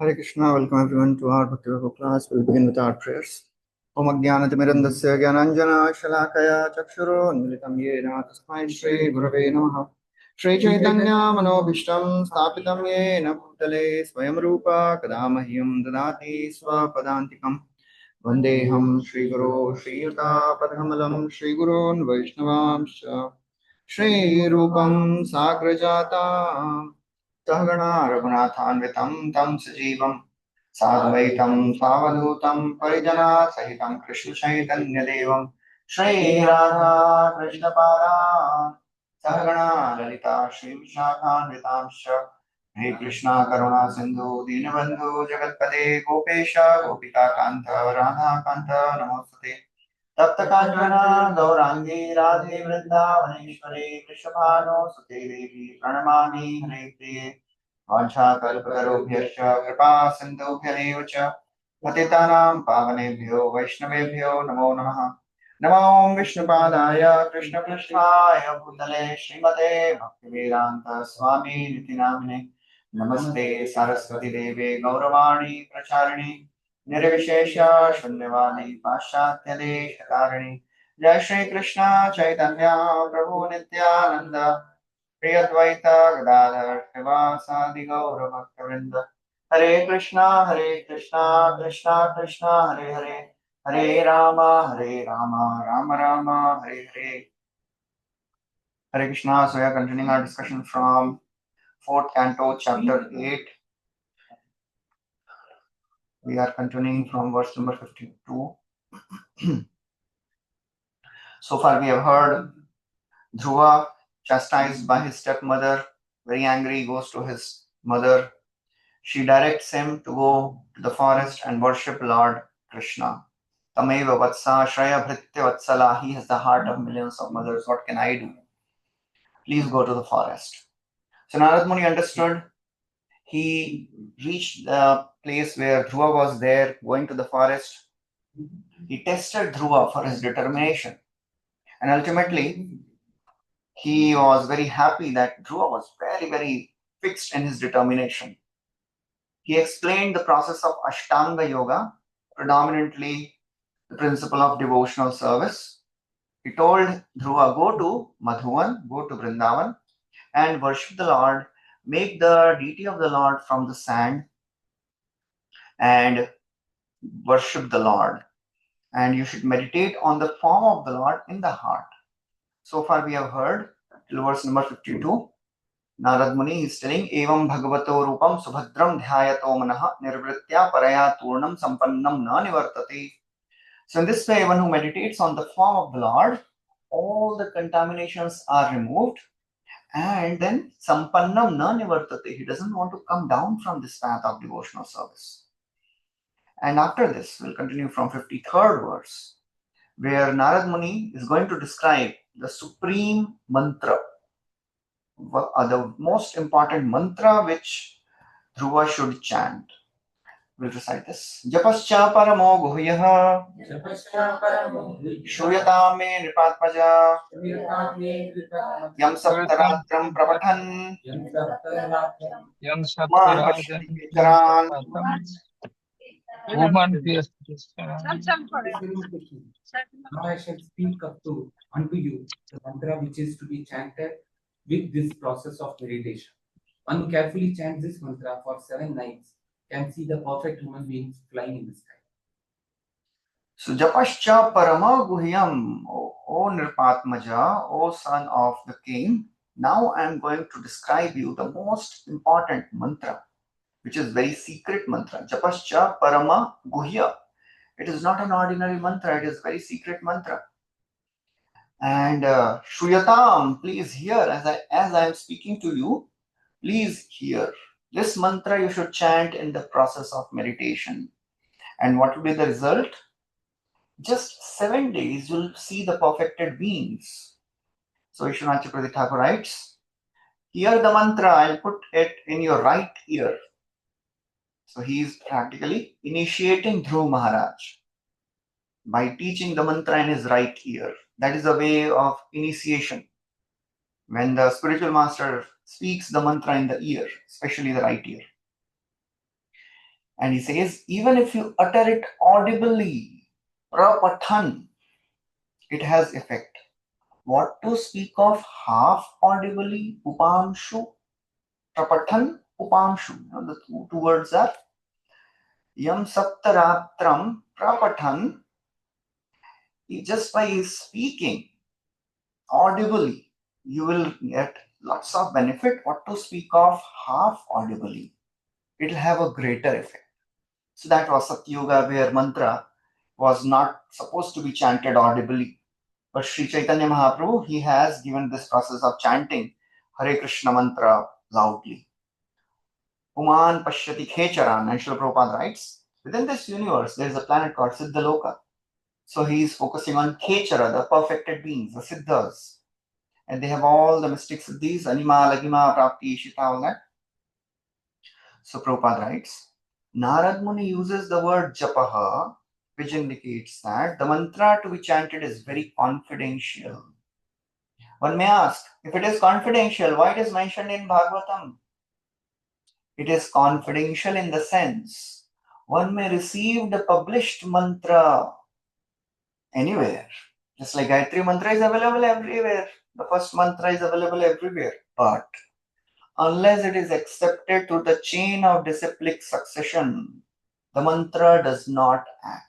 Hare Krishna, welcome everyone to our Bhakti Vaibhav class. We'll begin with our prayers. Om Ajnanatimirandasya Jnananjana Shalakaya Chakshuro Nilitam Yena Tasmai Shri Gurave Namaha Shri Chaitanya Manobhishtam Sthapitam Yena Bhutale Swayam Rupa Kadamahyam Dadati Swapadantikam Vandeham Shri Guru Shri Yuta Padhamalam Shri Gurun Vaishnavamsha Shri Rupam Sagrajata सहगणा रघुनाथान्वितं तं सजीवं साद्वैतं सावधूतं परिजनासहितं कृष्णचैतन्यदेवं श्रीराधा कृष्णपादान् सहगणा ललिता श्रीविशाखान्वितांश्च हे कृष्णा करुणा सिन्धु दीनबन्धु जगत्पते गोपेश गोपिकान्त राधाकान्त नमोस्तुते तप्त कांचना गौरांगी राधे वृंदावनेश्वरी कृष्णभानुसुते देवी प्रणमामि हरे प्रिये वाञ्छाकल्पतरुभ्यश्च कृपा सिन्धुभ्येव च पतितानां पावनेभ्यो वैष्णवेभ्यो नमो नमः। नमो विष्णुपादाय कृष्णपृष्ठाय भूतले श्रीमते भक्तिवेदान्त स्वामी निति नामिने नमस्ते सरस्वती देवे गौरवाणी प्रचारिणे निर्विशेष शून्यवादी पाश्चात्य देश तारिणी जय श्री कृष्ण चैतन्य प्रभु नित्यानंद प्रिय द्वैत गदाधर शिवासादि गौर भक्तवृंद हरे Krishna Krishna Krishna Hare Hare Hare Ram Ram Ram Hare Hare Hare Krishna. So we are continuing our discussion from fourth canto, chapter 8. We are continuing from verse number 52. So far we have heard Dhruva, chastised by his stepmother, very angry, goes to his mother. She directs him to go to the forest and worship Lord Krishna. Tameva Vatsa Shraya Bhritya Vatsala. He has the heart of millions of mothers. What can I do? Please go to the forest. So Narad Muni understood. He reached the place where Dhruva was there, going to the forest. He tested Dhruva for his determination. And ultimately, he was very happy that Dhruva was very, very fixed in his determination. He explained the process of Ashtanga Yoga, predominantly the principle of devotional service. He told Dhruva, go to Madhuvan, go to Vrindavan, and worship the Lord, make the deity of the Lord from the sand, and worship the Lord. And you should meditate on the form of the Lord in the heart. So far we have heard till verse number 52. Narad Muni is telling, Evam Bhagavato Rupam Subhadram Dhyayato Manaha Nirvritya Paraya Turnam Sampannam Na Nivartate. So in this way, one who meditates on the form of the Lord, all the contaminations are removed, and then Sampannam Na Nivartate. He doesn't want to come down from this path of devotional service. And after this, we'll continue from 53rd verse, where Narad Muni is going to describe the supreme mantra, the most important mantra which Dhruva should chant. We'll recite this. Japascha paramo guhyaha Shruyata me nripatmaja Yam saptaratram prapathan Yang Man Saptarajan pashyati vicharan. Woman Now I shall speak unto you the mantra which is to be chanted with this process of meditation. One who carefully chants this mantra for 7 nights can see the perfect human beings flying in the sky. So Japascha parama guhyam, O Nirpatmaja, O son of the king. Now I am going to describe you the most important mantra, which is very secret mantra. Japascha parama guhya. It is not an ordinary mantra, it is very secret mantra. And Shruyatam, please hear as I am speaking to you, please hear. This mantra you should chant in the process of meditation. And what will be the result? Just 7 days you'll see the perfected beings. So Vishwanath Chakravarti Thakur writes, hear the mantra, I'll put it in your right ear. So he is practically initiating Dhruv Maharaj by teaching the mantra in his right ear. That is a way of initiation. When the spiritual master speaks the mantra in the ear, especially the right ear. And he says, even if you utter it audibly, prapathan, it has effect. What to speak of half audibly, upamshu, prapathan, upamshu. The two words are yam saptaratram prapathan. Just by speaking audibly, you will get lots of benefit. What to speak of half audibly, it will have a greater effect. So that was Satyuga, where mantra was not supposed to be chanted audibly. But Sri Chaitanya Mahaprabhu, he has given this process of chanting Hare Krishna mantra loudly. Puman Pashyati Khecharan, and Srila Prabhupada writes, within this universe, there is a planet called Siddhaloka. So he is focusing on Khechara, the perfected beings, the Siddhas. And they have all the mystic siddhis, Anima, Lagima, Prapti, Ishita, all that. So Prabhupada writes, Narad Muni uses the word Japaha, which indicates that the mantra to be chanted is very confidential. One may ask, if it is confidential, why it is mentioned in Bhagavatam? It is confidential in the sense one may receive the published mantra anywhere. Just like Gayatri mantra is available everywhere. The first mantra is available everywhere. But unless it is accepted through the chain of disciplic succession, the mantra does not act.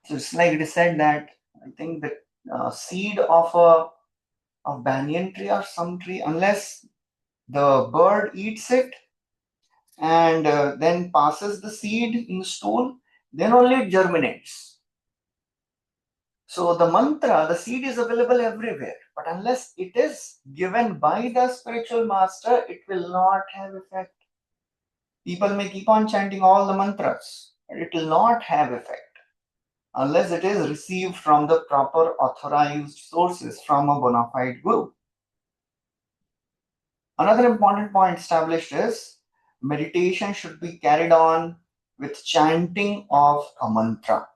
So it's like it is said that I think the seed of banyan tree or some tree, unless the bird eats it and then passes the seed in the stool, then only it germinates. So the mantra, the seed is available everywhere, but unless it is given by the spiritual master, it will not have effect. People may keep on chanting all the mantras, but it will not have effect unless it is received from the proper authorized sources from a bona fide guru. Another important point established is meditation should be carried on with chanting of a mantra.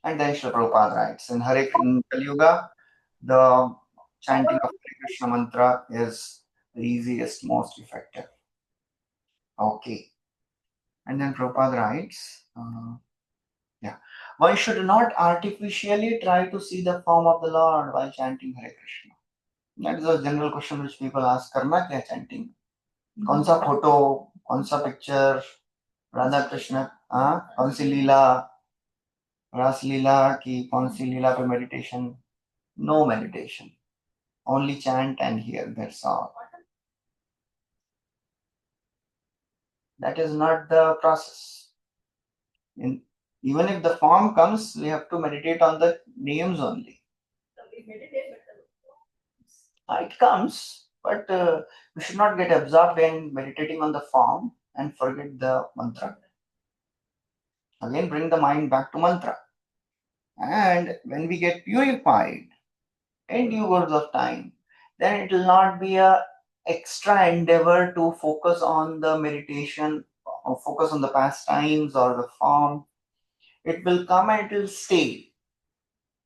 And then Srila Prabhupada writes in in Kali Yuga, the chanting of Hare Krishna mantra is the easiest, most effective. Okay. And then Prabhupada writes, one should not artificially try to see the form of the Lord while chanting Hare Krishna. That is a general question which people ask, karna kya chanting? कौन सा photo, कौन सा picture, Radha Krishna, कौन सी लीला, रास लीला की कौन सी लीला पे meditation? No meditation, only chant and hear, that's all. That is not the process. Even if the form comes, we have to meditate on the names only. It comes, but we should not get absorbed in meditating on the form and forget the mantra. Again, bring the mind back to mantra. And when we get purified in due course of time, then it will not be a extra endeavor to focus on the meditation or focus on the pastimes or the form. It will come and it will stay.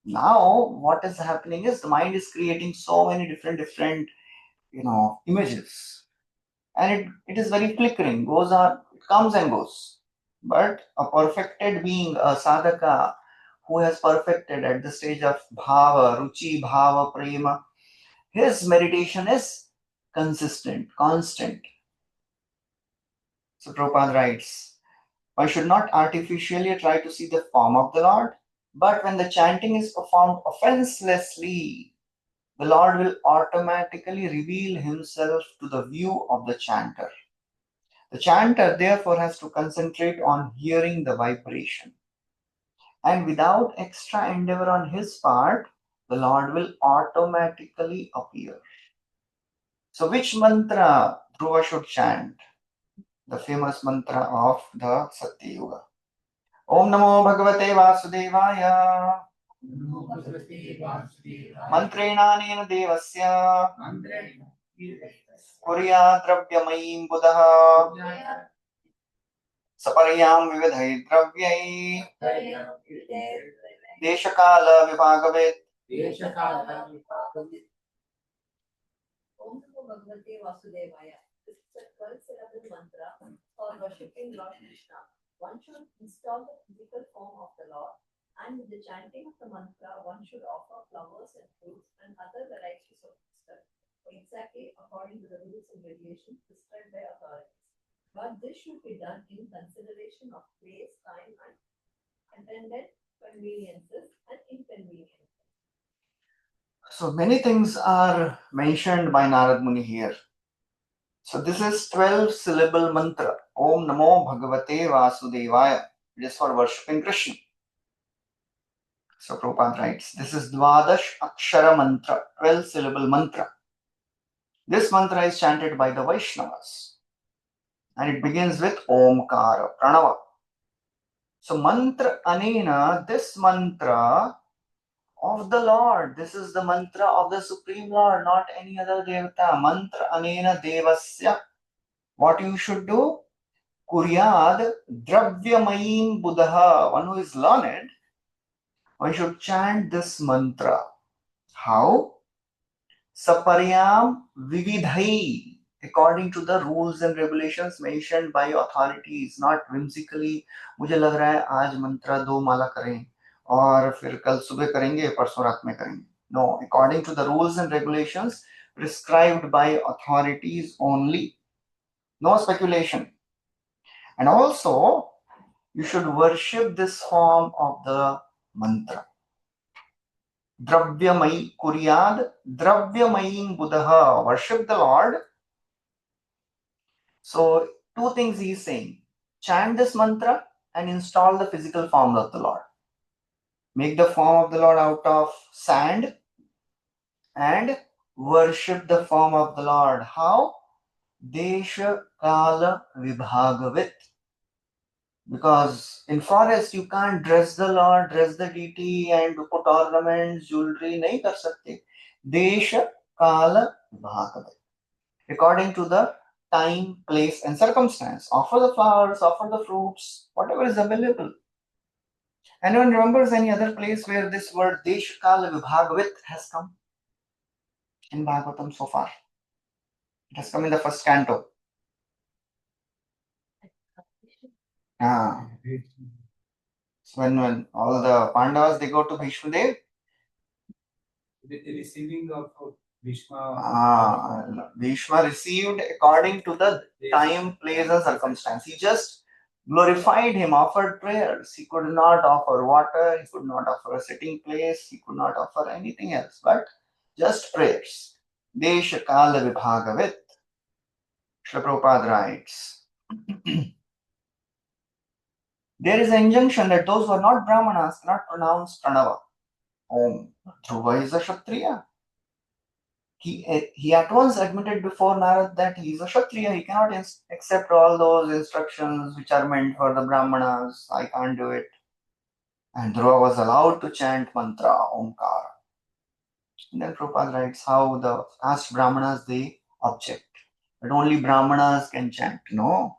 Now, what is happening is the mind is creating so many different images, and it is very flickering, it comes and goes. But a perfected being, a sadhaka who has perfected at the stage of bhava, ruchi, bhava, prema, his meditation is consistent, constant. So Prabhupada writes, one should not artificially try to see the form of the Lord, but when the chanting is performed offenselessly, the Lord will automatically reveal himself to the view of the chanter. The chanter therefore has to concentrate on hearing the vibration. And without extra endeavor on his part, the Lord will automatically appear. So which mantra Dhruva should chant? The famous mantra of the Satya Yuga. Om Namo Bhagavate Vasudevaya. Mantrenanena devasya Kurya Dravyamayin Buddha Saparyam Vividhai Dravyai Deshakala Vibhagavet. Om Namo Bhagavate Vasudevaya. This is a 12 syllable mantra for worshipping Lord Krishna, one should install the physical form of the Lord, and with the chanting of the mantra, one should offer flowers and fruits and other varieties of food, exactly according to the rules and regulations prescribed by authorities. But this should be done in consideration of place, time, and attendant conveniences and inconveniences. So many things are mentioned by Narad Muni here. So this is 12-syllable mantra. Om Namo Bhagavate Vasudevaya. It is for worshipping Krishna. So Prabhupada writes, this is Dvadash Akshara Mantra, 12-syllable mantra. This mantra is chanted by the Vaishnavas. And it begins with Omkara, Pranava. So mantra anena, this mantra of the Lord. This is the mantra of the Supreme Lord, not any other Devata. Mantra anena devasya. What you should do? Kuryad dravyamayim buddha. One who is learned, one should chant this mantra. How? Saparyam vividhai. According to the rules and regulations mentioned by authorities, not whimsically. मुझे लग रहा है आज मंत्र 2 माला करें और फिर कल सुबह करेंगे परसों रात में करेंगे. No, according to the rules and regulations prescribed by authorities only. No speculation. And also, you should worship this form of the mantra. Dravyamai kuryad dravyamayim buddha. Worship the Lord. So, two things he is saying. Chant this mantra and install the physical form of the Lord. Make the form of the Lord out of sand and worship the form of the Lord. How? Desha Kala Vibhagavit. Because in forest you can't dress the Lord, dress the deity and put ornaments, jewelry, nahi kar sakte. Desha Kala Vibhagavit. According to the time, place and circumstance. Offer the flowers, offer the fruits, whatever is available. Anyone remembers any other place where this word Desha Kala Vibhagavit has come? In Bhagavatam so far. It has come in the first canto. So when all the Pandavas, they go to Bhishma Dev. The receiving of Bhishma. Bhishma received according to the time, place and circumstance. He just glorified him, offered prayers. He could not offer water, he could not offer a sitting place, he could not offer anything else, but just prayers. Desha Kala Vibhagavit. Srila Prabhupada writes, there is an injunction that those who are not Brahmanas cannot pronounce Pranava. Om. Dhruva is a Kshatriya. He at once admitted before Narad that he is a Kshatriya. He cannot accept all those instructions which are meant for the Brahmanas. I can't do it. And Dhruva was allowed to chant mantra, Omkara. And then Prabhupada writes how the caste Brahmanas, they object. But only Brahmanas can chant. No.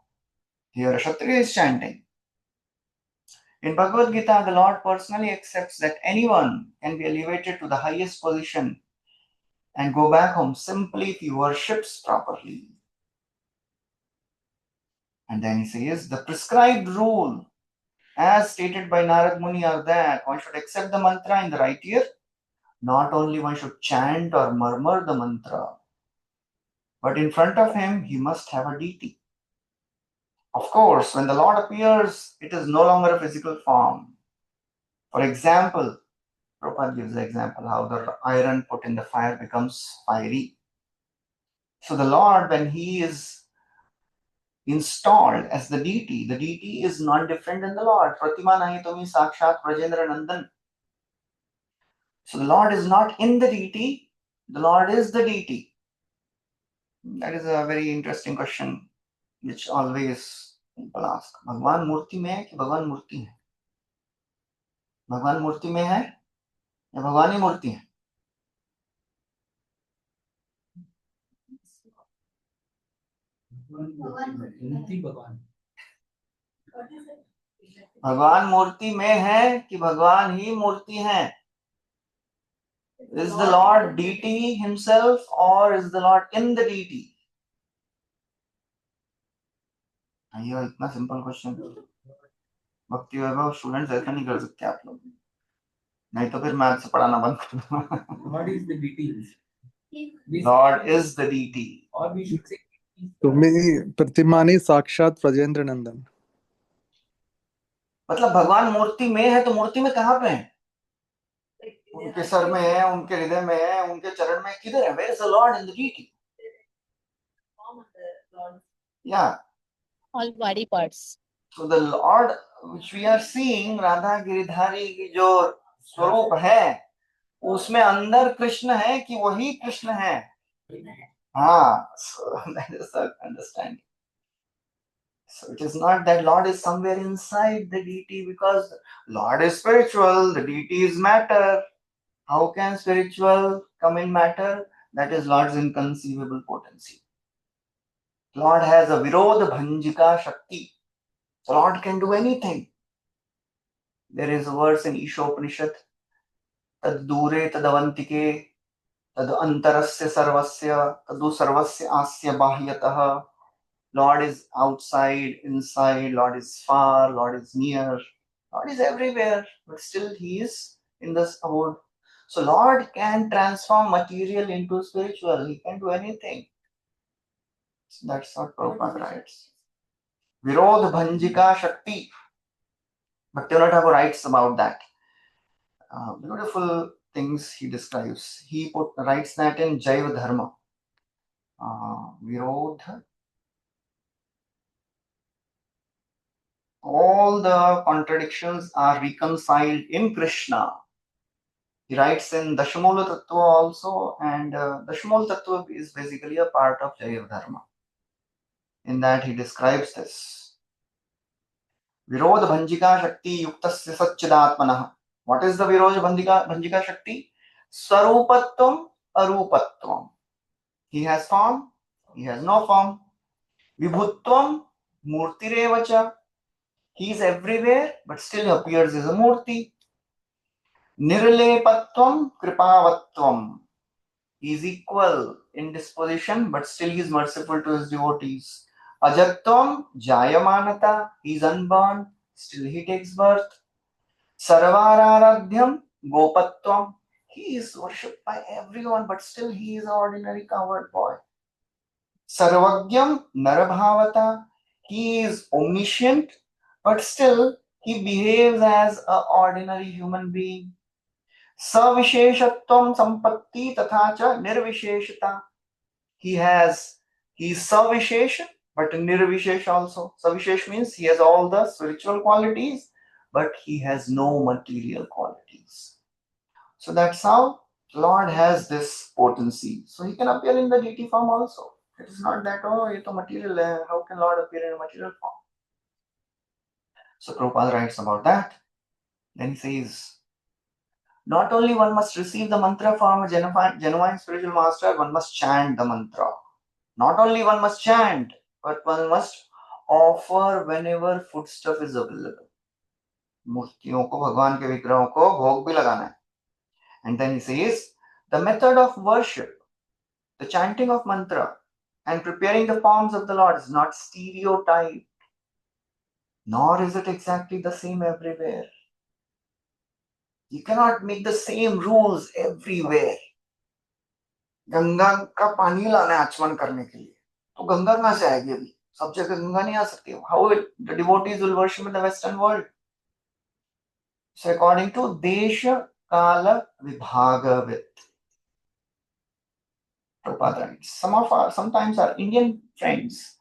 Here a Kshatriya is chanting. In Bhagavad Gita, the Lord personally accepts that anyone can be elevated to the highest position and go back home simply if he worships properly. And then he says, the prescribed rule as stated by Narad Muni are that one should accept the mantra in the right ear. Not only one should chant or murmur the mantra, but in front of him, he must have a deity. Of course, when the Lord appears, it is no longer a physical form. For example, Prabhupada gives the example how the iron put in the fire becomes fiery. So the Lord, when he is installed as the deity is not different than the Lord. Pratima nahi tumi sakshat Brajendra Nandan. So the Lord is not in the deity, the Lord is the deity. That is a very interesting question which always people ask. Bhagwan Murti mein hai ki Bhagwan Murti hai? Bhagwan Murti mein hai ya Bhagwan hi Murti hai? भगवान मूर्ति में है कि भगवान ही मूर्ति है? Is the Lord deity himself or is the Lord in the deity? ये इतना simple question भक्ति वैभव students ऐसा नहीं कर सकते आप लोग, नहीं तो फिर मैथ से पढ़ाना बंद कर दो। What is the details? Lord is the deity. Or we should say तुम्ही प्रतिमानी साक्षात ब्रजेंद्र नंदन। मतलब भगवान मूर्ति में है तो मूर्ति में कहाँ पे है? उनके सर में है, उनके हृदय में है, उनके चरण में, किधर है? Where is the Lord in the deity? Yeah. All body parts. So the Lord which we are seeing, Radha Giridhari की जो स्वरूप है, उसमें अंदर कृष्ण है कि वही कृष्ण है? हाँ, so that is the understanding. So it is not that Lord is somewhere inside the deity, because Lord is spiritual, the deity is matter. How can spiritual come in matter? That is Lord's inconceivable potency. Lord has a Virodha Bhanjika Shakti. So Lord can do anything. There is a verse in Ishopanishad, Tad Dure Tad Avantike Tad Antarasya Sarvasya Tadu Sarvasya Asya Bahyatah. Lord is outside, inside, Lord is far, Lord is near, Lord is everywhere, but still He is in this abode. So Lord can transform material into spiritual. He can do anything. So that's what Prabhupada writes. Virodha Bhanjika Shakti. Bhaktivinoda Thakur writes about that. Beautiful things he describes. He writes that in Jaiva Dharma. Virodha. All the contradictions are reconciled in Krishna. He writes in Dashamula Tattva also, and Dashamula Tattva is basically a part of Jaiva Dharma. In that he describes this. Virodha Bhanjika Shakti Yuktasya Satchidatmanah. What is the Virodha Bhanjika Shakti? Sarupatvam Arupatvam. He has form, he has no form. Vibhutvam Murtirevacha. He is everywhere, but still appears as a Murti. Nirlepatvam Kripavatvam. He is equal in disposition, but still he is merciful to his devotees. Ajatvam Jayamanata. He is unborn, still he takes birth. Sarvararadhyam Gopatvam. He is worshipped by everyone, but still he is an ordinary cowherd boy. Sarvagyam Narabhavata. He is omniscient, but still he behaves as an ordinary human being. Savisheshatvam Sampatti Tathacha Nirvisheshata. He is Savishesh, but Nirvishesh also. Savishesh means he has all the spiritual qualities, but he has no material qualities. So that's how Lord has this potency. So he can appear in the deity form also. It is not that, oh, it is material, how can Lord appear in a material form? So Prabhupada writes about that. Then he says, not only one must receive the mantra from a genuine spiritual master, one must chant the mantra. Not only one must chant, but one must offer whenever foodstuff is available. मूर्तियों को, भगवान के विग्रहों को भोग भी लगाना है. And then he says, the method of worship, the chanting of mantra, and preparing the forms of the Lord is not stereotyped, nor is it exactly the same everywhere. You cannot make the same rules everywhere. Ganga का पानी लाना है आचमन करने के लिए, तो गंगा कहाँ से आएगी? अभी सब जगह गंगा नहीं आ सकती. How will the devotees will worship in the Western world? So according to Desha Kala Vibhagavit. Prabhupada writes, sometimes our Indian friends,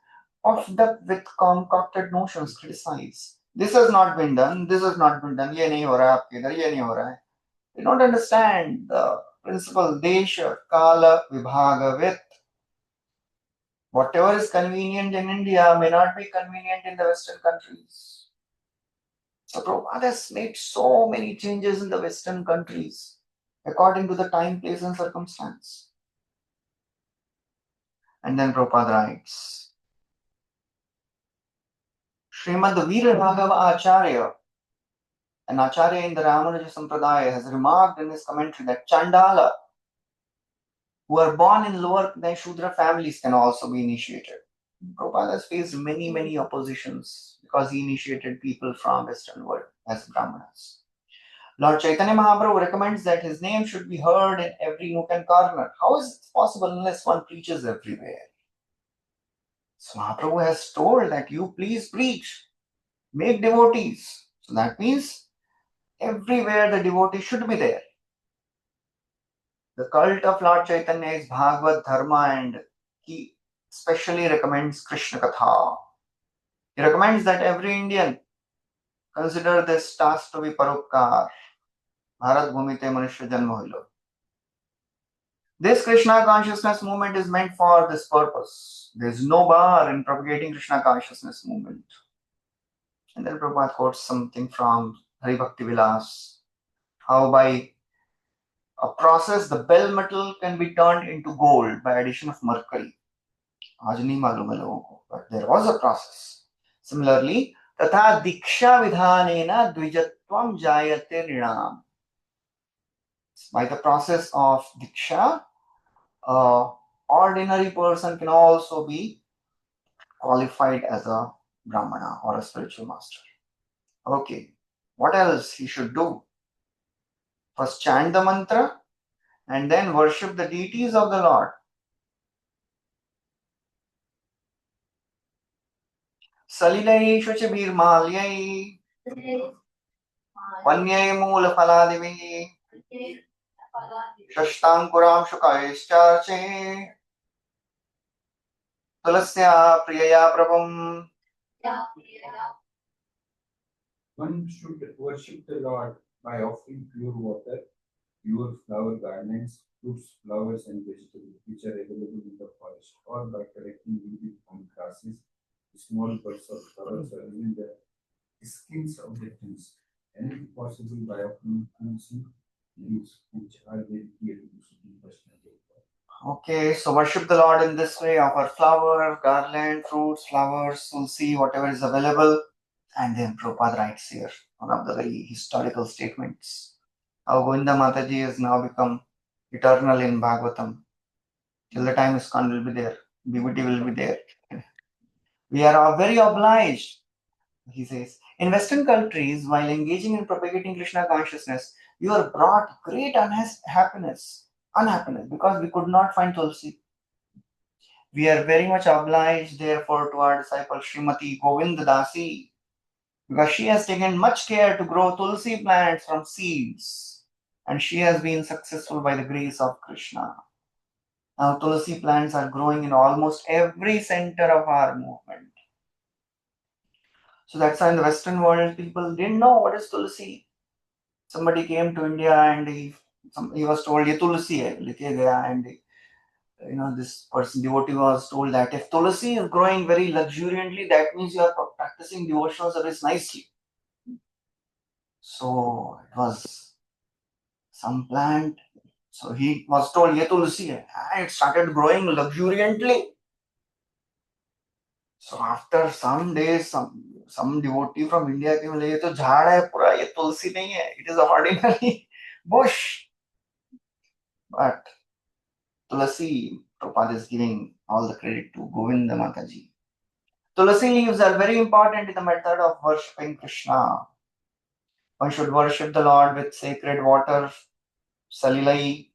puffed up with concocted notions, criticize. This has not been done, this has not been done, ये नहीं हो रहा है आपके इधर, ये नहीं हो रहा है. They don't understand the principle Desha Kala Vibhagavit. Whatever is convenient in India may not be convenient in the Western countries. So Prabhupada has made so many changes in the Western countries according to the time, place and circumstance. And then Prabhupada writes, Srimad Bhagvatam Acharya, an Acharya in the Ramanuja Sampradaya, has remarked in his commentary that Chandala, who are born in lower than Shudra families, can also be initiated. Prabhupada has faced many oppositions because he initiated people from Western world as Brahmanas. Lord Chaitanya Mahaprabhu recommends that his name should be heard in every nook and corner. How is it possible unless one preaches everywhere? So Mahaprabhu has told that you please preach, make devotees. So that means everywhere the devotee should be there. The cult of Lord Chaitanya is Bhagavad Dharma, and he specially recommends Krishna Katha. He recommends that every Indian consider this task to be Parupkar. Bharat Bhumite Manushya Janma Hoilo. This Krishna consciousness movement is meant for this purpose. There is no bar in propagating Krishna consciousness movement. And then Prabhupada quotes something from Hari Bhakti Vilas, how by a process the bell metal can be turned into gold by addition of mercury. आज नहीं मालूम है लोगों को, but there was a process. Similarly, तथा दीक्षा विधानेन द्विजत्वं जायते नृणाम्. By the process of diksha, ordinary person can also be qualified as a brahmana or a spiritual master. Okay, what else he should do? First chant the mantra and then worship the deities of the Lord. Salilai Shuchibir Malyai Panyai Mula Faladivi Shashtankuram Shukaishcharche Tulasya Priyaya Prabhum. One should worship the Lord by offering pure water, pure flower garlands, fruits, flowers, and vegetables which are available in the forest, or by collecting wood from grasses, small birds of flowers, or even the skins of the trees. And if possible, by offering tulsi leaves, which are dedicated to Supreme Personality. Okay, so worship the Lord in this way, offer flower, garland, fruits, flowers, tulsi, whatever is available. And then Prabhupada writes here one of the very historical statements. How Govinda Mataji has now become eternal in Bhagavatam. Till the time ISKCON will be there, BBT will be there. We are all very obliged, he says. In Western countries, while engaging in propagating Krishna consciousness, you are brought great unhappiness, because we could not find Tulsi. We are very much obliged, therefore, to our disciple Srimati Govinda Dasi, because she has taken much care to grow Tulsi plants from seeds, and she has been successful by the grace of Krishna. Now, Tulsi plants are growing in almost every center of our movement. So that's why in the Western world, people didn't know what is Tulsi. Somebody came to India and he was told, "Ye Tulsi hai," likhe gaya, and this person devotee was told that if Tulsi is growing very luxuriantly, that means you are practicing devotional service nicely. So it was some plant. So he was told, "Ye Tulsi hai," and it started growing luxuriantly. So after some days, some devotee from India came, "ये तो झाड़ है पूरा, ये तुलसी नहीं है. It is an ordinary bush." But Tulasi, Prabhupada is giving all the credit to Govinda Mataji. Tulasi leaves are very important in the method of worshipping Krishna. One should worship the Lord with sacred water, salilai.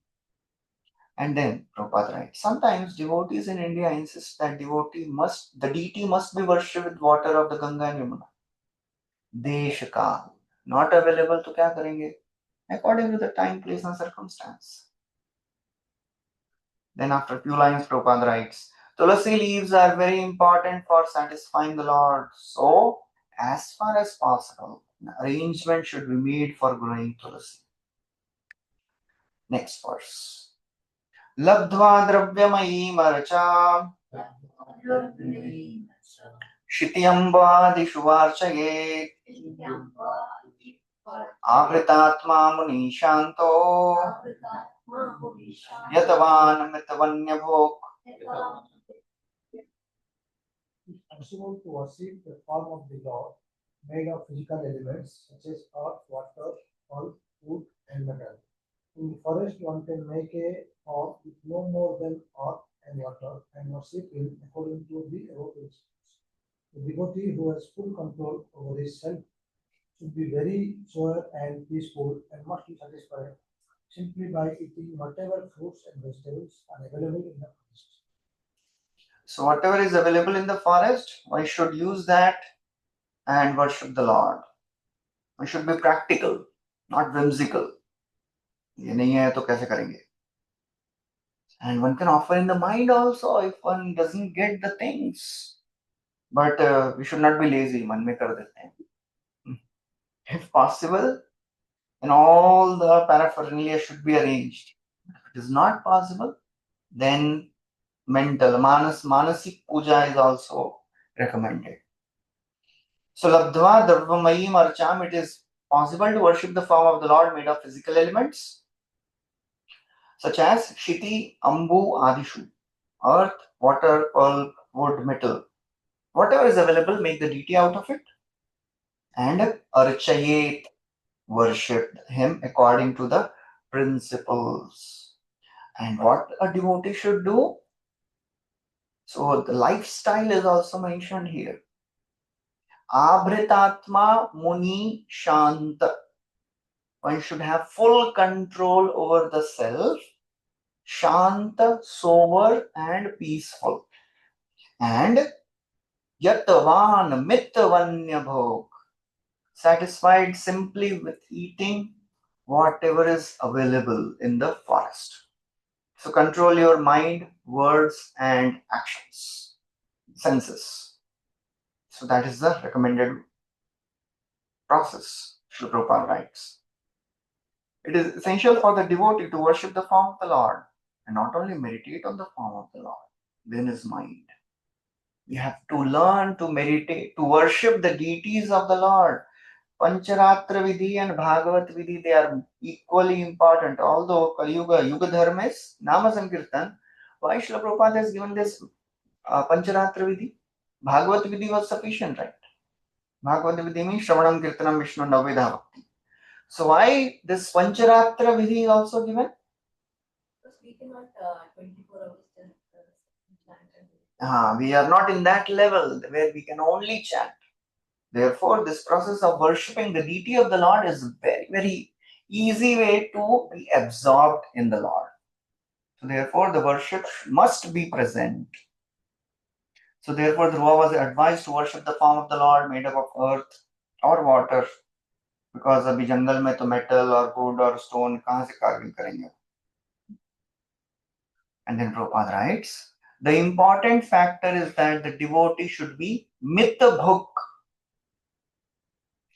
And then Prabhupada writes, sometimes devotees in India insist that the deity must be worshipped with water of the Ganga and Yamuna. देश काल not available तो क्या करेंगे? According to the time, place and circumstance. Then after a few lines, Prabhupada writes, Tulasi leaves are very important for satisfying the Lord. So, as far as possible, an arrangement should be made for growing Tulasi. Next verse. Labdva dravyamayi marcha Shitiyambadishu varchaye Avritatma muni shanto Yatavan mitavanyabhok. It's possible to worship the form of the Lord made of physical elements such as earth, water, earth, wood, and metal. In the forest, one can make a form with no more than earth and water and worship him according to the above principles. The devotee who has full control over his self should be very sober and peaceful and must be satisfied simply by eating whatever fruits and vegetables are available in the forest. So whatever is available in the forest, one should use that and worship the Lord. One should be practical, not whimsical. ये नहीं है तो कैसे करेंगे? And one can offer in the mind also if one doesn't get the things. But we should not be lazy. मन में कर देते हैं. If possible, then all the paraphernalia should be arranged. If it is not possible, then mental manasik puja is also recommended. So labdva darvamayim archam, it is possible to worship the form of the Lord made of physical elements such as shiti, ambu, adishu, earth, water, pulp, wood, metal. Whatever is available, make the deity out of it. And archayet, worship him according to the principles. And what a devotee should do? So the lifestyle is also mentioned here. Abhritatma muni shanta. One should have full control over the self, shanta, sober and peaceful. And yatavan mitavanya bhog, satisfied simply with eating whatever is available in the forest. So control your mind, words and actions, senses. So that is the recommended process, Srila Prabhupada writes. It is essential for the devotee to worship the form of the Lord and not only meditate on the form of the Lord within his mind. You have to learn to meditate, to worship the deities of the Lord. Pancharatra Vidhi and Bhagavat Vidhi, they are equally important. Although Kali Yuga, Yuga Dharma is Nama Sankirtan, why Srila Prabhupada has given this Pancharatra Vidhi? Bhagavat Vidhi was sufficient, right? Bhagavat Vidhi means Shravanam Kirtanam Vishnu Navvedha Bhakti. So why this Pancharatra Vidhi is also given? Because we cannot 24 hours just We are not in that level where we can only chant. Therefore, this process of worshipping the deity of the Lord is a very, very easy way to be absorbed in the Lord. So therefore, the worship must be present. So therefore, Dhruva was advised to worship the form of the Lord made up of earth or water, because अभी जंगल में तो metal or wood or stone कहाँ से carving करेंगे? And then Prabhupada writes, the important factor is that the devotee should be mita bhuk.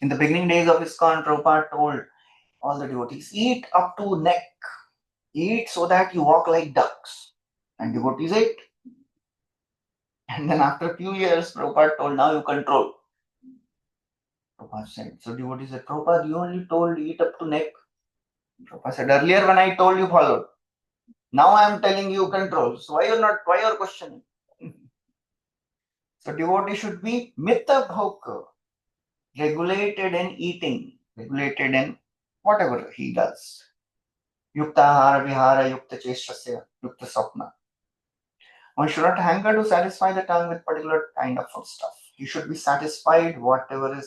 In the beginning days of ISKCON, Prabhupada told all the devotees, eat up to neck. Eat so that you walk like ducks. And devotees ate. And then after a few years, Prabhupada told, now you control. Prabhupada said, so devotees said, Prabhupada, you only told eat up to neck. Prabhupada said, earlier when I told you followed. Now I am telling you control. So why you're questioning? So devotee should be mita bhok, regulated in eating, regulated in whatever he does. Yukta ahara vihara, yukta cheshtasya, yukta sapna. One should not hanker to satisfy the tongue with particular kind of food stuff. He should be satisfied whatever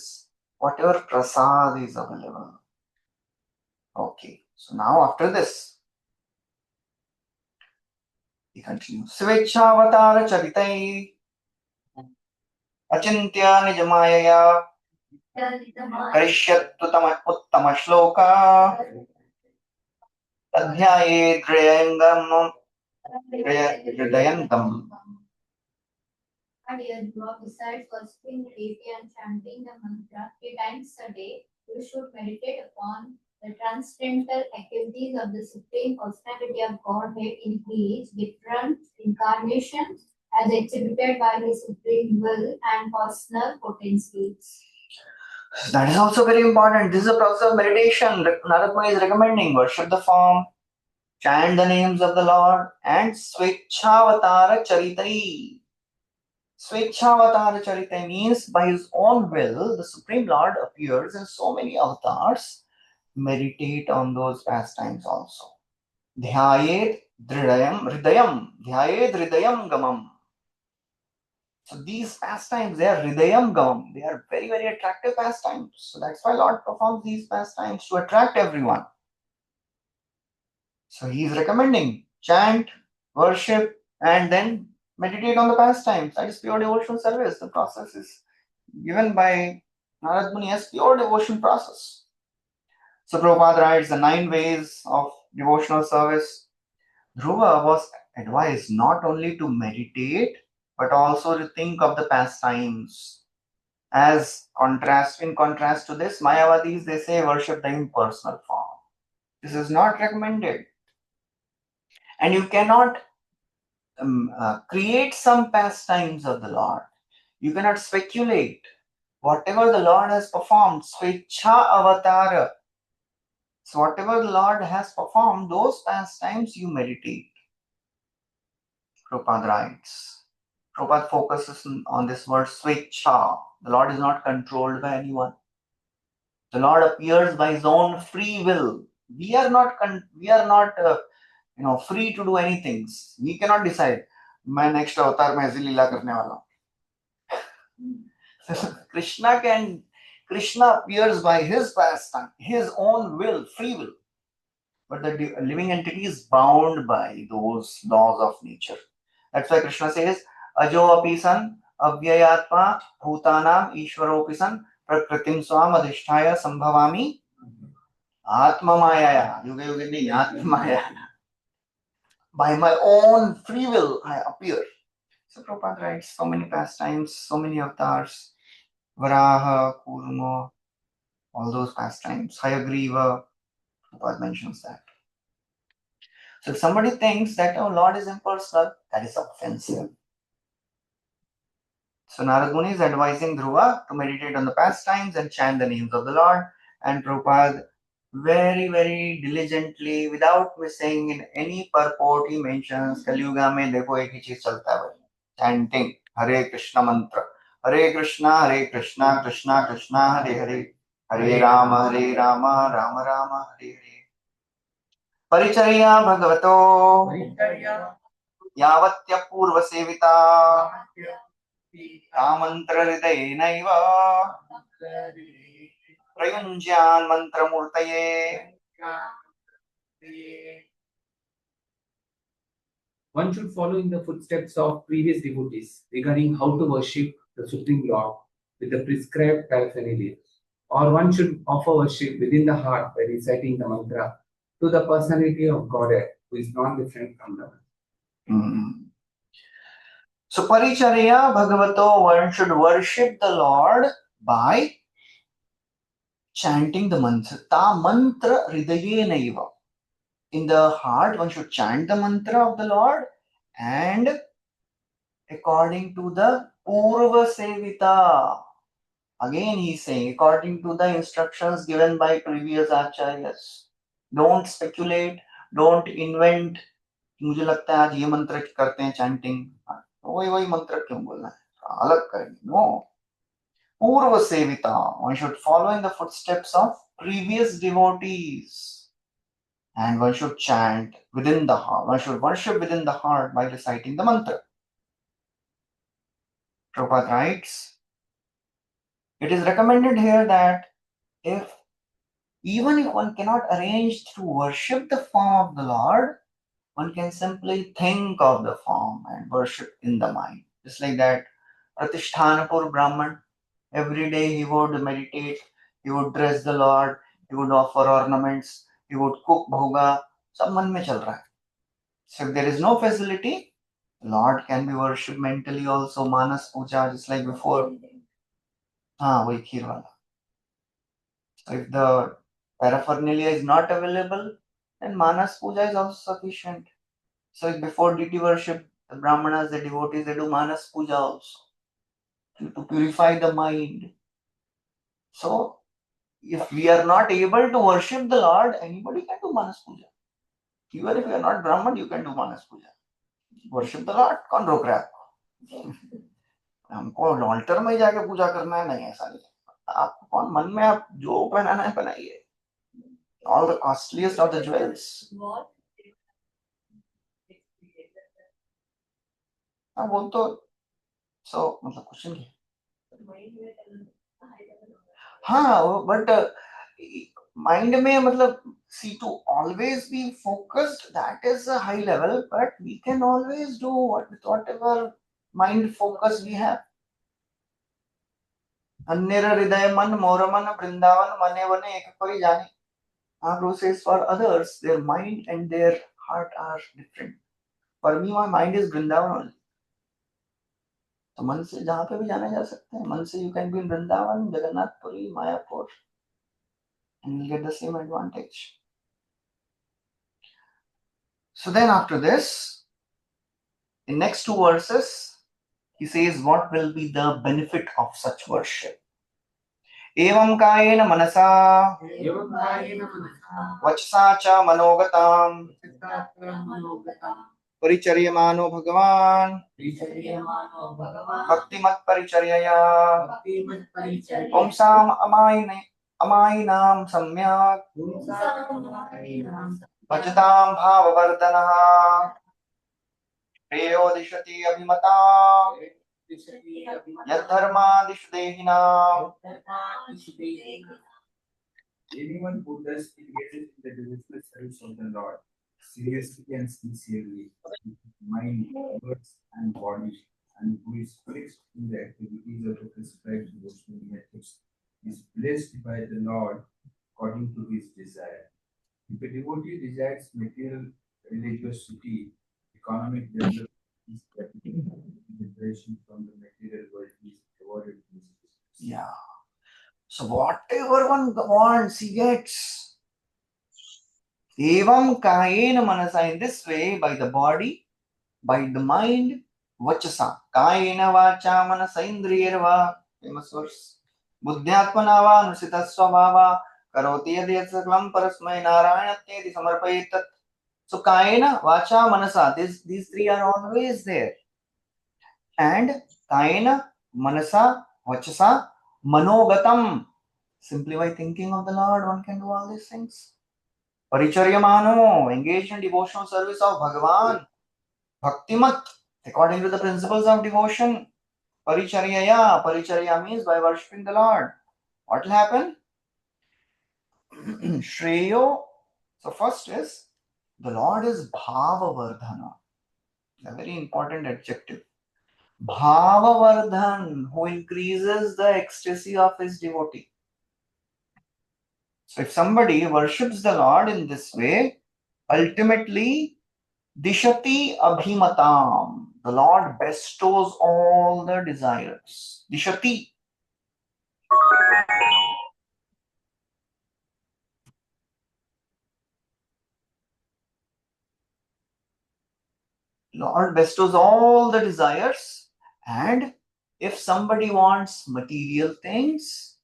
prasad is available. Okay, so now after this, he continues. Svechavatara charitai achintya nijamaya karishyat uttama shloka adhyaye drayangam hridayantam. And here, besides worshipping the deity and chanting the mantra 3 times a day, you should meditate upon the transcendental activities of the Supreme Personality of Godhead in His different incarnations as exhibited by His Supreme Will and personal potencies. That is also very important. This is a process of meditation. Narad Muni is recommending worship the form, chant the names of the Lord, and Svechavatara Charitai. Svechavatara Charitai means by his own will, the Supreme Lord appears in so many avatars. Meditate on those pastimes also. Dhyayet Hridayam, Dhyayed Hridayam Gamam. So these pastimes, they are Hridayam Gamam. They are very, very attractive pastimes. So that's why Lord performs these pastimes to attract everyone. So he is recommending chant, worship, and then meditate on the pastimes. That is pure devotional service. The process is given by Narad Muni as pure devotion process. So Prabhupada writes the 9 ways of devotional service. Dhruva was advised not only to meditate but also to think of the pastimes. In contrast to this, Mayavadis, they say worship the impersonal form. This is not recommended. And you cannot create some pastimes of the Lord. You cannot speculate. Whatever the Lord has performed, Svecha Avatara. So whatever the Lord has performed, those pastimes you meditate. Prabhupada writes. Prabhupada focuses on this word Svecha. The Lord is not controlled by anyone. The Lord appears by his own free will. We are not free to do anything. We cannot decide. मैं next अवतार में ऐसी लीला करने वाला हूँ. Krishna appears by his pastime, his own will, free will. But the living entity is bound by those laws of nature. That's why Krishna says, Ajo api san, avyayatma, bhutanam, ishwaropi san, prakritim swam adhisthaya sambhavami, atma mayaya, yuga yugini atma maya. By my own free will, I appear. So Prabhupada writes so many pastimes, so many avatars. Varaha, Kurma, all those pastimes. Hayagriva, Prabhupada mentions that. So if somebody thinks that, oh, Lord is impersonal, that is offensive. So Narad Muni is advising Dhruva to meditate on the pastimes and chant the names of the Lord. And Prabhupada very, very diligently, without missing in any purport, he mentions, Kaliyuga mein dekho ek hi cheez chalta hai, chanting Hare Krishna mantra. Hare Krishna, Krishna Krishna, Hare Hare. Hare Rama, Rama Rama, Hare Hare. Parichariya Bhagavato Yavatya Purva Sevita Mantra Hridayenaiva Prayunjyan Mantra Murtaye. One should follow in the footsteps of previous devotees regarding how to worship the Supreme Lord with the prescribed paraphernalia. Or one should offer worship within the heart by reciting the mantra to the personality of Godhead, who is not different from them. So Paricharya Bhagavato, one should worship the Lord by chanting the mantra. Ta mantra hridayenaiva. In the heart, one should chant the mantra of the Lord, and according to the Purva Sevita. Again, he is saying, according to the instructions given by previous acharyas. Don't speculate, don't invent. मुझे लगता है आज ये मंत्र करते हैं chanting, वही मंत्र क्यों बोलना है, अलग करेंगे. No. Purva Sevita. One should follow in the footsteps of previous devotees. And one should chant within the heart. One should worship within the heart by reciting the mantra. Prabhupada writes, it is recommended here that even if one cannot arrange to worship the form of the Lord, one can simply think of the form and worship in the mind. Just like that, Pratishthanapur Brahman, every day he would meditate, he would dress the Lord, he would offer ornaments, he would cook bhoga. सब मन में चल रहा है. So if there is no facility, Lord can be worshipped mentally also. Manas puja, just like before. वही खीर वाला. So if the paraphernalia is not available, then Manas puja is also sufficient. So before deity worship, the Brahmanas, the devotees, they do Manas puja also to purify the mind. So if we are not able to worship the Lord, anybody can do Manas puja. Even if you are not Brahman, you can do Manas puja. Worship the Lord, कौन रोक रहा है आपको? हमको alter में जाके पूजा करना है, नहीं ऐसा नहीं. आपको कौन मन में आप जो पहनाना है पहनाइए. All the costliest of the jewels. हाँ वो तो so मतलब क्वेश्चन क्या है? Mind में high level होगा. हाँ बट माइंड में मतलब see to always be focused, that is a high level, but we can always do whatever mind focus we have. अन्येर हृदय मन मोर मन वृंदावन मने वने एक परि जाने. Mahaprabhu says for others their mind and their heart are different. For me my mind is Vrindavan only. तो मन से जहाँ पे भी जाने जा सकते हैं. मन से you can be in Vrindavan, Jagannathpuri, Mayapur, and you'll get the same advantage. So then after this, in next two verses, he says what will be the benefit of such worship. एवं कायेन मनसा एवं कायेन मनसा वचसा च मनोगताम् मनोगताम् परिचर्यमानो भगवान् परिचर्यमानो भगवान् भक्तिमत् परिचर्यया भक्तिमत्परिचर्यया पुंसाम् अमायिनां सम्यक् पुंसाम् भजतां भाववर्धनः प्रेयो दिशति अभिमताम् यद्धर्मादिषु देहिनाम्. Anyone who thus engages in the devotional service of the Lord seriously and sincerely, with mind, words, and body, and who is fixed in the activities of the prescribed devotional methods, is blessed by the Lord according to his desire. If a devotee desires material religiosity, economic development, is liberation from the material world is awarded to his business. Yeah. So whatever one wants, he gets. Evam kayena manasa, in this way, by the body, by the mind, vachasa. Kayena vacha manasa indriyarva. Famous verse. Buddhyatmana va nusita svabhava. Karoti yadiyat saklam parasmai narayanateti samarpayetat. So kayena vacha manasa. These three are always there. And kayena manasa vachasa manogatam. Simply by thinking of the Lord, one can do all these things. Paricharyamano, engaged in devotional service of Bhagavan. Bhaktimat, according to the principles of devotion. Paricharyaya, paricharya means by worshipping the Lord. What will happen? Shreyo. So first is, the Lord is Bhava Vardhana. A very important adjective. Bhava Vardhan, who increases the ecstasy of his devotee. So if somebody worships the Lord in this way, ultimately, Dishati Abhimatam, the Lord bestows all the desires. Dishati. Lord bestows all the desires, and if somebody wants material things,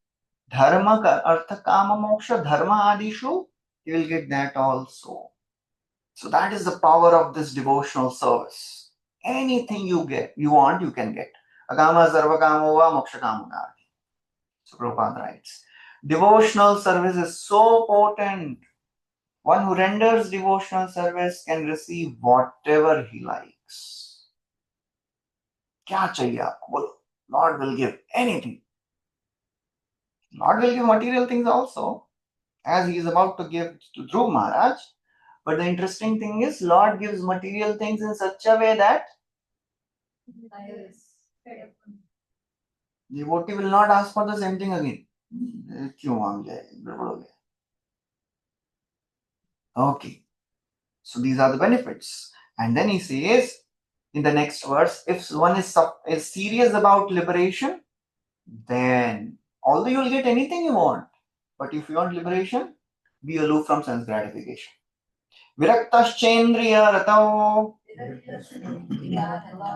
dharma, artha, kama, moksha, dharma, adishu, he will get that also. So that is the power of this devotional service. Anything you want, you can get. Agama sarva kamo va moksha kamo na. So Prabhupada writes, devotional service is so potent. One who renders devotional service can receive whatever he likes. क्या चाहिए आपको बोलो? Lord will give anything. Lord will give material things also, as he is about to give to Dhruv Maharaj. But the interesting thing is, Lord gives material things in such a way that devotee will not ask for the same thing again. क्यों मांग जाए? गड़बड़ हो गया. Okay. So these are the benefits. And then he says in the next verse, if one is serious about liberation, then although you will get anything you want, but if you want liberation, be aloof from sense gratification. Viraktaschendriya ratao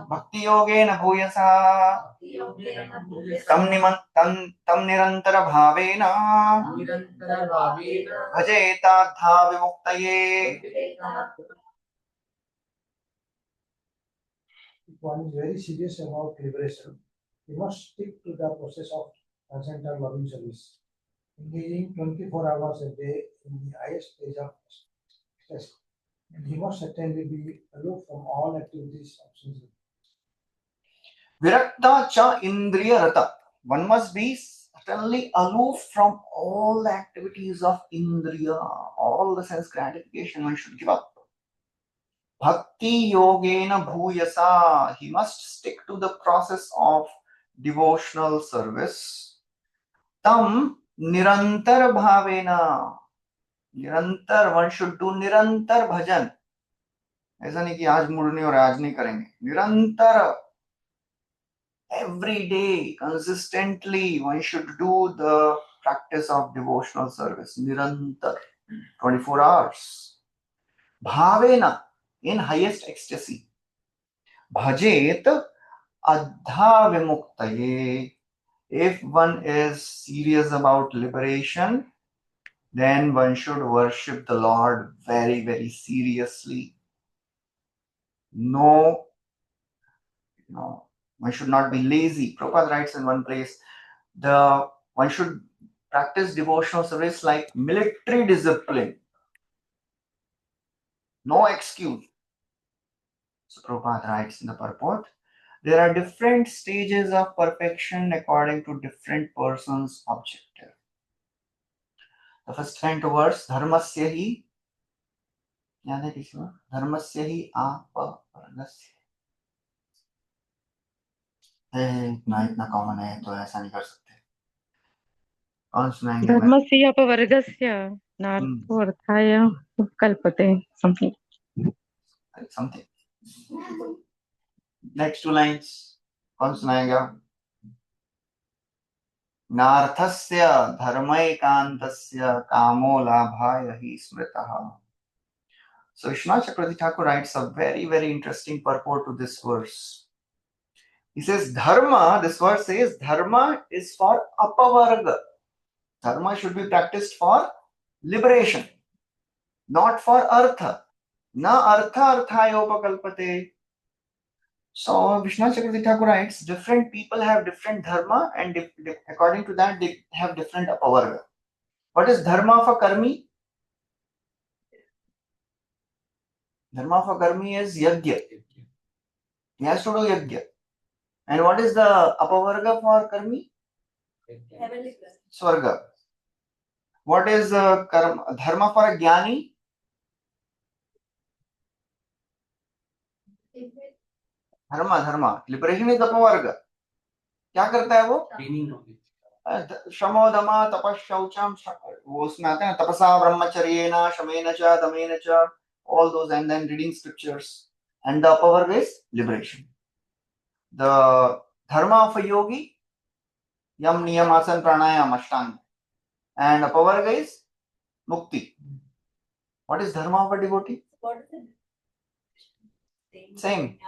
bhakti yogena bhuyasa tam nirantara bhavena bhajetadha vimuktaye. If one is very serious about liberation, he must stick to the process of transcendental loving service, engaging 24 hours a day in the highest stage of stress. And he must certainly be aloof from all activities of sense. Virakta cha indriya rata. One must be certainly aloof from all the activities of indriya, all the sense gratification one should give up. Bhakti yogena bhuyasa. He must stick to the process of devotional service. Tam nirantar bhavena. निरंतर one should do निरंतर भजन. ऐसा नहीं कि आज mood नहीं हो रहा आज नहीं करेंगे. निरंतर, every day consistently one should do the practice of devotional service. Nirantar, 24 hours. Bhavena, in highest ecstasy. Bhajet adha vimuktaye. If one is serious about liberation, then one should worship the Lord very, very seriously. No, one should not be lazy. Prabhupada writes in one place, one should practice devotional service like military discipline. No excuse. So Prabhupada writes in the purport, there are different stages of perfection according to different persons' objective. The first canto verse, dharmasya hi, याद है किसी को? धर्मस्य ही आपवर्गस्य. इतना common है तो ऐसा नहीं कर सकते. कौन सुनाएंगे? धर्मस्य अपवर्गस्य नार्थाय कल्पते. Something. Next two lines. कौन सुनाएगा? नार्थस्य धर्मैकान्तस्य कामो लाभाय हि स्मृतः. So Vishwanath Chakravarti Thakur writes a very, very interesting purport to this verse. He says, Dharma, this verse says, Dharma is for apavarga. Dharma should be practiced for liberation, not for artha. Na artha arthayopakalpate. So Vishwanath Chakravarti Thakur writes, different people have different dharma and according to that they have different apavarga. What is dharma for karmi? Dharma for karmi is yajna. He has to do yajna. And what is the apavarga for karmi? Heavenly blessing. Swarga. What is dharma for a jnani? Dharma. Liberation is apavarga. क्या करता है वो? शमोदमा तपस्शौचम, वो उसमें आते हैं तपसा ब्रह्मचर्येण शमेन च दमेन च, all those, and then reading scriptures. And the apavarga is liberation. The dharma of a yogi, yam niyam asana pranayam ashtanga, and apavarga is mukti. What is dharma of a devotee? What is it? Same.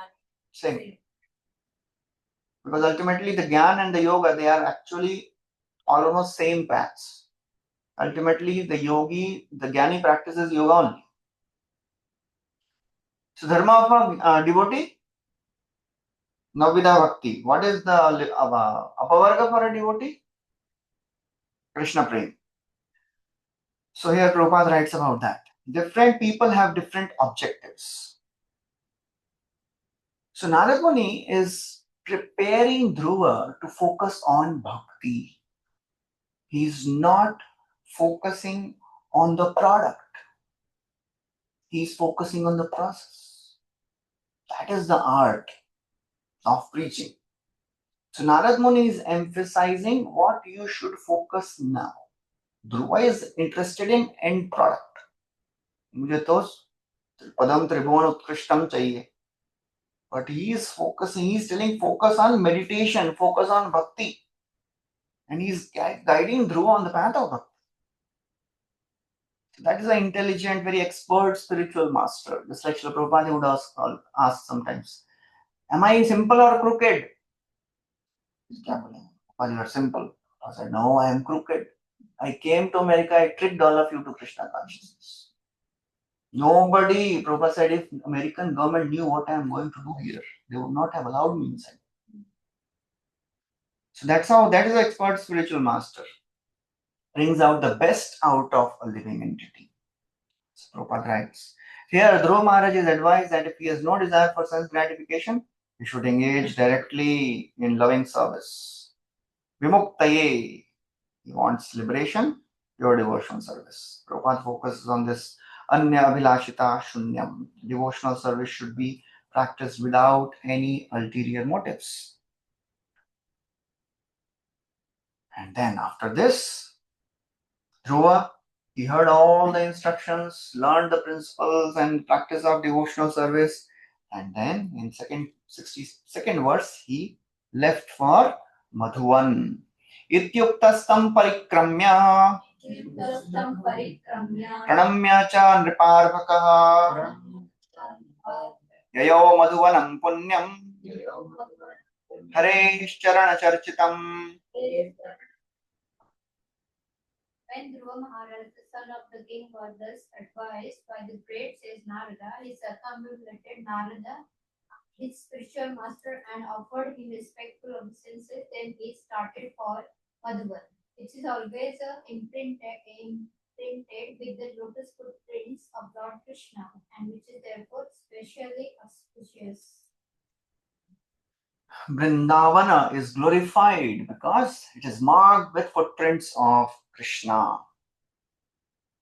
Because ultimately the Gyan and the Yoga, they are actually almost same paths. Ultimately the yogi, the Gyani practices yoga only. So dharma of a devotee, Navida Bhakti. What is the apavarga for a devotee? Krishna Prem. So here Prabhupada writes about that. Different people have different objectives. So Narad Muni is preparing Dhruva to focus on bhakti. He is not focusing on the product. He is focusing on the process. That is the art of preaching. So Narad Muni is emphasizing what you should focus now. Dhruva is interested in end product. मुझे तो पदम त्रिभुवन उत्कृष्टम चाहिए. But he is focusing, he is telling focus on meditation, focus on bhakti. And he is guiding Dhruva on the path of bhakti. That is an intelligent, very expert spiritual master. Just like Srila Prabhupada would ask sometimes, am I simple or crooked? You are simple. I said, no, I am crooked. I came to America, I tricked all of you to Krishna consciousness. Nobody, Prabhupada said, if American government knew what I am going to do here, they would not have allowed me inside. So that is an expert spiritual master. Brings out the best out of a living entity. So Prabhupada writes, here Dhruva Maharaj is advised that if he has no desire for sense gratification, he should engage directly in loving service. Vimuktaye, he wants liberation, pure devotional service. Prabhupada focuses on this. Anya abhilashita shunyam. Devotional service should be practiced without any ulterior motives. And then after this, Dhruva, he heard all the instructions, learned the principles and practice of devotional service, and then in 62nd verse, he left for Madhuvan. Ityuktastam parikramya Yuktastam parikramya pranamya cha nriparvakah yayo madhuvanam punyam hareshcharana charchitam. When Dhruva Maharaj, the son of the king, was thus advised by the great sage Narada, he circumambulated Narada, his spiritual master, and offered him respectful obeisances. Then he started for Madhuban, which is always imprinted with the lotus footprints of Lord Krishna, and which is therefore specially auspicious. Vrindavana is glorified because it is marked with footprints of Krishna.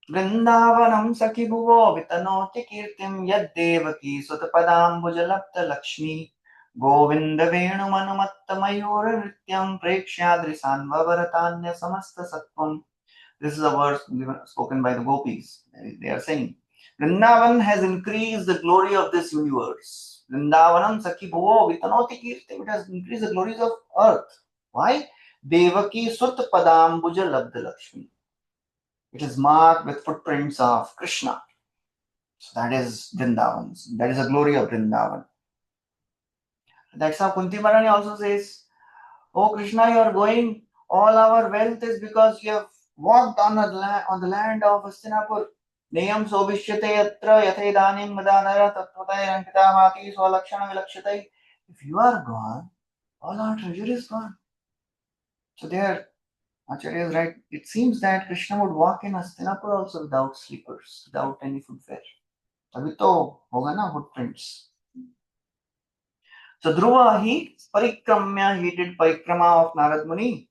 Vrindavanam sakhi bhuvo vitanoti kirtim yad devaki sutapadambujalapta lakshmi govinda venu manumatta mayura nrityam prekshyadrisanva varatanya samasta sattvam. This is a verse spoken by the gopis. They are saying, Vrindavan has increased the glory of this universe. Vrindavanam sakhi bhuvo vitanoti kirtim. It has increased the glories of earth. Why? Devaki sutapadambuja labda lakshmi. It is marked with footprints of Krishna. So that is Vrindavan. That is the glory of Vrindavan. That's how Kunti Maharani also says, Oh Krishna, you are going, all our wealth is because you have walked on the land of Hastinapur. Niyam sobhishyate yatra yathe danim madadara tatvatay rankita mati swalakshana vilakshate. If you are gone, all our treasure is gone. So there, Acharya is right. It seems that Krishna would walk in Hastinapur also without slippers, without any footwear. तभी तो होगा ना footprints. So Dhruva, he did parikrama of Narad Muni.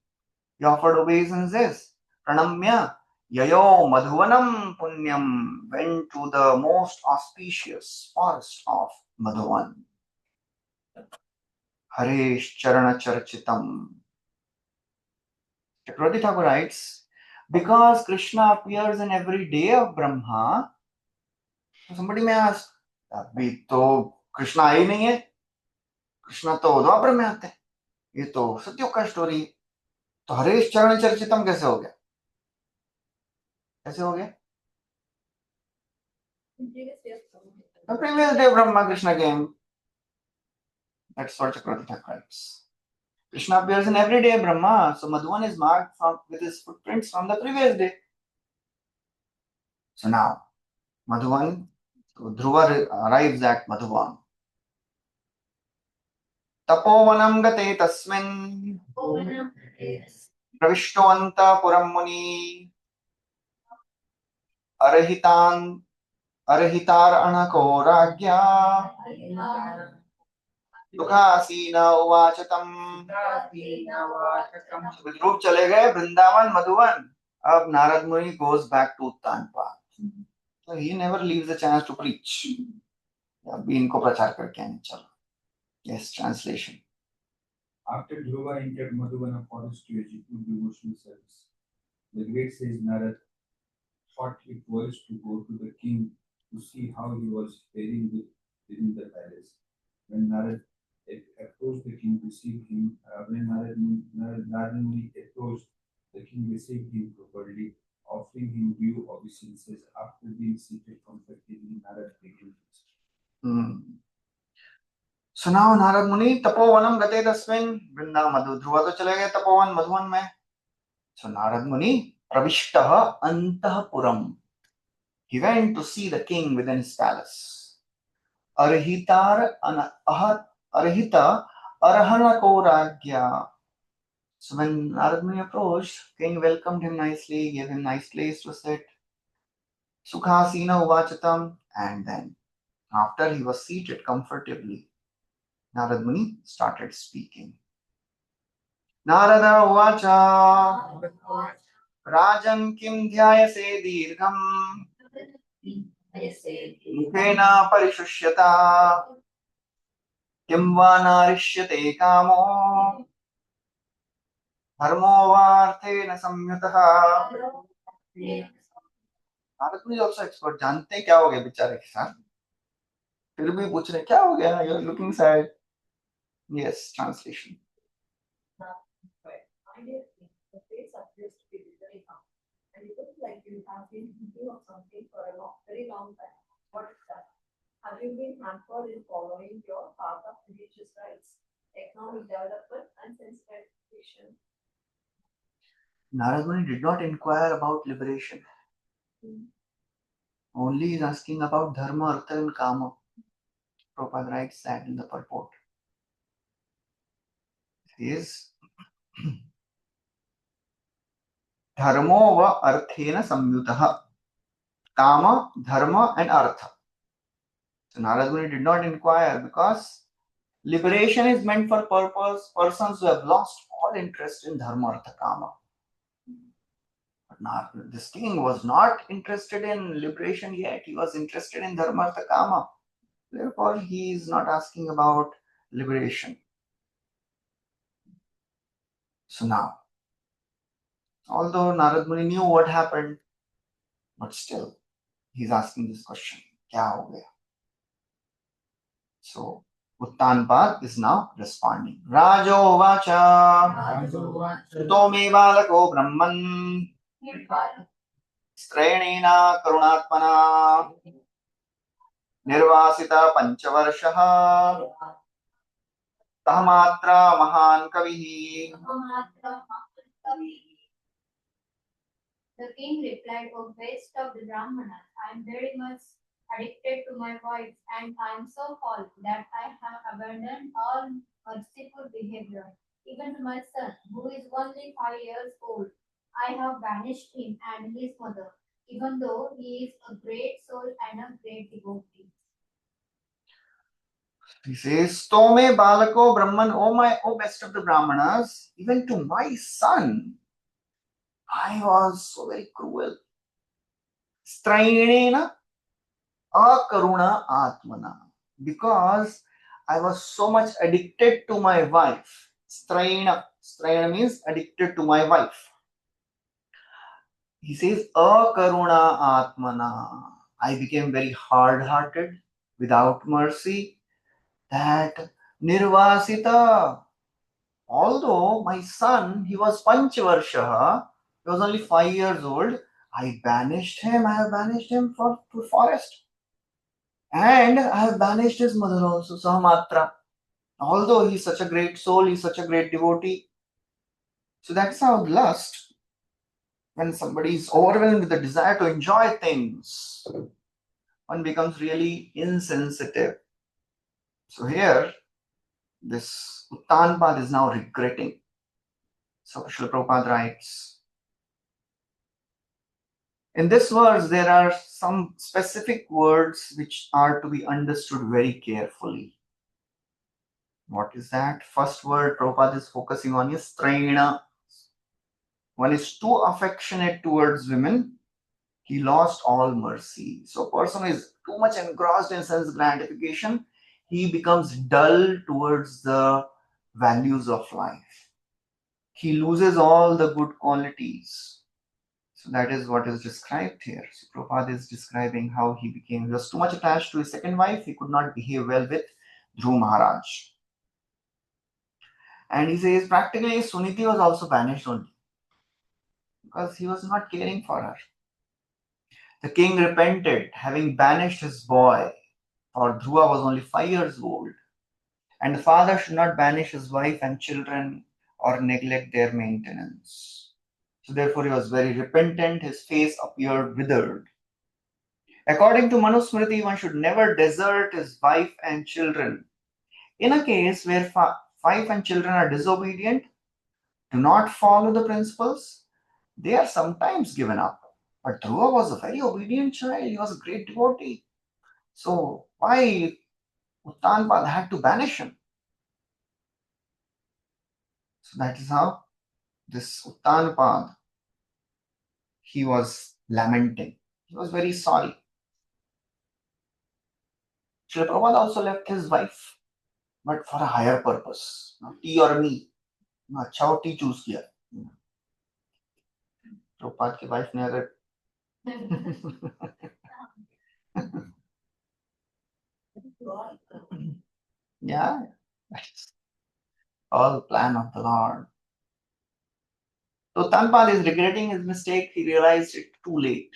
He offered obeisances. Pranamya, yayo madhuvanam punyam, went to the most auspicious forest of Madhuvan. Haresh charana charchitam. Chakravarti Thakur writes, because Krishna appears in every day of Brahma, so somebody may ask, अभी तो कृष्णा आए नहीं है, कृष्णा तो द्वापर में आते हैं, ये तो सत्युग का स्टोरी है, तो हरेश चरण चर्चितम कैसे हो गया? कैसे हो गया? The previous day Brahma Krishna came. That's what Chakravarti Thakur writes. Krishna appears in every day Brahma, so Madhuvan is marked with his footprints from the previous day. So now, Madhuvan, Dhruva arrives at Madhuvan. Tapovanam gate tasmin pravishtovanta puram muni arhitar anako ragya दुखासीना उवाचतम. ध्रुव चले गए वृंदावन मधुवन. अब Narad Muni goes back to Uttanpa. So he never leaves a chance to preach. अभी इनको प्रचार करके आने चलो. Yes, translation. After Dhruva entered Madhuvana forest to execute devotional service, the great sage Narad thought it wise to go to the king to see how he was faring within the palace. When Narad approached the king, received him. When Narad Muni approached, the king received him properly, offering him due obeisances. After being seated comfortably, Narad began. So now Narad Muni tapovanam gate tasmin Vrinda Madhu. Dhruva to chale gaye tapovan Madhuvan mein. So Narad Muni pravishtaha antahapuram. He went to see the king within his palace. Arhita arhanako ragya. So when Narad Muni approached, king welcomed him nicely, gave him nice place to sit. Sukhasina uvachatam, and then after he was seated comfortably, Narad Muni started speaking. Narada Uvacha Rajan Kim Dhyayase Dirgham Mukhena Parishusyata Kim Va Narishyate Kamo Dharmo Varthena Samyutaha. Narad Muni is also expert. जानते हैं क्या हो गया बेचारे के साथ, फिर भी पूछ रहे क्या हो गया, you're looking sad. Yes, translation. The face appears to be very calm, and it looks like you have been thinking of something for a very long time. What is that? Have you been hampered in following your path of religious rites, economic development, and sense gratification? Narad Muni did not inquire about liberation. Only is asking about dharma, artha, and kama. Prabhupada writes that in the purport. He is dharmo va arthena samyutaha. Kama, dharma, and artha. So Narad Muni did not inquire because liberation is meant for persons who have lost all interest in dharma, artha, kama. But not, this king was not interested in liberation yet. He was interested in dharma, artha, kama. Therefore, he is not asking about liberation. So now, although Narad Muni knew what happened, but still, he's asking this question, kya ho gaya? So, Uttanpad is now responding. Rajo vacha suto me balako brahman strenena karunatmana nirvasita panchavarshaha tahmatra mahan kavihi. The king replied, O best of the Brahmanas, I am very much addicted to my wife, and I am so false that I have abandoned all merciful behavior. Even to my son, who is only 5 years old, I have banished him and his mother, even though he is a great soul and a great devotee. He says, Tome balako brahman, O best of the Brahmanas, even to my son, I was so very cruel. Strainena akaruna atmana. Because I was so much addicted to my wife. Straina means addicted to my wife. He says, akaruna atmana. I became very hard-hearted, without mercy. That nirvasita. Although my son, he was panchavarshaha, he was only 5 years old, I have banished him to forest. And I have banished his mother also, Sahamatra. Although he's such a great soul, he's such a great devotee. So that's how lust, when somebody is overwhelmed with the desire to enjoy things, one becomes really insensitive. So here, this Uttanpad is now regretting. So Srila Prabhupada writes, in this verse, there are some specific words which are to be understood very carefully. What is that? First word Prabhupada is focusing on is straina. One is too affectionate towards women, he lost all mercy. So a person who is too much engrossed in sense gratification, he becomes dull towards the values of life. He loses all the good qualities. So that is what is described here. So Prabhupada is describing how he was too much attached to his second wife. He could not behave well with Dhruv Maharaj. And he says practically Suniti was also banished only because he was not caring for her. The king repented, having banished his boy, for Dhruva was only 5 years old. And the father should not banish his wife and children or neglect their maintenance. So therefore he was very repentant, his face appeared withered. According to Manusmriti, one should never desert his wife and children. In a case where wife and children are disobedient, do not follow the principles, they are sometimes given up. But Dhruva was a very obedient child, he was a great devotee. So why Uttanpad had to banish him? So that is how this Uttanpad, he was lamenting. He was very sorry. Srila Prabhupada also left his wife, but for a higher purpose. Not tea or me. अच्छा वो T choose किया. प्रभुपाद की wife ने अगर yeah, that's all plan of the Lord. So Tanpal is regretting his mistake. He realized it too late.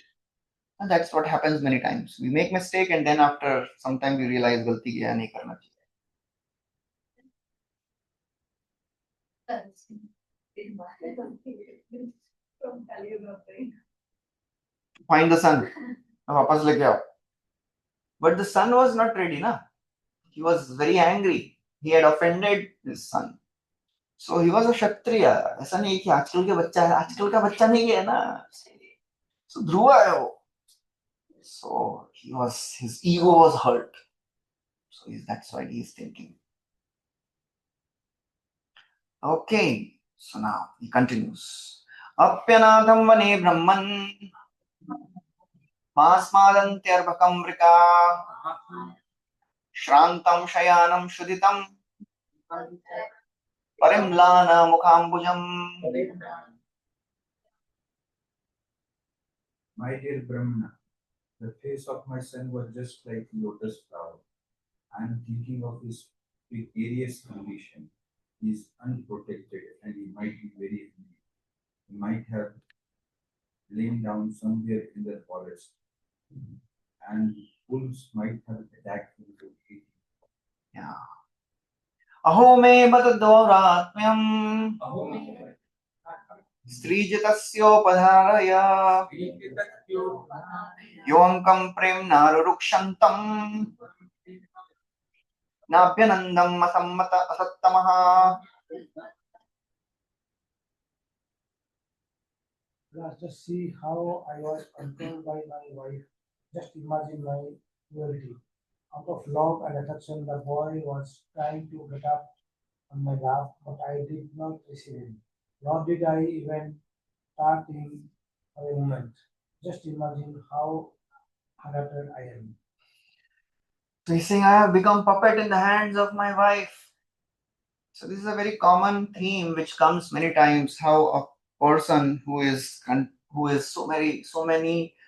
And that's what happens many times. We make mistake and then after some time we realize गलती किया नहीं करना चाहिए. Find the son. वापस लेके आओ. But the son was not ready, na. He was very angry. He had offended his son. So he was a Kshatriya. ऐसा नहीं कि आजकल के बच्चा है. आजकल का बच्चा नहीं है ना. So ध्रुवा है वो. So his ego was hurt. So that's why he is thinking. Okay. So now he continues. Apyanadam vane brahman masmadantyarbhakam vrika shrantam shayanam shuditam parimlana mukhambujam. My dear Brahmana, the face of my son was just like lotus flower. I am thinking of his precarious condition. He is unprotected and he might be very hungry. He might have lain down somewhere in the forest and wolves might have attacked him to eat him. Yeah. Aho me batadvoratmyam Srijitasyopadharaya Yoankam prem narurukshantam Nabhyanandam asammata asattamaha. Just see how I was controlled by my wife. Just imagine my cruelty. Out of love and affection, the boy was trying to get up on my lap, but I did not receive him. Nor did I even start him for a moment. Just imagine how hurt I am. So he's saying, I have become puppet in the hands of my wife. So this is a very common theme which comes many times. How a person who is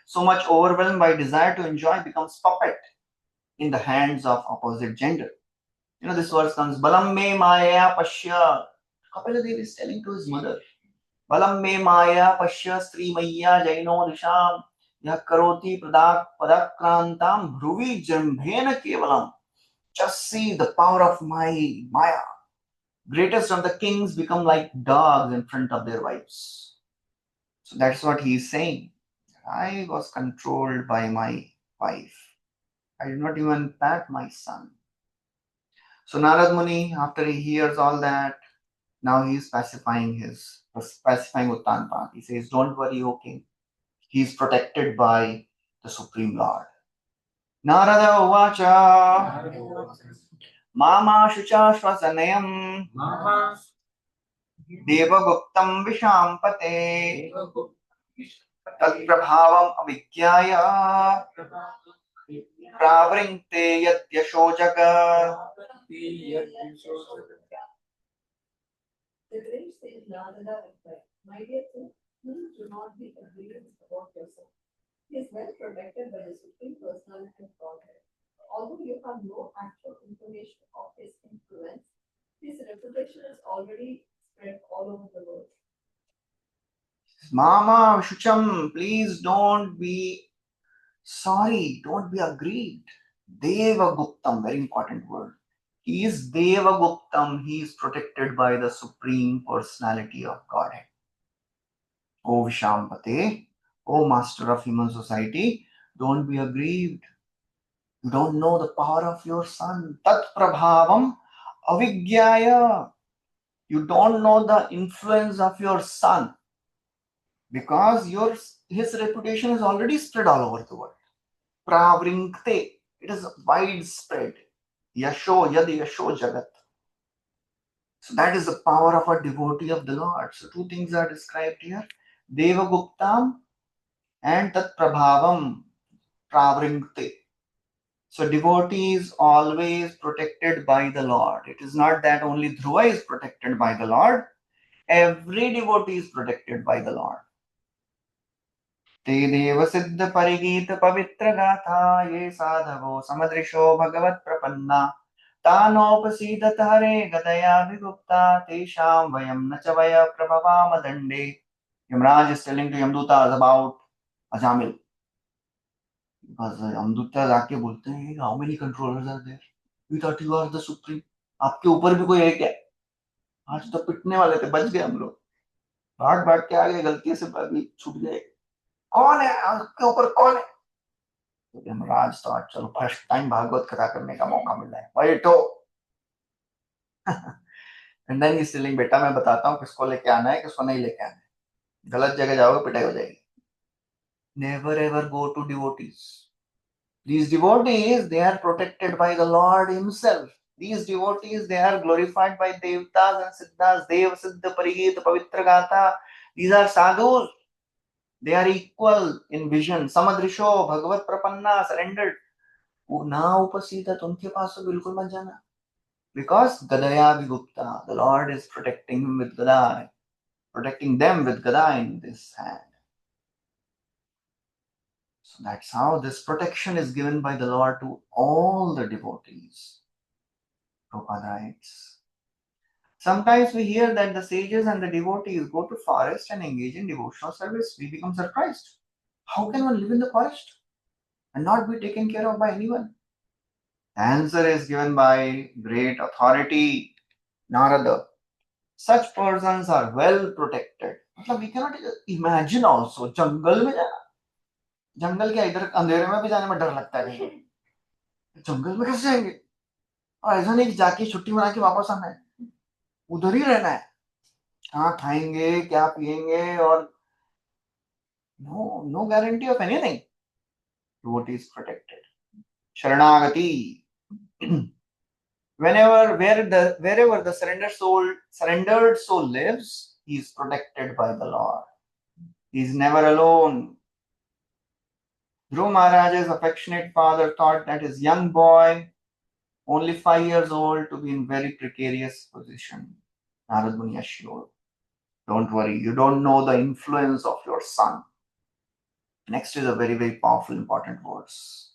so much overwhelmed by desire to enjoy becomes puppet in the hands of opposite gender. You know, this verse comes, Balam me maya pashya. Kapila Dev is telling to his mother, Balam me maya pashya stri maya jaino disham yah karoti padakrantam bhruvi jambhena kevalam. Just see the power of my maya. Greatest of the kings become like dogs in front of their wives. So that's what he is saying. I was controlled by my wife. I did not even pat my son. So Narad Muni, after he hears all that, now he is pacifying Uttanpad. He says, don't worry, O king. He is protected by the Supreme Lord. Narada Uvacha Mama Shucha Shvasanayam Devaguptam Vishampate Tat Prabhavam Avigyaya Pravrinkte Yat Yashojaga. The great sage Narada replied, My dear king, please do not be aggrieved about yourself. He is well protected by the Supreme Personality of Godhead. Although you have no actual information of his influence, his reputation is already spread all over the world. Mama Shucham, please don't be sorry, don't be aggrieved. Devaguptam, very important word. He is Devaguptam, he is protected by the Supreme Personality of Godhead. O Vishampate, O Master of Human Society, don't be aggrieved. You don't know the power of your son. Tat Prabhavam Avigyaya. You don't know the influence of your son. Because his reputation is already spread all over the world. Pravrinkte, it is widespread. Yasho, Yad Yasho Jagat. So that is the power of a devotee of the Lord. So two things are described here: Devaguptam and Tat Prabhavam Pravringte. So devotee is always protected by the Lord. It is not that only Dhruva is protected by the Lord. Every devotee is protected by the Lord. ते देव सिद्ध परिगीत पवित्र गाथा ये साधवो समदृशो भगवत प्रपन्ना तानोपसीदत हरे गदया विगुप्ता तेषां वयं न च वय प्रभवाम दंडे. Yamraj is telling to Yamdutas about Ajamil. Because Yamdutas आके बोलते हैं, how many controllers are there? We thought you are the supreme. आपके ऊपर भी कोई है क्या? आज तो पिटने वाले थे, बच गए हम लोग. भाग भाग के आगे गलती से अभी छूट गए. कौन है आपके ऊपर, कौन है? तो यमराज thought, चलो फर्स्ट टाइम भागवत कथा करने का मौका मिल रहा है, बैठो. And then he is telling, बेटा मैं बताता हूँ किसको लेके आना है, किसको नहीं लेके आना है. गलत जगह जाओगे पिटाई हो जाएगी. Never ever go to devotees. These devotees, they are protected by the Lord Himself. These devotees, they are glorified by Devtas and Siddhas. Dev, Siddha, Parigita, Pavitra Gata. These are sadhus. They are equal in vision. Samadrisho, Bhagavat Prapanna, surrendered. ना उपस्थित है, उनके पास तो बिल्कुल मत जाना. Because Gadaya Vigupta, the Lord is protecting him with Gada, protecting them with Gada in this hand. So that's how this protection is given by the Lord to all the devotees. Prabhupada writes, sometimes we hear that the sages and the devotees go to forest and engage in devotional service. We become surprised. How can one live in the forest and not be taken care of by anyone? The answer is given by great authority, Narada. Such persons are well protected. मतलब we cannot imagine also जंगल में जाना. जंगल क्या, इधर अंधेरे में भी जाने में डर लगता है कहीं. जंगल में कैसे जाएंगे? और ऐसा नहीं कि जाके छुट्टी मना के वापस आना है, उधर ही रहना है. कहाँ खाएंगे, क्या पिएंगे, और no guarantee of anything. Devotee is protected. Sharanagati. Wherever the surrendered soul lives, he is protected by the Lord. He is never alone. Dhruva Maharaj's affectionate father thought that his young boy, only 5 years old, to be in very precarious position. Narad Muni assured, don't worry, you don't know the influence of your son. Next is a very, very powerful, important verse.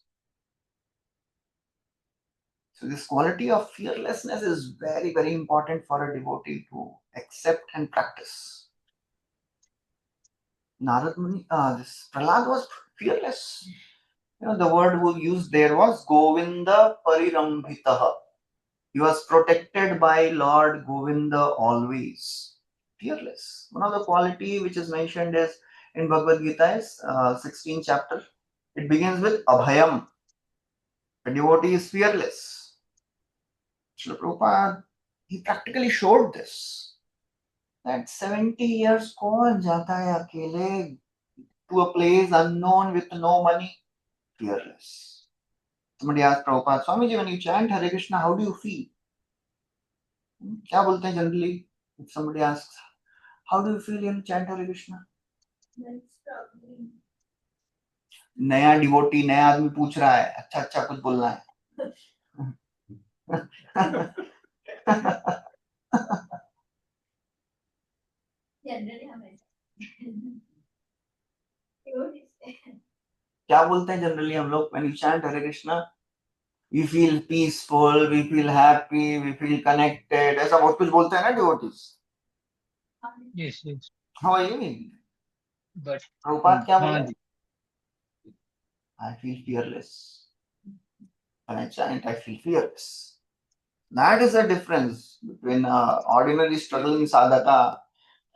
So this quality of fearlessness is very, very important for a devotee to accept and practice. Narad Muni, this Prahlad was fearless. The word who used there was Govinda Parirambhitaha. He was protected by Lord Govinda always. Fearless. One of the quality which is mentioned is in Bhagavad Gita is 16th chapter. It begins with Abhayam. The devotee is fearless. Srila Prabhupada, he practically showed this. That 70 years कौन जाता है अकेले to a place unknown with no money? Fearless. Somebody asked Prabhupada, Swamiji, when you chant Hare Krishna, how do you feel? क्या बोलते हैं generally? If somebody asks, how do you feel when you chant Hare Krishna? नया devotee, नया आदमी पूछ रहा है, अच्छा अच्छा कुछ बोलना है. क्या बोलते हैं जनरली हम लोग when you chant Hare Krishna? We feel peaceful, we feel happy, we feel connected. ऐसा बहुत कुछ बोलते हैं ना devotees. Yes, yes. How are you? But Prabhupada क्या बोल रहे हाँ हैं? जी. I feel fearless. When I chant, I feel fearless. That is the difference between ordinary struggling sadhaka.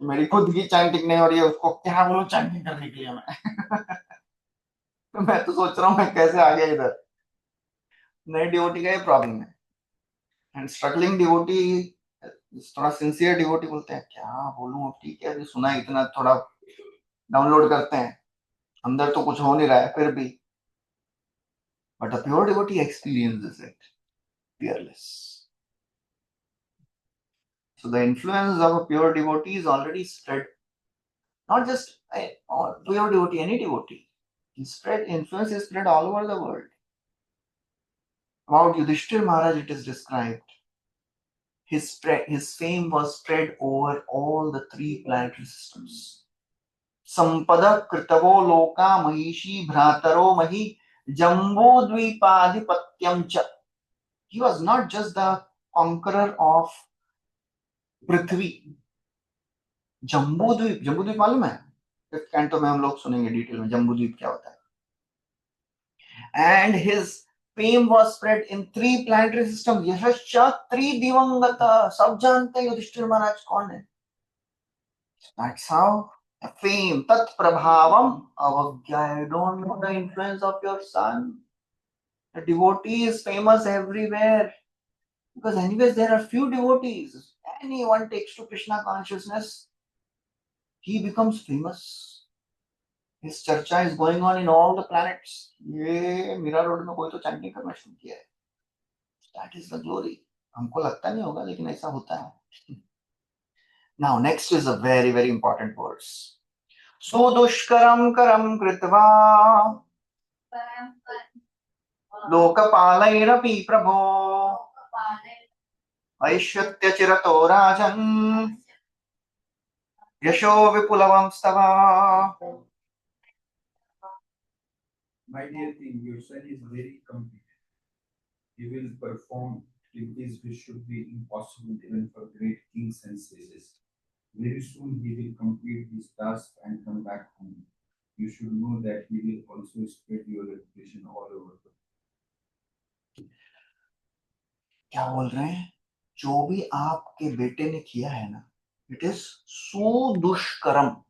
मेरी खुद की चैंटिंग नहीं हो रही है, उसको क्या बोलूं चैंटिंग करने के लिए मैं. तो मैं तो सोच रहा हूँ मैं कैसे आ गया इधर. नए डिवोटी का ये प्रॉब्लम है. एंड स्ट्रगलिंग डिवोटी, थोड़ा सिंसियर डिवोटी बोलते हैं क्या बोलूं, ठीक है अभी सुना इतना, थोड़ा डाउनलोड करते हैं, अंदर तो कुछ हो नहीं रहा है फिर भी. But a pure devotee experiences it fearless. So the influence of a pure devotee is already spread. Not just a pure devotee, any devotee. Influence is spread all over the world. About Yudhishthir Maharaj, it is described. His fame was spread over all the three planetary systems. Sampada Kritavo Loka Mahishi Bhrataro Mahi Jambu Dvipadhipatyam Cha. He was not just the conqueror of Prithvi. Jambu Dvipa मालूम है? Fifth canto में हम लोग सुनेंगे detail में जम्बू द्वीप क्या होता है. And his fame was spread in three planetary systems. यशश्च त्रिदिवंगता. सब जानते हैं युधिष्ठिर महाराज कौन है. That's how fame tat prabhavam avagya. You don't know the influence of your son. The devotee is famous everywhere because anyways there are few devotees. Anyone takes to Krishna consciousness, he becomes famous. His चर्चा is going on in all the planets. ये Meera road में कोई तो chanting करना शुरू किया है. That is the glory. हमको लगता नहीं होगा लेकिन ऐसा होता है. Now next is a very very important verse. सुदुष्करं करं कृत्वा लोकपालैरपि प्रभो ऐश्वत्यचिरतो राजन् यशो विपुलवं स्तव. My dear king, your son is very competent. He will perform activities which should be impossible even for great kings and sages. Very soon he will complete his task and come back home. You should know that he will also spread your reputation all over the world. क्या बोल रहे हैं? जो भी आपके बेटे ने किया है ना, it is सुदुष्करम.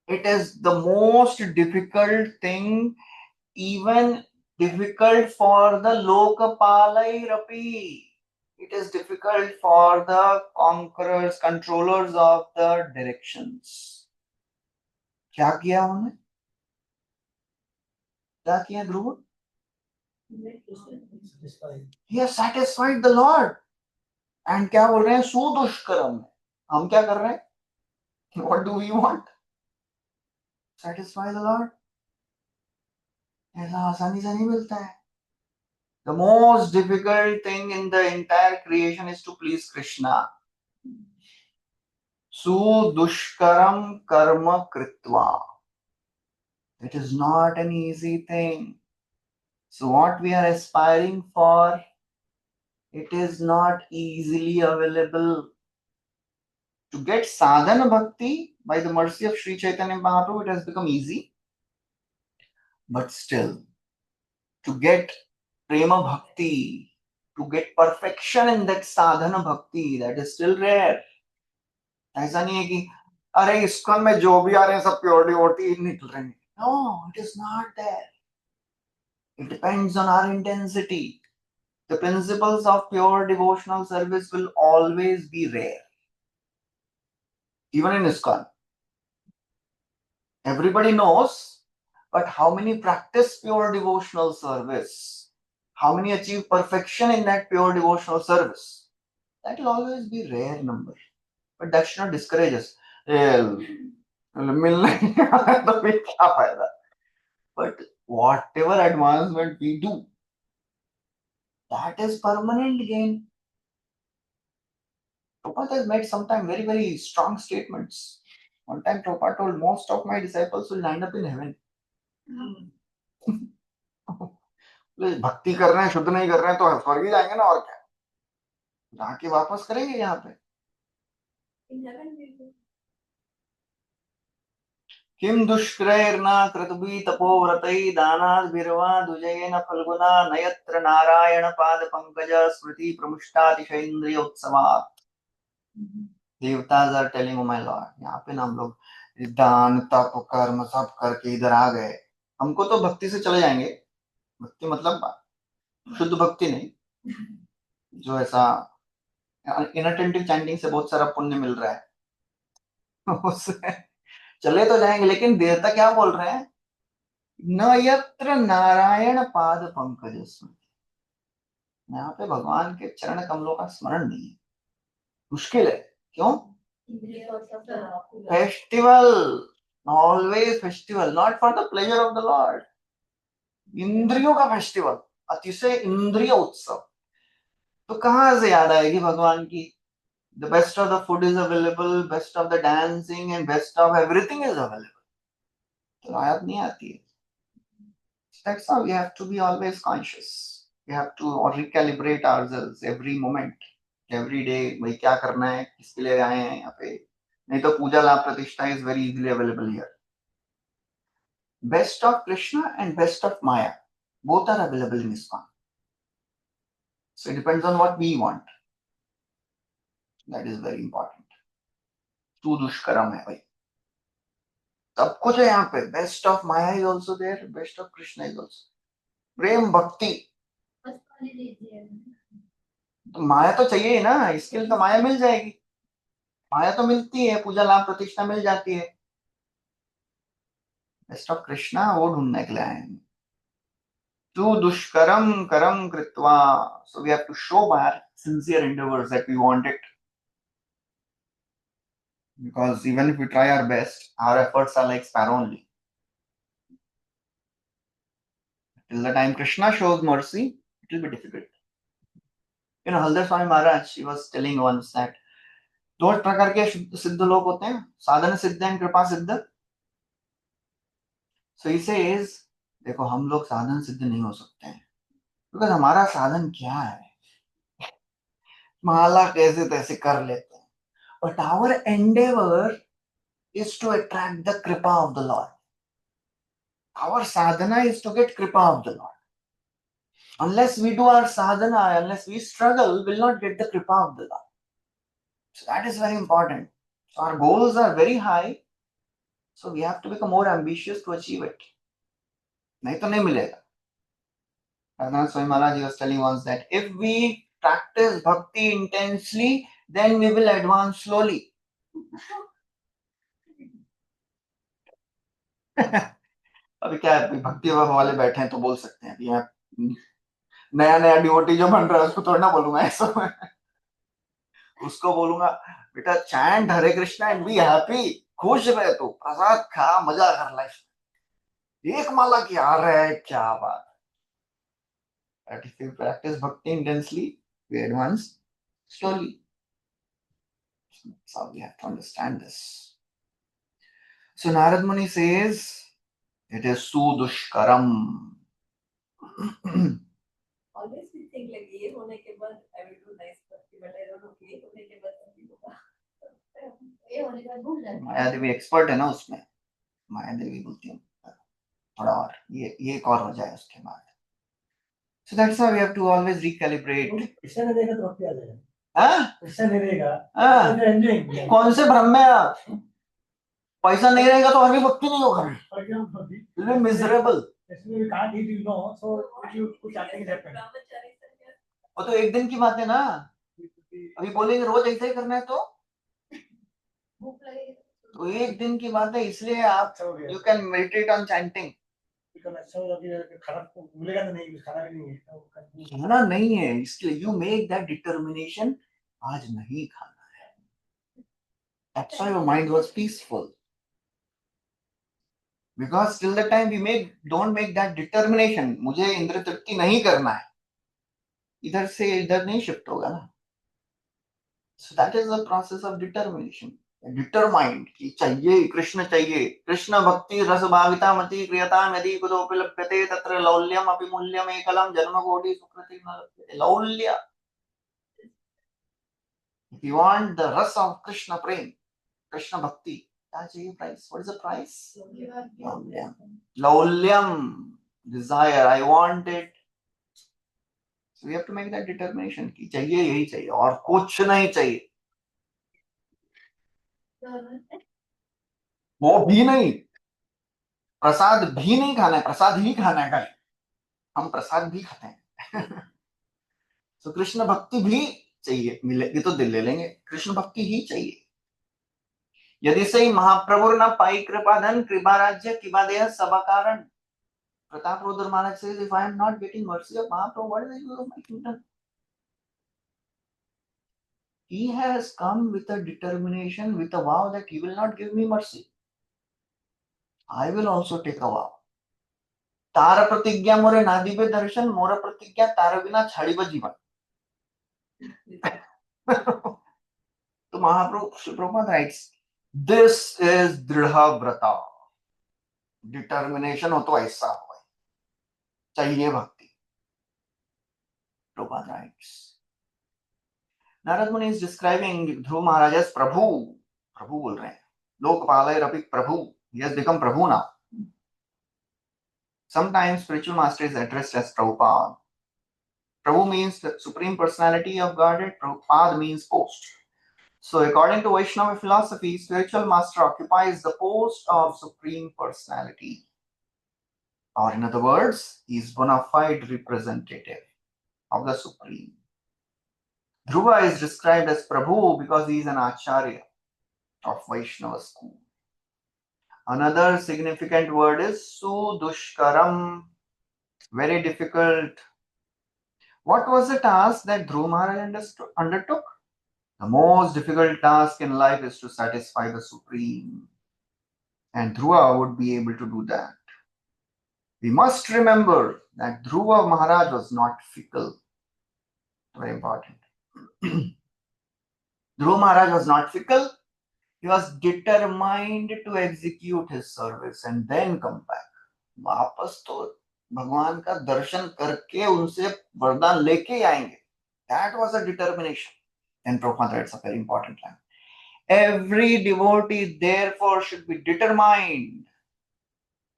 It is the most difficult thing, even difficult for the Lokapalairapi. It is difficult for the conquerors, controllers of the directions. क्या किया उन्होंने? क्या किया ध्रुव? He has satisfied the Lord. And क्या बोल रहे हैं? सुदुष्करम. हम क्या कर रहे हैं? What do we want? Satisfy the Lord. ऐसा आसानी से नहीं मिलता है. The most difficult thing in the entire creation is to please Krishna. Sudushkaram karma kritva. It is not an easy thing. So what we are aspiring for, it is not easily available. To get sadhana bhakti by the mercy of Sri Chaitanya Mahaprabhu, it has become easy. But still, to get prema bhakti, to get perfection in that sadhana bhakti, that is still rare. ऐसा नहीं है कि अरे ISKCON में जो भी आ रहे हैं सब प्योर डिवोटी निकल रहे हैं. No, it is not there. It depends on our intensity. The principles of pure devotional service will always be rare. Even in ISKCON. Everybody knows, but how many practice pure devotional service? How many achieve perfection in that pure devotional service? That will always be rare number. But that should not discourage us. But whatever advancement we do, that is permanent gain. Prabhupada has made sometimes very, very strong statements. One time Prabhupada told most of my disciples will land up in heaven. भक्ति कर रहे हैं, शुद्ध नहीं कर रहे हैं तो स्वर्ग ही जाएंगे ना, और क्या जाके वापस करेंगे यहाँ पे. किम दुष्क्रैर्न कृतभि तपोव्रतै दानाद्भिर्वा दुजयेन फल्गुना नयत्र नारायण पाद पंकज स्मृति प्रमुष्टातिशैन्द्रिय उत्सवात्. देवताज are telling O my Lord, यहाँ पे ना हम लोग दान तप कर्म सब करके इधर आ गए, हमको तो भक्ति से चले जाएंगे. भक्ति मतलब शुद्ध भक्ति नहीं, जो ऐसा इनअटेंटिव चैंटिंग से बहुत सारा पुण्य मिल रहा है उससे चले तो जाएंगे. लेकिन देवता क्या बोल रहे हैं? न यत्र नारायण पाद पंकज स्मृति. यहाँ पे भगवान के चरण कमलों का स्मरण नहीं है. मुश्किल है। क्यों? Festival, always festival, not for the pleasure of the Lord. इंद्रियों का फेस्टिवल, अतिशय इंद्रिय उत्सव। तो कहां से याद आएगी भगवान की? The best of the food is available, best of the dancing and best of everything is available. तो आयत नहीं आती है। That's how we have to be always conscious. We have to recalibrate ourselves every moment, every day. भाई क्या करना है, किसके लिए आए हैं यहाँ पे? नहीं तो पूजा लाभ प्रतिष्ठा is very easily available here. Best of Krishna and best of Maya, both are available in ISKCON. So it depends on what we want. That is very important. तू दुष्कर्म है भाई, सब कुछ है यहाँ पे। Best of maya is also there, best of Krishna is also. प्रेम भक्ति, तो माया तो चाहिए ही ना, इसके लिए तो माया मिल जाएगी। माया तो मिलती है, पूजा लाभ प्रतिष्ठा मिल जाती है। बेस्ट ऑफ कृष्णा वो ढूंढने के लिए आए हैं। तू दुष्करम करम कृत्वा, so we have to show by our sincere endeavors that we want it, because even if we try our best, our efforts are like sparrow only. Till the time Krishna shows mercy, it will be difficult. You know, Haldar Swami Maharaj, he was telling once that दो प्रकार के सिद्ध लोग होते हैं, साधन सिद्ध and कृपा सिद्ध। सो he says, देखो हम लोग साधन सिद्ध नहीं हो सकते हैं, बिकॉज हमारा साधन क्या है, माला कैसे तैसे कर लेते हैं, but our endeavour is to attract the kripa of the Lord. Our sadhana is to get kripa of the Lord. Unless we do our sadhana, unless we struggle, we'll not get the kripa of the Lord. So that is very important. So our goals are very high, so we have to become more ambitious to achieve it. नहीं तो नहीं मिलेगा। Raghunath Swami Maharaj was telling once that if we practice bhakti intensely, then we will advance slowly. अभी क्या है, भक्ति वाले बैठे हैं तो बोल सकते हैं। अभी यहाँ नया नया डिवोटी जो बन रहा है उसको थोड़ा ना बोलूंगा ऐसा। उसको बोलूंगा बेटा chant Hare Krishna and be happy, खुश रहे, तो प्रसाद खा, मजा कर लाइफ, एक माला की आ रहा है, क्या बात। But if we practice bhakti intensely, we advance slowly. So we have to understand this. So Narad Muni says, it is sudushkaram. Always we think like ये होने के बाद I will do nice bhakti, but I don't know ये होने के बाद नहीं होगा। ये होने के बाद भूल जाते हैं। माया देवी एक्सपर्ट है ना उसमें, माया देवी बोलती है थोड़ा और ये एक और हो जाए उसके बाद। So that's how we have to always recalibrate. पैसा नहीं देगा तो भक्ति आ जाएगा। हाँ? पैसा नहीं देगा, हाँ? एंजॉयिंग। कौन से भ्रम में आप? पैसा नहीं रहेगा तो आगे भक्ति नहीं होगा। You'll be miserable. We can't eat, you know, so you put something happen. वो तो एक दिन की बात है ना, अभी बोलेंगे रोज ऐसा ही करना है तो एक दिन की बात है। इसलिए आप you can meditate on chanting. मिलेगा तो नहीं, खाना भी नहीं है, खाना नहीं है, इसलिए यू मेक दैट डिटर्मिनेशन, आज नहीं खाना है। That's why your mind was peaceful. Because till the time we don't make that determination, मुझे इंद्र तृप्ति नहीं करना है, इधर से इधर नहीं शिफ्ट होगा ना। So that is the process of determination. Determined कि चाहिए कृष्ण, चाहिए कृष्ण भक्ति रस भाविता मति क्रियताम यदि कुतोपि लभ्यते तत्र लौल्यम अपि मूल्यम एकलम जन्म कोटि सुकृति न लभ्यते। लौल्य, if you want the rasa of Krishna prem, Krishna bhakti, क्या चाहिए price? What is the price? Laulyam. Laulyam, desire, I want it. So we have to make that determination कि चाहिए, यही चाहिए और कुछ नहीं चाहिए। वो भी नहीं, प्रसाद भी नहीं खाना है, प्रसाद ही खाना है खाली, हम प्रसाद भी खाते हैं। तो कृष्ण भक्ति भी चाहिए, मिलेगी तो दिल ले लेंगे, कृष्ण भक्ति ही चाहिए। यदि सही महाप्रभु न पाई कृपा धन, कृपा राज्य किबा देह सब कारण। प्रताप रुद्र महाराज says, if I am not getting mercy of Mahaprabhu, what is the use of my kingdom? he has come with a determination, with a vow that he will not give me mercy. I will also take a vow. तार प्रतिज्ञा मोरे नादिबे दर्शन मोर प्रतिज्ञा तार बिना छाड़िब जीवन. तो महाप्रभु Srila Prabhupada writes, this is दृढ़ व्रता. Determination हो तो ऐसा हो, चाहिए भक्ति. Prabhupada writes. Narad Muni is describing Dhruva Maharaj as Prabhu. Prabhu बोल रहे हैं. Lokpalay Rapi Prabhu. He has become Prabhu now. Sometimes spiritual master is addressed as Prabhupada. Prabhu means the Supreme Personality of Godhead. Prabhupada means post. So according to Vaishnava philosophy, spiritual master occupies the post of Supreme Personality. Or in other words, he is bona fide representative of the Supreme. Dhruva is described as Prabhu because he is an Acharya of Vaishnava school. Another significant word is Sudushkaram, very difficult. What was the task that Dhruva Maharaj undertook? The most difficult task in life is to satisfy the Supreme. And Dhruva would be able to do that. We must remember that Dhruva Maharaj was not fickle. Very important. Dhruva Maharaj was not fickle. He was determined to execute his service and then come back. वापस तो भगवान का दर्शन करके उनसे वरदान लेके आएंगे. That was a determination. And Prabhupada writes a very important line. Every devotee therefore should be determined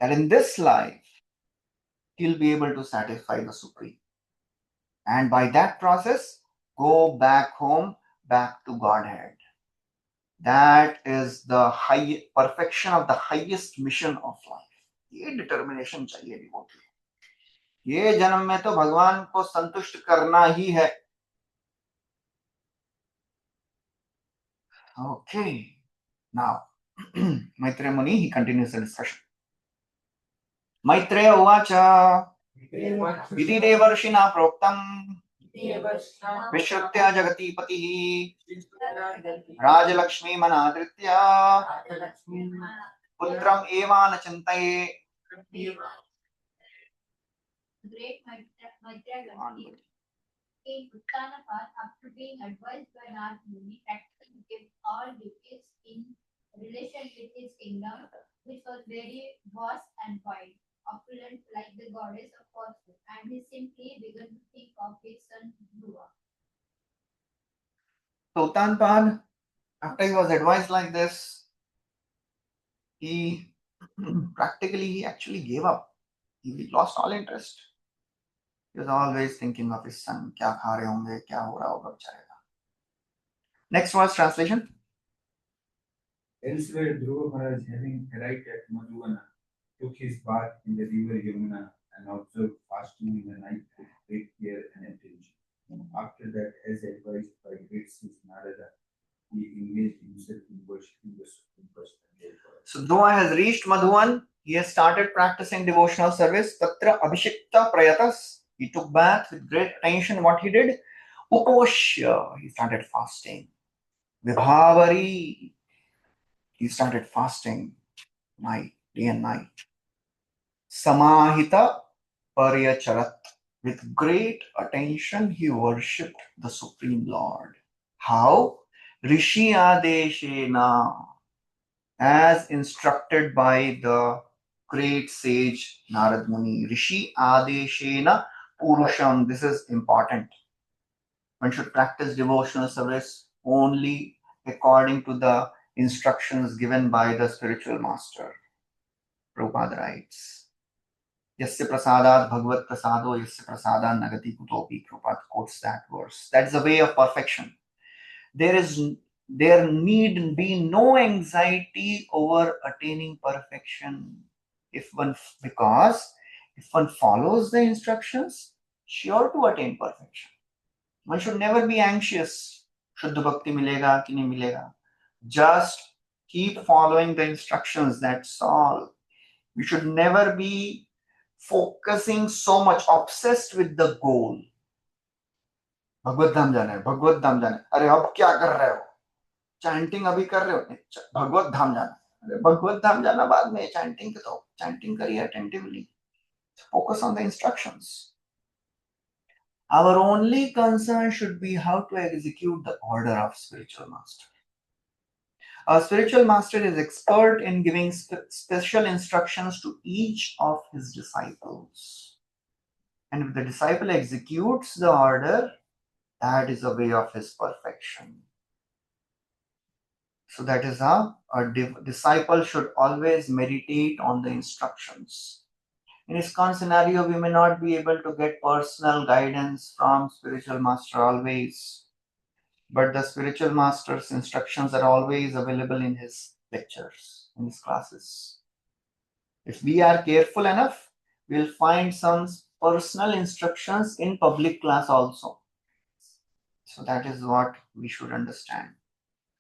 that in this life he'll be able to satisfy the Supreme. And by that process, go back home, back to Godhead. That is the high perfection of the highest mission of life. ये determination चाहिए devotee. ये जन्म में तो भगवान को संतुष्ट करना ही है. Okay. Now, Maitreya Muni, he continues the discussion. Maitreya uvacha इति देवर्षिणा प्रोक्तम् विश्रुत्य जगतीपतिः राजलक्ष्मी मनादृत्य पुत्रम् एवान चिन्तये. Great Maitreya King Uttanapad, after being advised by Narad Muni, practically gave all duties in relation with his kingdom, which was very vast and wide, opulent like the goddess of fortune, and he simply began to think of his son Dhruva. So Uttanapad, after he was advised like this, he practically actually gave up. He lost all interest. He was always thinking of his son. क्या खा रहे होंगे, क्या हो रहा होगा बेचारे का. Next verse translation. Elsewhere, Dhruva Maharaj, having arrived at Madhuvana, took his bath in the river Yamuna and observed fasting in the night with great care and attention. After that, as advised by great sage Narada, he engaged himself in worshipping the Supreme Personality. So Dhruva has reached Madhuvan. He has started practicing devotional service. Tatra abhishikta prayatas. He took bath with great attention. What he did? Uposhya. He started fasting. Vibhavari. He started fasting day and night. Samahita paryacharat. With great attention, he worshipped the Supreme Lord. How? Rishi adeshena. As instructed by the great sage Narad Muni. Rishi adeshena purusham. This is important. One should practice devotional service only according to the instructions given by the spiritual master. Prabhupada writes, Yasya prasadat bhagavat prasado yasya prasadat nagati kutopi. Prabhupada quotes that verse. That's the way of perfection. There need be no anxiety over attaining perfection because if one follows the instructions, sure to attain perfection. One should never be anxious. Shuddha bhakti milega ki nahi milega. Just keep following the instructions, that's all. We should never be focusing so much, obsessed with the goal. भगवत धाम जाना है, भगवत धाम जाना है। अरे अब क्या कर रहे हो? चैंटिंग अभी कर रहे हो? नहीं, भगवत धाम जाना है। अरे भगवत धाम जाना बाद में, चैंटिंग तो चैंटिंग करिए attentively, focus on the instructions. Our only concern should be how to execute the order of spiritual master. Our spiritual master is expert in giving special instructions to each of his disciples. And if the disciple executes the order, that is a way of his perfection. So that is how a disciple should always meditate on the instructions. In ISKCON scenario, we may not be able to get personal guidance from spiritual master always, but the spiritual master's instructions are always available in his lectures, in his classes. If we are careful enough, we'll find some personal instructions in public class also. So that is what we should understand.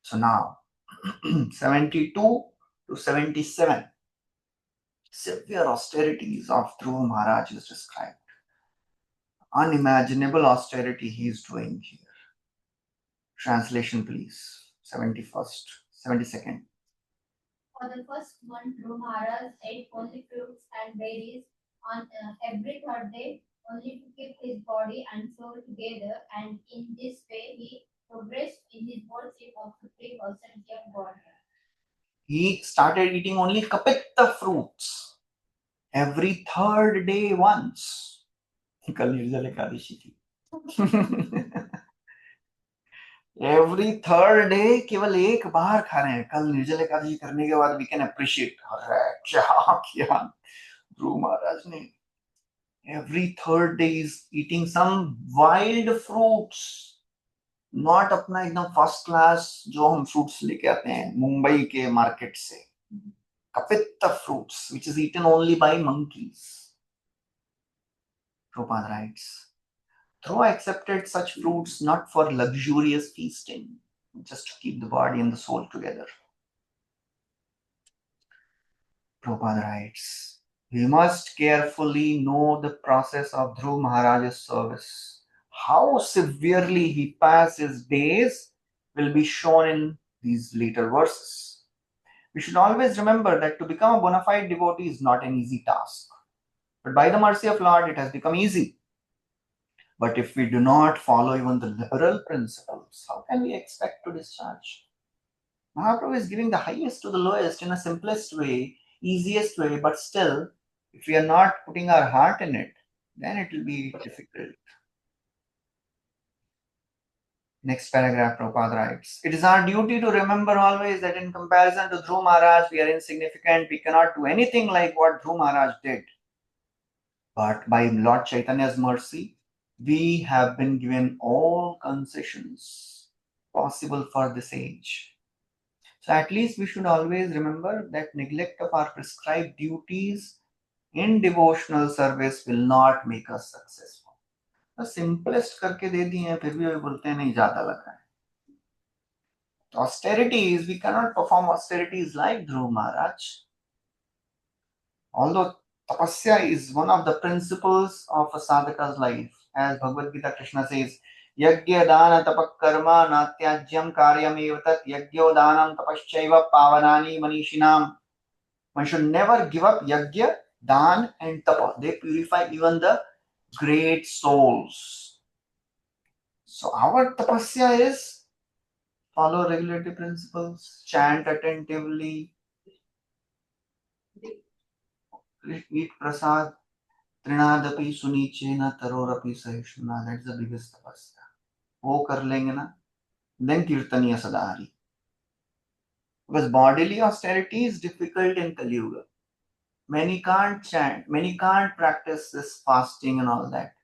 So now, 72 to 77, severe austerities of Dhruva Maharaj is described. Unimaginable austerity he is doing here. Translation please. 71st, 72nd. For the first month, Dhruva Maharaj ate only fruits and berries on every third day, only to keep his body and soul together, and in this way he progressed in his worship of Supreme Personality of Godhead. He started eating only kapitta fruits every third day once. कल निर्जल एकादशी थी. Every third day केवल एक बार खा रहे हैं. कल निर्जल एकादशी करने के बाद वी कैन अप्रिशिएट, अरे क्या किया ध्रुव महाराज ने. Every third day is eating some wild fruits, not अपना एकदम फर्स्ट क्लास जो हम फ्रूट्स लेके आते हैं मुंबई के मार्केट से. Kapita fruits, which is eaten only by monkeys. Prabhupada writes, Dhruva accepted such fruits not for luxurious feasting, just to keep the body and the soul together. Prabhupada writes, we must carefully know the process of Dhruva Maharaj's service. How severely he passed his days will be shown in these later verses. We should always remember that to become a bona fide devotee is not an easy task. But by the mercy of Lord, it has become easy. But if we do not follow even the liberal principles, how can we expect to discharge? Mahaprabhu is giving the highest to the lowest in a simplest way, easiest way, but still, if we are not putting our heart in it, then it will be difficult. Next paragraph, Prabhupada writes, it is our duty to remember always that in comparison to Dhruva Maharaj, we are insignificant. We cannot do anything like what Dhruva Maharaj did. But by Lord Chaitanya's mercy, we have been given all concessions possible for this age. So at least we should always remember that neglect of our prescribed duties in devotional service will not make us successful. The simplest करके दे दिए हैं, फिर भी वे बोलते हैं नहीं ज्यादा लग रहा है. Austerities, we cannot perform austerities like Dhruva Maharaj. Although tapasya is one of the principles of a sadhaka's life, as Bhagavad Gita Krishna says, Yagya dana tapak karma natyajyam karyam evatat yagyo danam tapaschaiva pavanani manishinam. One should never give up yagya, dan and tapa. They purify even the great souls. So our tapasya is follow regulatory principles, chant attentively, eat prasad, trinadapi sunichena tarorapi sahishnuna. That's the biggest tapasya. वो कर लेंगे ना, then kirtaniya sadahari. Because bodily austerity is difficult in Kali Yuga. Many can't chant, many can't practice this fasting and all that.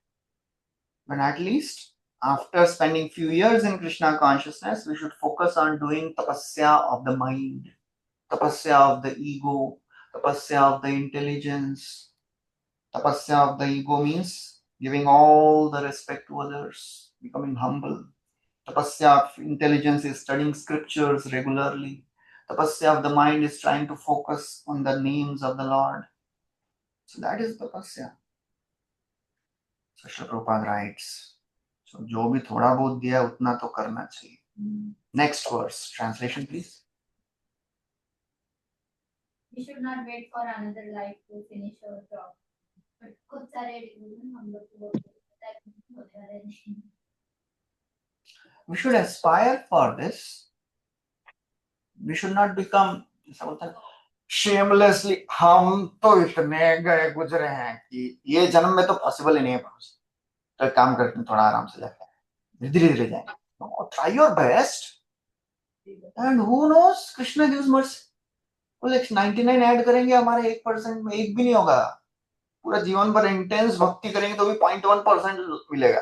But at least after spending few years in Krishna consciousness, we should focus on doing tapasya of the mind, tapasya of the ego, tapasya of the intelligence. Tapasya of the ego means giving all the respect to others, becoming humble. Tapasya of intelligence is studying scriptures regularly. Tapasya of the mind is trying to focus on the names of the Lord. So that is tapasya. So Srila Prabhupada writes, So जो भी थोड़ा बहुत दिया उतना तो करना चाहिए. Next verse, translation please. We should not wait for another life to finish our job. But खुद सारे हम लोग को होने वाले नहीं. We should aspire for this. We should not become shamelessly. हम तो इतने गए गुजरे हैं कि ये जन्म में तो पॉसिबल ही नहीं है. तो एक काम करते हैं, थोड़ा आराम से जाते हैं, धीरे धीरे जाएंगे. Try your best. And who knows, Krishna gives mercy. बोले 99 ऐड करेंगे हमारे 1% में, एक भी नहीं होगा. पूरा जीवन भर इंटेंस भक्ति करेंगे तो भी 0.1% मिलेगा.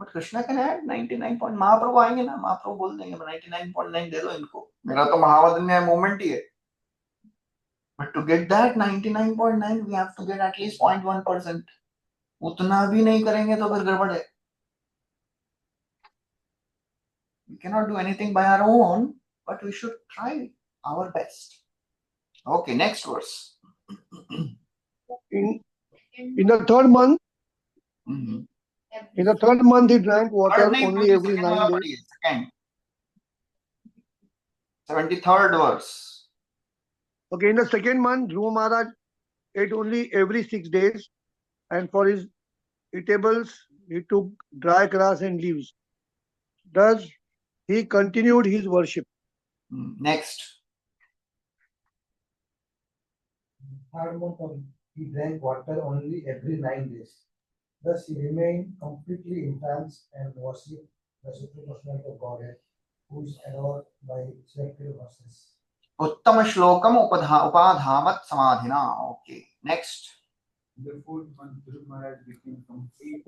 But Krishna can add 99 point. Mahaprabhu आएंगे ना, महाप्रभु बोल देंगे 99.9 दे दो इनको, मेरा तो महावदन्य मूवमेंट ही है. But to get that 99.9 we have to get at least 0.1%. उतना भी नहीं करेंगे तो फिर गड़बड़ है. We cannot do anything by our own, but we should try our best. Okay, next verse. In the third month, Mm-hmm. in the third month, he drank water Third नहीं, only every second 9 वाला days. पढ़िए, second. 73rd verse. Okay, in the second month, Dhruva Maharaj ate only every 6 days, and for his eatables, he took dry grass and leaves. Thus, he continued his worship. Next. Third month, he drank water only every 9 days. Thus, he remained completely entranced and worshipped the Supreme Personality of Godhead, who is adored by selected verses. उत्तम श्लोकम उपाधावत समाधिना. Okay, next. In the fourth month, Dhruva Maharaj became complete. In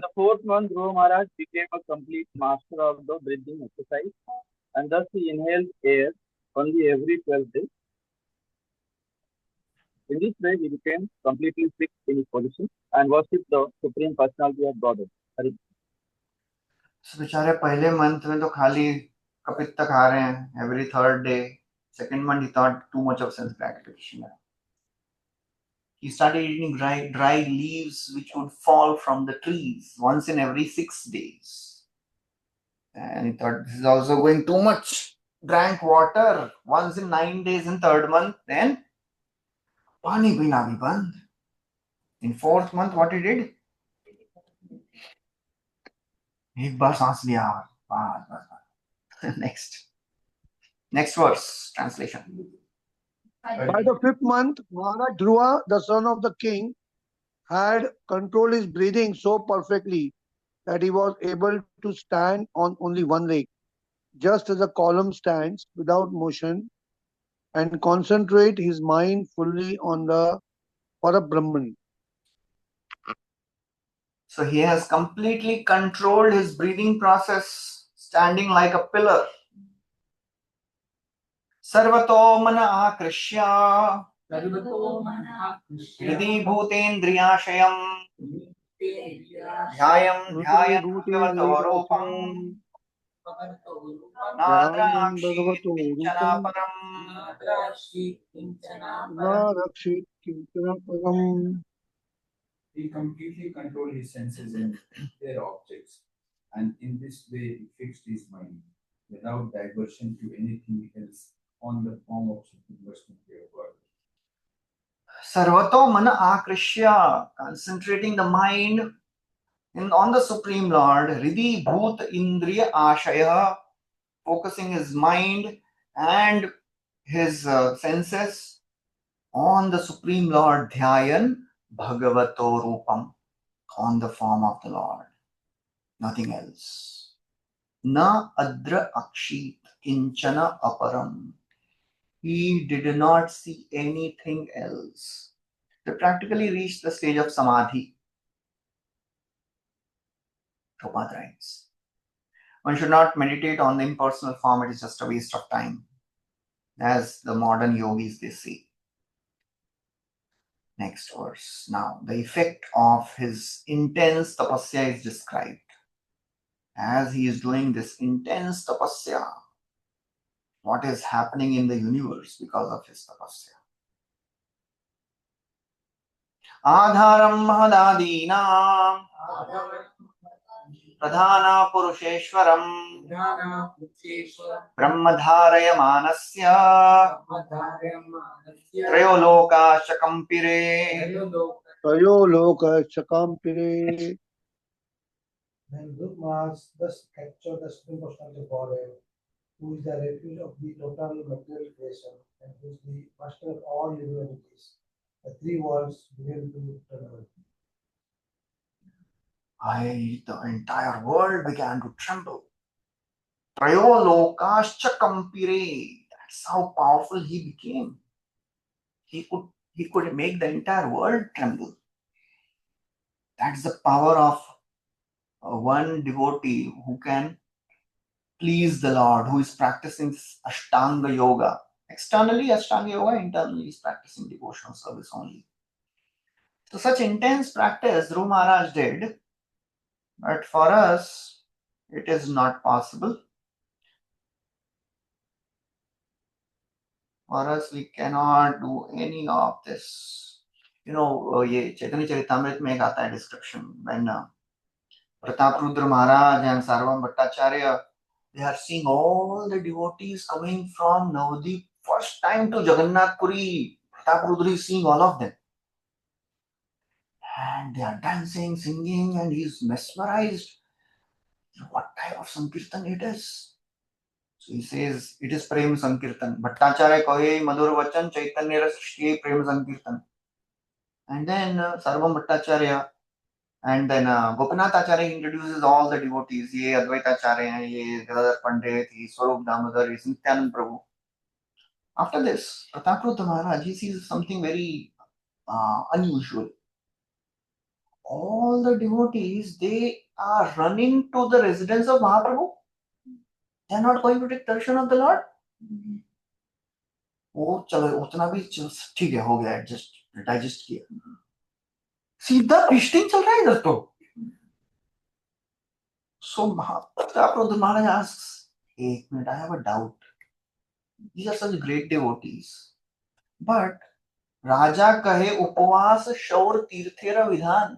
the fourth month, Dhruva Maharaj became a complete master of the breathing exercise, and thus he inhaled air only every 12 days. In this way, he became completely fixed in his position and worshipped the Supreme Personality of Godhead. बेचारे पहले month में तो खाली कपित्त खा रहे हैं every third day. Second month he thought too much of sense gratification. He started eating dry leaves which would fall from the trees once in every 6 days. And he thought this is also going too much. Drank water once in 9 days in third month. Then pani pina bhi band. In fourth month what he did? एक बार सांस लिया, बस. Next verse, translation. By the fifth month, Maharaj Dhruva, the son of the king, had controlled his breathing so perfectly that he was able to stand on only one leg, just as a column stands without motion, and concentrate his mind fully on the Parabrahman. So he has completely controlled his breathing process, standing like a pillar. Sarvato mana akrishya hridhi bhutendriyashayam dhyayam bhagavato rupam nadrakshit kinchana param. He completely controlled his senses and their objects, and in this way he fixed his mind without diversion to anything else on the form of Supreme Personality of God. Sarvato mana akrishya, concentrating the mind on the Supreme Lord. Hridhi bhut indriya ashaya, focusing his mind and his senses on the Supreme Lord. Dhyayan Bhagavato Rupam, on the form of the Lord, nothing else. Na adra akshit kinchana aparam. He did not see anything else. They practically reached the stage of samadhi. Prabhupada writes, one should not meditate on the impersonal form, it is just a waste of time, as the modern yogis they say. Next verse. Now, the effect of his intense tapasya is described. As he is doing this intense tapasya, what is happening in the universe because of his tapasya? Adharam mahadadina Pradhana Purusheshwaram Pradhana Purusheshwara Brahmadharayamanasya Brahmadharyamanasya Trayoloka Shakampire. Tayo loka chakampire. When good marks thus capture the supreme personality of Godhead, who is the refuge of the total material creation and who is the master of all living entities, the three worlds begin to tremble. The entire world began to tremble. Trayolokascha kampire. That's how powerful he became. He could make the entire world tremble. That's the power of one devotee who can please the Lord, who is practicing Ashtanga Yoga. Externally, Ashtanga Yoga, internally, is practicing devotional service only. So, such intense practice Dhruv Maharaj did, but for us, it is not possible. For us, we cannot do any of this. You know, ये चैतन्य चरितमृत में एक आता है description when Pratap Rudra Maharaj and Sarvam Bhattacharya, they are seeing all the devotees coming from Navadip first time to Jagannath Puri. Pratap Rudra is seeing all of them. And they are dancing, singing, and he is mesmerized. What type of Sankirtan it is? So he says, it is Prem Sankirtan. Bhattacharya kahe Madhur Vachan Chaitanya Rasishke Prem Sankirtan. And then Sarvam Bhattacharya and then Gopinath Acharya introduces all the devotees. Ye Advaita Acharya hai, ye Gadadhar Pandit, ye Swarup Damodar, ye Nityanand Prabhu. After this, Prataprudra Maharaj, he sees something very unusual. All the devotees, they are running to the residence of Mahaprabhu. They are not going to take darshan of the Lord. वो चलो उतना भी ठीक है, हो गया adjust digest किया, सीधा फिस्टिंग चल रहा है इधर तो. So Prataprudra Maharaj asks, एक minute, I have a doubt. These are such great devotees, but राजा कहे उपवास शौर तीर्थेर विधान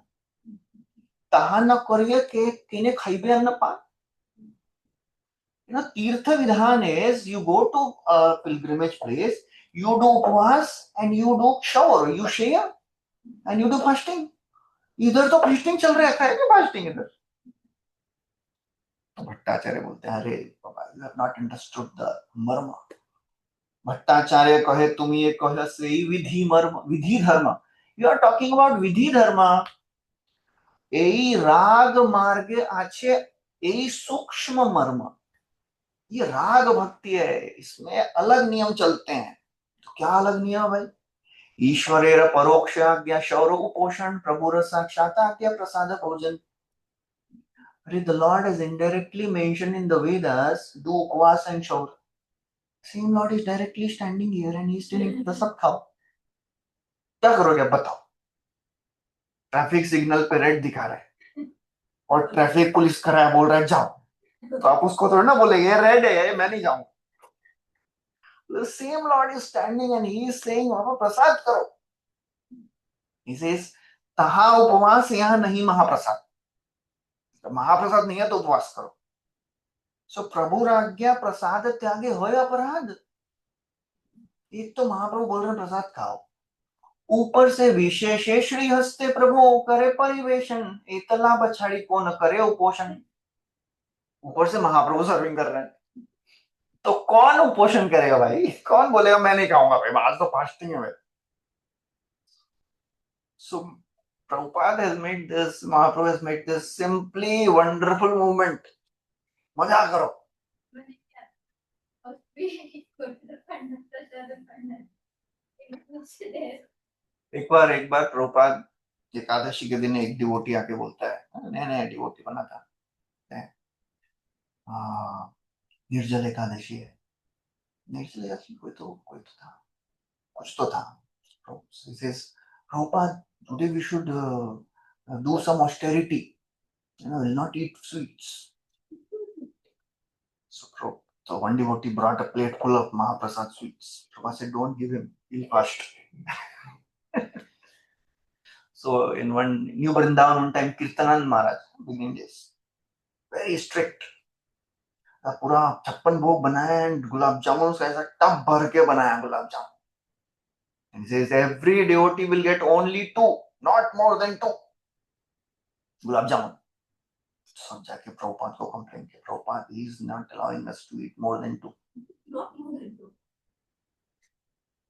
ताहा न करिए के किने खाइबे अन्न पान. You know, Tirtha Vidhan is you go to a pilgrimage place, you do upvas and you do shower, you share and you do fasting. इधर तो fasting चल रहा है, खाएंगे fasting इधर. तो भट्टाचार्य बोलते हैं, अरे बाबा, you have not understood the मर्म. भट्टाचार्य कहे तुम ये कह से विधि मर्म, विधि धर्म. You are talking about विधि धर्म. এই राग मार्गे आछे এই सूक्ष्म मर्म. ये राग भक्ति है, इसमें अलग नियम चलते हैं. तो क्या अलग नियम भाई? ईश्वरेर परोक्ष आज्ञा शौर उपोषण प्रभुर साक्षात आज्ञा प्रसाद भोजन. The Lord is indirectly mentioned in the Vedas, do upvas and shaur. Same Lord is directly standing here and he is telling प्रसाद खाओ. क्या करोगे बताओ? ट्रैफिक सिग्नल पे रेड दिखा रहा है और ट्रैफिक पुलिस कर रहा है, बोल रहा है जाओ, तो आप उसको थोड़ा ना बोलेंगे रेड है मैं नहीं जाऊंगा. The same Lord is standing and he is saying, Baba, prasad karo. He says, तहा उपवास यहाँ नहीं महाप्रसाद. तो महाप्रसाद नहीं है तो उपवास करो. सो प्रभु आज्ञा प्रसाद त्यागे होय अपराध. एक तो महाप्रभु बोल रहे प्रसाद खाओ, ऊपर से विशेषे श्री हस्ते प्रभु करे परिवेशन, इतला बछाड़ी को न करे उपोषण. ऊपर से महाप्रभु सर्विंग कर रहे हैं, तो कौन उपोषण करेगा भाई? कौन बोलेगा मैं नहीं खाऊंगा भाई, आज तो फास्टिंग है. So Prabhupada has made this, Mahaprabhu has made this simply wonderful movement. मजा करो. एक बार प्रभुपाद एकादशी के दिन एक डिवोटी आके बोलता है, नया डिवोटी बना था, निर्जल एकादशी है. निर्जल एकादशी कोई तो था, कुछ तो था. He says, Prabhupada, today we should do some austerity. Will not eat sweets. So one devotee brought a plate full of Mahaprasad sweets. Prabhupada said, don't give him, he'll fast. So in one New Vrindavan, one time Kirtanand Maharaj, beginning this, very strict. पूरा 56 भोग बनाया and gulab jamun से ऐसा tub भर के बनाया gulab jamun. And he says every devotee will get only 2, not more than 2 gulab jamun. सब जाके प्रभुपाद को कंप्लेन किया, Prabhupada he is not allowing us to eat more than 2. Not more than 2.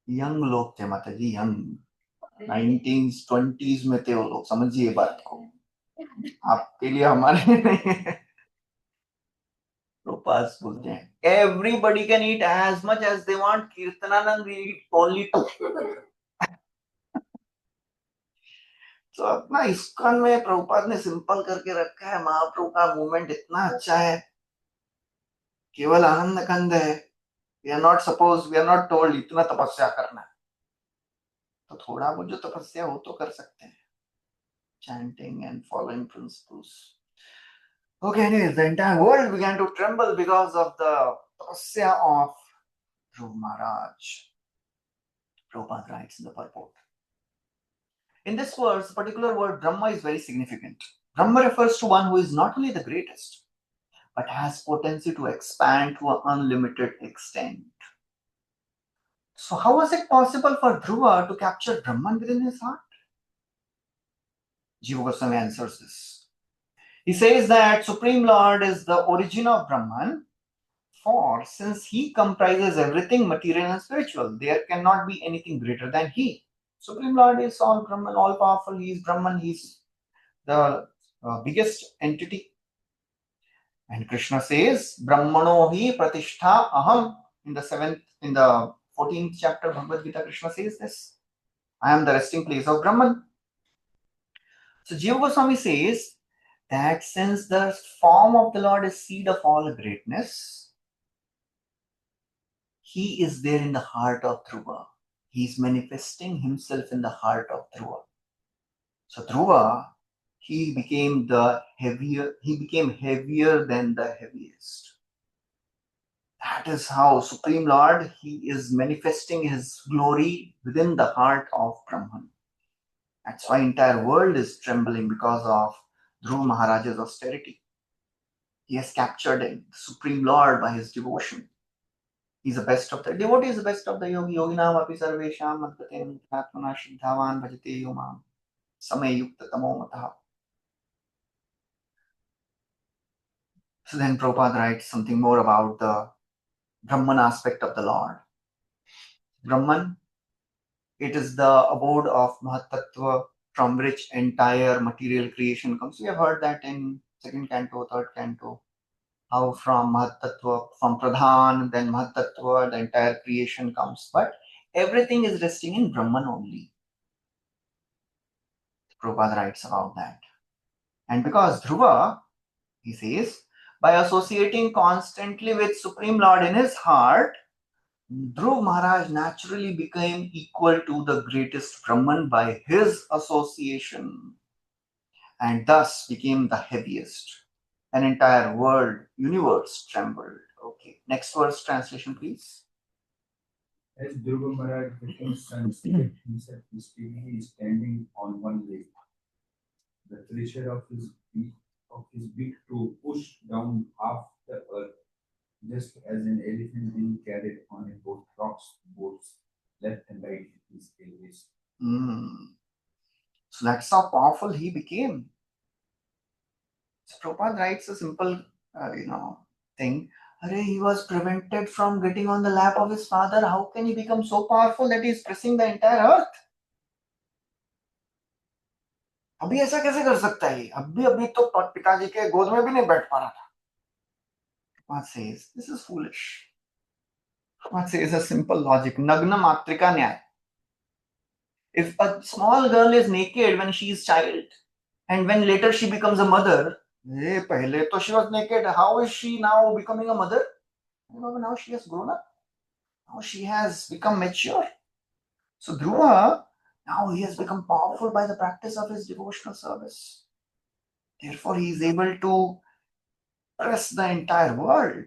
Young लोग थे माता जी, यंग 1920s में थे वो लोग, समझिए बात को, आपके लिए हमारे नहीं है. प्रभुपाद बोलते हैं everybody can eat as much as they want, Kirtanananda will eat only 2. तो अपना इस्कॉन में प्रभुपाद ने सिंपल करके रखा है. महाप्रभु का मूवमेंट इतना अच्छा है, केवल आनंद कंद है. वी आर नॉट टोल्ड इतना तपस्या करना है. तो थोड़ा बहुत जो तपस्या हो तो कर सकते हैं, chanting and following principles. Okay, anyways, the entire world began to tremble because of the tapasya of Dhruv Maharaj. Prabhupada writes in the purport. In this verse, the particular word Brahma is very significant. Brahma refers to one who is not only the greatest, but has potency to expand to an unlimited extent. So how was it possible for Dhruva to capture Brahman within his heart? Jiva Goswami answers this. He says that Supreme Lord is the origin of Brahman, for since he comprises everything material and spiritual, there cannot be anything greater than he. Supreme Lord is all Brahman, all powerful. He is Brahman. He is the biggest entity. And Krishna says, Brahmano hi pratishtha aham. In the 14th chapter of Bhagavad Gita, Krishna says this. I am the resting place of Brahman. So Jiva Goswami says that since the form of the Lord is seed of all greatness, he is there in the heart of Dhruva. He is manifesting himself in the heart of Dhruva. So Dhruva, he became heavier than the heaviest. That is how Supreme Lord, he is manifesting his glory within the heart of Brahman. That's why entire world is trembling because of Dhruva Maharaj's austerity. He has captured the Supreme Lord by his devotion. He's the best of the devotees, the best of the yogi. Yoginam api sarvesham madgatem atmana shrddhavan bhajate yomam samay yukta tamo mataha. So then Prabhupada writes something more about the Brahman aspect of the Lord. Brahman, it is the abode of Mahatattva from which entire material creation comes. We have heard that in 2nd canto, 3rd canto, how from Mahatattva, from Pradhan, then Mahatattva, the entire creation comes. But everything is resting in Brahman only. Prabhupada writes about that. And because Dhruva, he says, by associating constantly with Supreme Lord in his heart, Dhruv Maharaj naturally became equal to the greatest Brahman by his association, and thus became the heaviest. An entire universe trembled. Okay, next verse translation, please. As Dhruva Maharaj, the king's son, seated himself peacefully standing on one leg, the pressure of his big toe pushed down half the earth, just as an elephant being carried on a boat rocks boats left and right in his elbows. So that's how powerful he became. So Prabhupada writes a simple, thing. He was prevented from getting on the lap of his father. How can he become so powerful that he is pressing the entire earth? अभी ऐसा कैसे कर सकता है? अभी तो पिताजी के गोद में भी नहीं बैठ पा रहा था. Prabhupada says this is foolish. Prabhupada says a simple logic. Nagna matrika nyaya. If a small girl is naked when she is child, and when later she becomes a mother, pehle to she was naked. How is she now becoming a mother? Now she has grown up. Now she has become mature. So Dhruva, now he has become powerful by the practice of his devotional service. Therefore, he is able to press the entire world.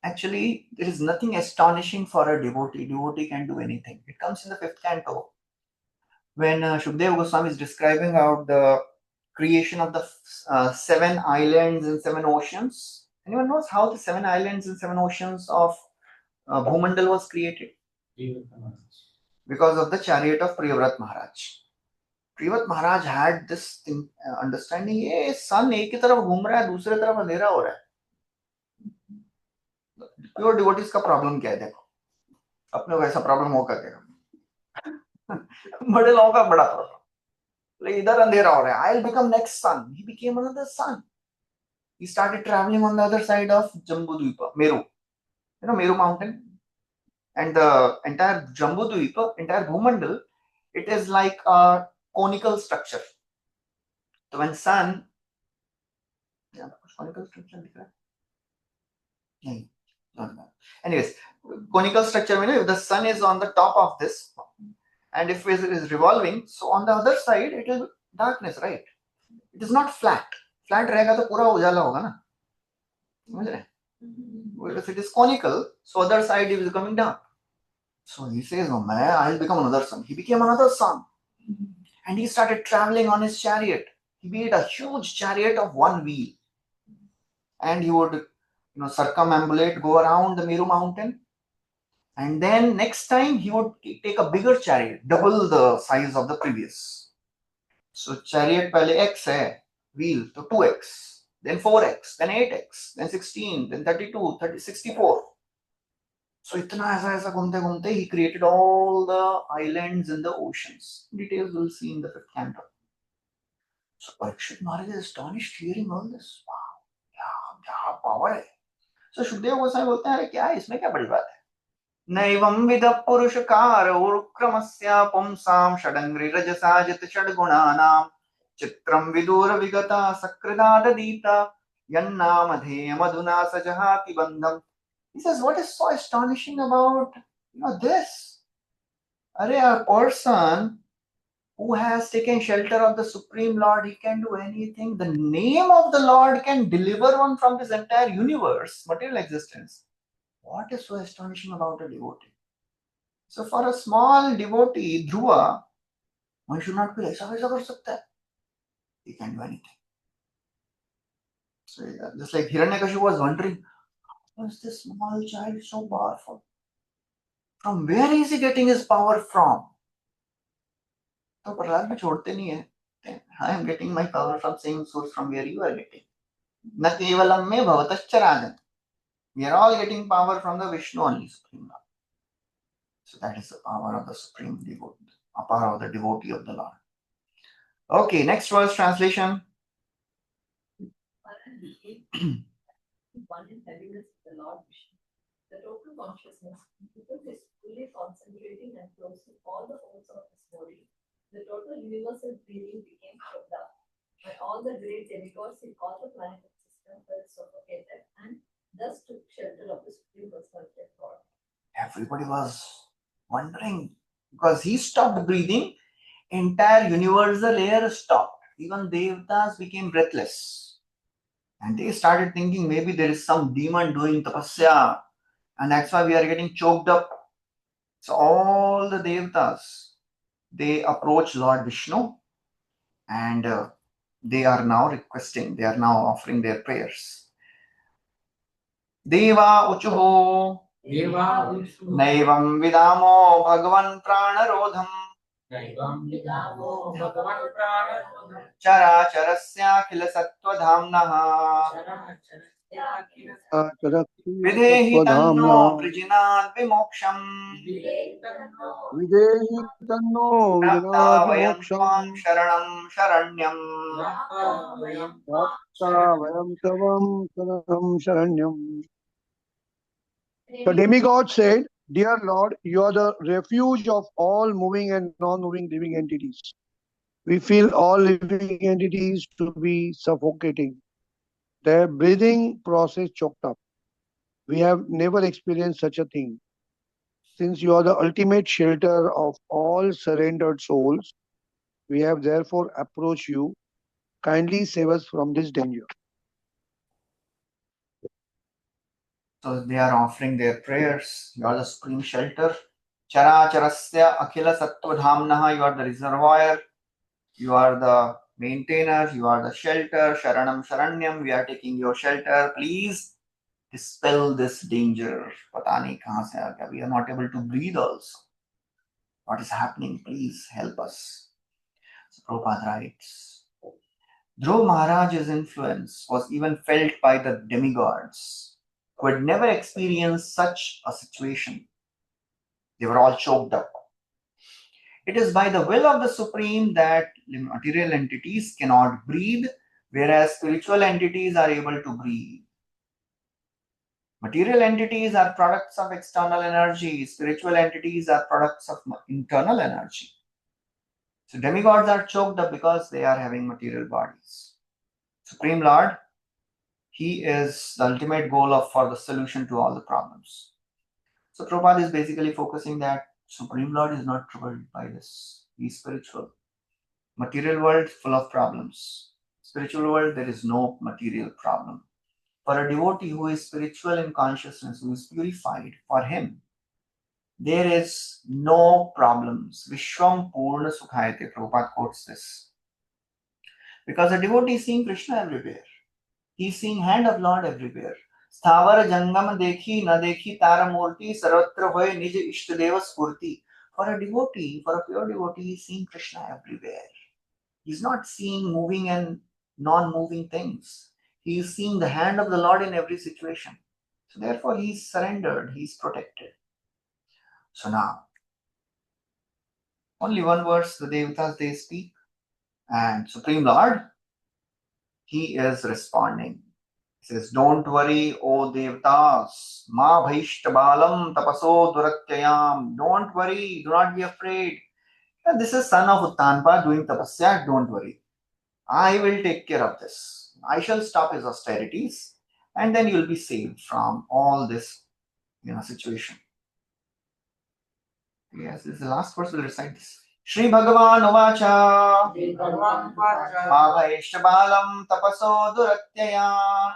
Actually, there is nothing astonishing for a devotee. Devotee can do anything. It comes in the 5th canto. When Shukdev Goswami is describing out the creation of the 7 islands and 7 oceans? Anyone knows how the 7 islands and 7 oceans of Bhumandal was created? Because of the chariot of Priyavrat Maharaj. Priyavrat Maharaj had this thing, understanding, ये sun एक ही तरफ घूम रहा है, दूसरे तरफ अंधेरा हो रहा है. प्योर डिवोटीज का प्रॉब्लम क्या है? देखो, अपने को ऐसा प्रॉब्लम होगा क्या? बड़े लोगों का बड़ा प्रॉब्लम, इधर अंधेरा हो रहा है. I'll become next sun. He became another sun. He started traveling on the other side of Jambudvipa, Meru. You know Meru mountain? And the entire Jambudvipa, entire Bhumandal, it is like a conical structure. So when sun, yeah, conical structure दिख रहा है? नहीं, anyways, conical structure means if the sun is on the top of this, and if it is revolving, so on the other side it is darkness, right? It is not flat. Flat रहेगा तो पूरा उजाला होगा ना, समझ रहे? If it is conical, so other side is becoming dark. So he says, "Oh man, I'll become another sun." He became another sun, and he started traveling on his chariot. He made a huge chariot of one wheel, and he would, circumambulate, go around the Meru mountain, and then next time he would take a bigger chariot, double the size of the previous. So chariot पहले X है, wheel तो 2x, then 4x, then 8x, then 16, then 32, 30, 64. So इतना ऐसा घूमते घूमते he created all the islands in the oceans. Details we'll see in the 5th canto. So Parikshit Maharaj is astonished hearing all this. Wow, क्या power है. So Shukdev Goswami बोलते हैं, अरे क्या है इसमें, क्या बड़ी बात है? नैवं विद पुरुषकार उरुक्रमस्य पुंसां षडंग्रि रजसाजित षड्गुणानां चित्रं Vidur विगता सकृदाददीता यन्नामधेयमधुना सजहाति बन्धम्. He says, what is so astonishing about this? A person who has taken shelter of the Supreme Lord, he can do anything. The name of the Lord can deliver one from this entire universe, material existence. What is so astonishing about a devotee? So for a small devotee, Dhruva, one should not be ऐसा वैसा कर सकता है. He can do anything. So just like Hiranyakashipu was wondering, how is this small child so powerful? From where is he getting his power from? तो प्रहलाद भी छोड़ते नहीं है. I am getting my power from same source from where you are getting. न केवलम में भवतश्च राजन. We are all getting power from the Vishnu only, Supreme Lord. So that is the power of the Supreme Devotee, a power of the devotee of the Lord. Okay, next verse translation. One in heaviness of the Lord Vishnu. The total consciousness, because is fully concentrating and closing all the holes of his body, the total universal breathing became Shabda, and all the great demigods in all the planetary system were suffocated and thus took shelter of the Supreme Personality of God. Everybody was wondering, because he stopped breathing, entire universal air stopped. Even Devatas became breathless. And they started thinking maybe there is some demon doing tapasya, and that's why we are getting choked up. So all the Devatas, they approach Lord Vishnu, and they are now requesting, they are now offering their prayers. Deva uchuho naivam vidamo bhagavan pranarodham chara charasya khila sattva dhamnaha Videhi tanno vrijinad vimoksham Videhi tanno Prapta vijnana vayam tvam moksham sharanam sharanyam Prapta vayam tavam saranam sharanyam. The demigod said, "Dear Lord, you are the refuge of all moving and non-moving living entities. We feel all living entities to be suffocating. Their breathing process choked up. We have never experienced such a thing. Since you are the ultimate shelter of all surrendered souls, we have therefore approached you. Kindly save us from this danger." So they are offering their prayers. You are the supreme shelter. Chara charasya akhila sattva dhamnaha. You are the reservoir. You are the maintainer, you are the shelter. Sharanam Sharanyam, we are taking your shelter. Please dispel this danger. Pata nahi kahan se aa gaya. We are not able to breathe also. What is happening? Please help us. So Prabhupada writes, Dhruva Maharaj's influence was even felt by the demigods who had never experienced such a situation. They were all choked up. It is by the will of the Supreme that material entities cannot breathe, whereas spiritual entities are able to breathe. Material entities are products of external energy, spiritual entities are products of internal energy. So demigods are choked up because they are having material bodies. Supreme Lord, He is the ultimate goal for the solution to all the problems. So Prabhupada is basically focusing that Supreme Lord is not troubled by this. He is spiritual. Material world full of problems. Spiritual world, there is no material problem. For a devotee who is spiritual in consciousness, who is purified, for him, there is no problems. Vishwam Purna Sukhayate, Prabhupada quotes this. Because a devotee is seeing Krishna everywhere. He is seeing hand of Lord everywhere. Sthavar Jangam Dekhi Na Dekhi Tara Murti Sarvatra Hoy Nij Ishtadeva Spurti. For a devotee, for a pure devotee, he is seeing Krishna everywhere. He is not seeing moving and non-moving things. He is seeing the hand of the Lord in every situation. So therefore he is surrendered, he is protected. So now, only one verse the Devatas they speak, and Supreme Lord, he is responding. He says, don't worry, O Devatas, ma bhaishtabalam tapaso duratyayam. Don't worry, do not be afraid. And this is son of Uttanpa doing tapasya, don't worry. I will take care of this. I shall stop his austerities, and then you will be saved from all this situation. Yes, this is the last verse. We'll recite this. Shri Bhagavan Uvacha Bhavaishtabalam Tapaso Duratyaya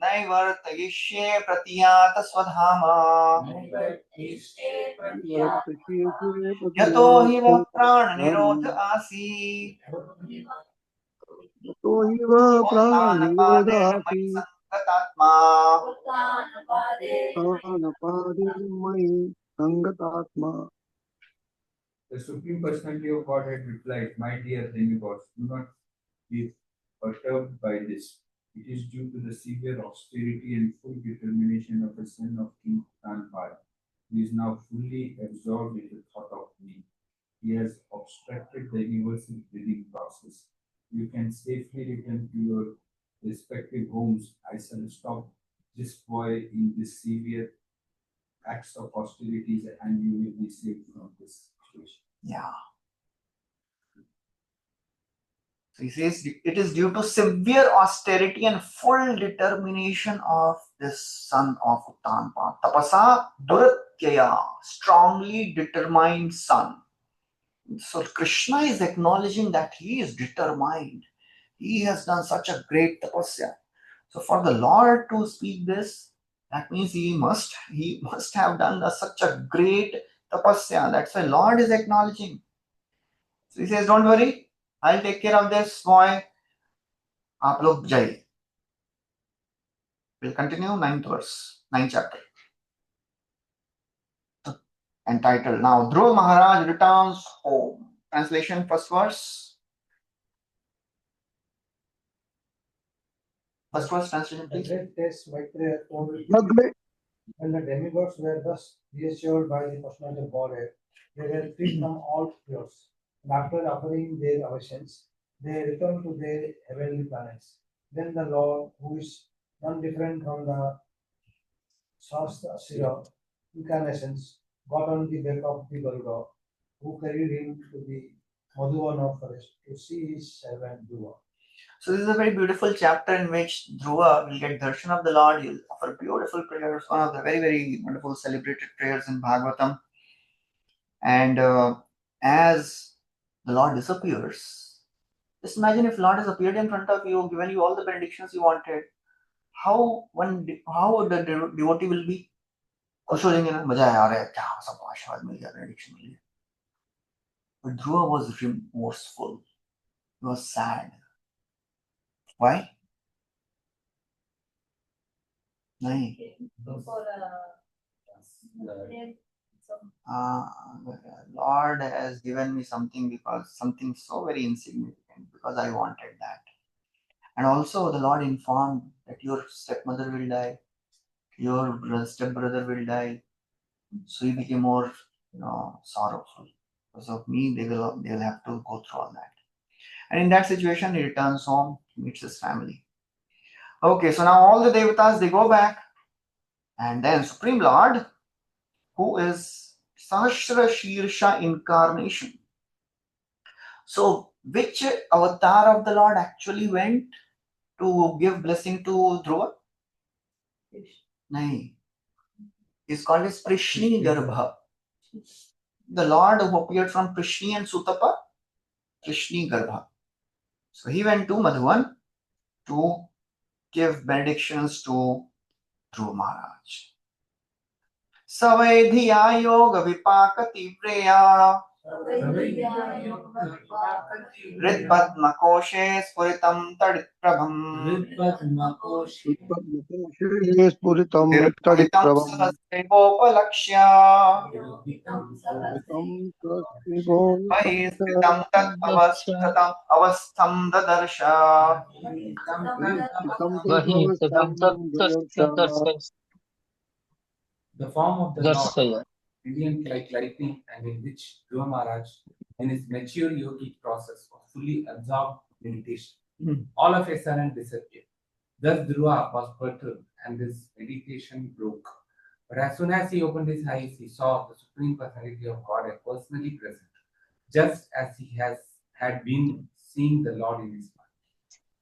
Naivartayishye Pratiyata Swadhama Yato Hiva Prana Nirodha Asi Uttanapaden Maya Sangatatma. The Supreme Personality of Godhead replied, my dear demigods, do not be perturbed by this. It is due to the severe austerity and full determination of the son of King Tanpal. He is now fully absorbed in the thought of me. He has obstructed the universal breathing process. You can safely return to your respective homes. I shall stop this boy in this severe acts of austerities and you will be saved from this situation. Yeah. So he says it is due to severe austerity and full determination of this son of Uttanpa. Tapasa Duratyaya, strongly determined son. So Krishna is acknowledging that he is determined. He has done such a great tapasya. So for the Lord to speak this, that means he must have done such a great tapasya. That's why Lord is acknowledging. So he says, don't worry, I'll take care of this boy. आप लोग जाइए. We'll continue 9th verse, 9th chapter. Entitled now, Dhruva Maharaj returns home. Translation, first verse. First verse translation, The please. great test Maitreya told Magre- when the demigods were thus reassured by the personality of Godhead, they were free from all fears. And after offering their obeisance, they returned to their heavenly planets. Then the Lord, who is none different from the Shastra incarnations, got on the back of the Garuda, who carried him to the Madhuvana forest to see his servant Dhruva. So this is a very beautiful chapter in which Dhruva will get darshan of the Lord. He'll offer beautiful prayers, one of the very, very wonderful celebrated prayers in Bhagavatam. And as the Lord disappears, just imagine if Lord has appeared in front of you, given you all the benedictions you wanted. How the devotee will be? खुश हो जाएंगे ना, मजा आया, अरे क्या सबको आशीर्वाद मिल गया, benediction मिल गया. But Dhruva was remorseful. He was sad. Why? Nahin. Lord has given me something because something so very insignificant because I wanted that. And also the Lord informed that your stepmother will die, your stepbrother will die. So he became more, sorrowful. Because of me, they will have to go through all that. And in that situation, he returns home, meets his family. Okay, so now all the devatas, they go back. And then Supreme Lord, who is Sahasra Shirsha incarnation. So which avatar of the Lord actually went to give blessing to Dhruva? Nahi. He's called as Prishni Garbha. The Lord who appeared from Prishni and Sutapa, Prishni Garbha. So he went to Madhuvan to give benedictions to Dhruva Maharaj. Savaidhiya yoga vipaka tivreya Ritpadma koshe spuritam tadit prabham Spuritam Riktadit Vitam Prabham sahasrevopalakshya Vahi sthritam tat avastham dadarsha. The form of the That's Lord, brilliant like lightning, and in which Dhruva Maharaj, in his mature yogic process, was fully absorbed meditation, all of a sudden disappeared. Thus Dhruva was perturbed, and his meditation broke. But as soon as he opened his eyes, he saw the Supreme Personality of Godhead personally present, just as he had been seeing the Lord in his mind.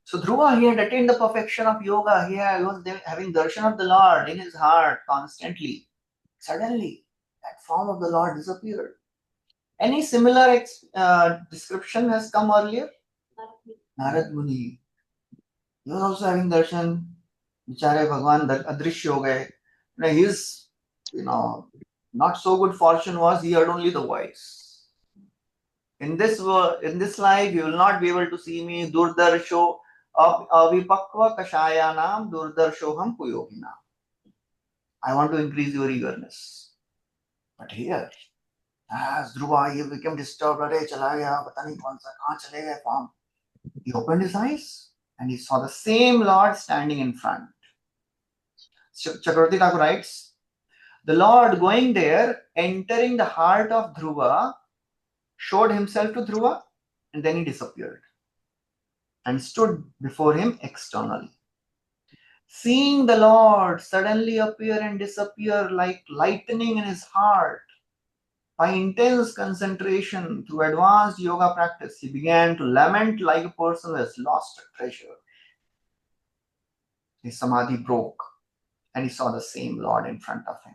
So Dhruva, he had attained the perfection of yoga. He was having darshan of the Lord in his heart constantly. Suddenly, that form of the Lord disappeared. Any similar description has come earlier? Narad Muni. He was also having darshan. Bichare Bhagwan adrishya ho gaye. His, not so good fortune was he heard only the voice. In this life, you will not be able to see me. Durdarsho avipakva kashayanam durdarshoham puyogina. I want to increase your eagerness. But here, as Dhruva, he became disturbed. Arey, chala gaya, pata nahi kaun sa, kahan chale gaye form. He opened his eyes and he saw the same Lord standing in front. Chakravarti Thakur writes, the Lord going there, entering the heart of Dhruva, showed himself to Dhruva and then he disappeared and stood before him externally. Seeing the Lord suddenly appear and disappear like lightning in his heart, by intense concentration through advanced yoga practice, he began to lament like a person who has lost a treasure. His samadhi broke and he saw the same Lord in front of him.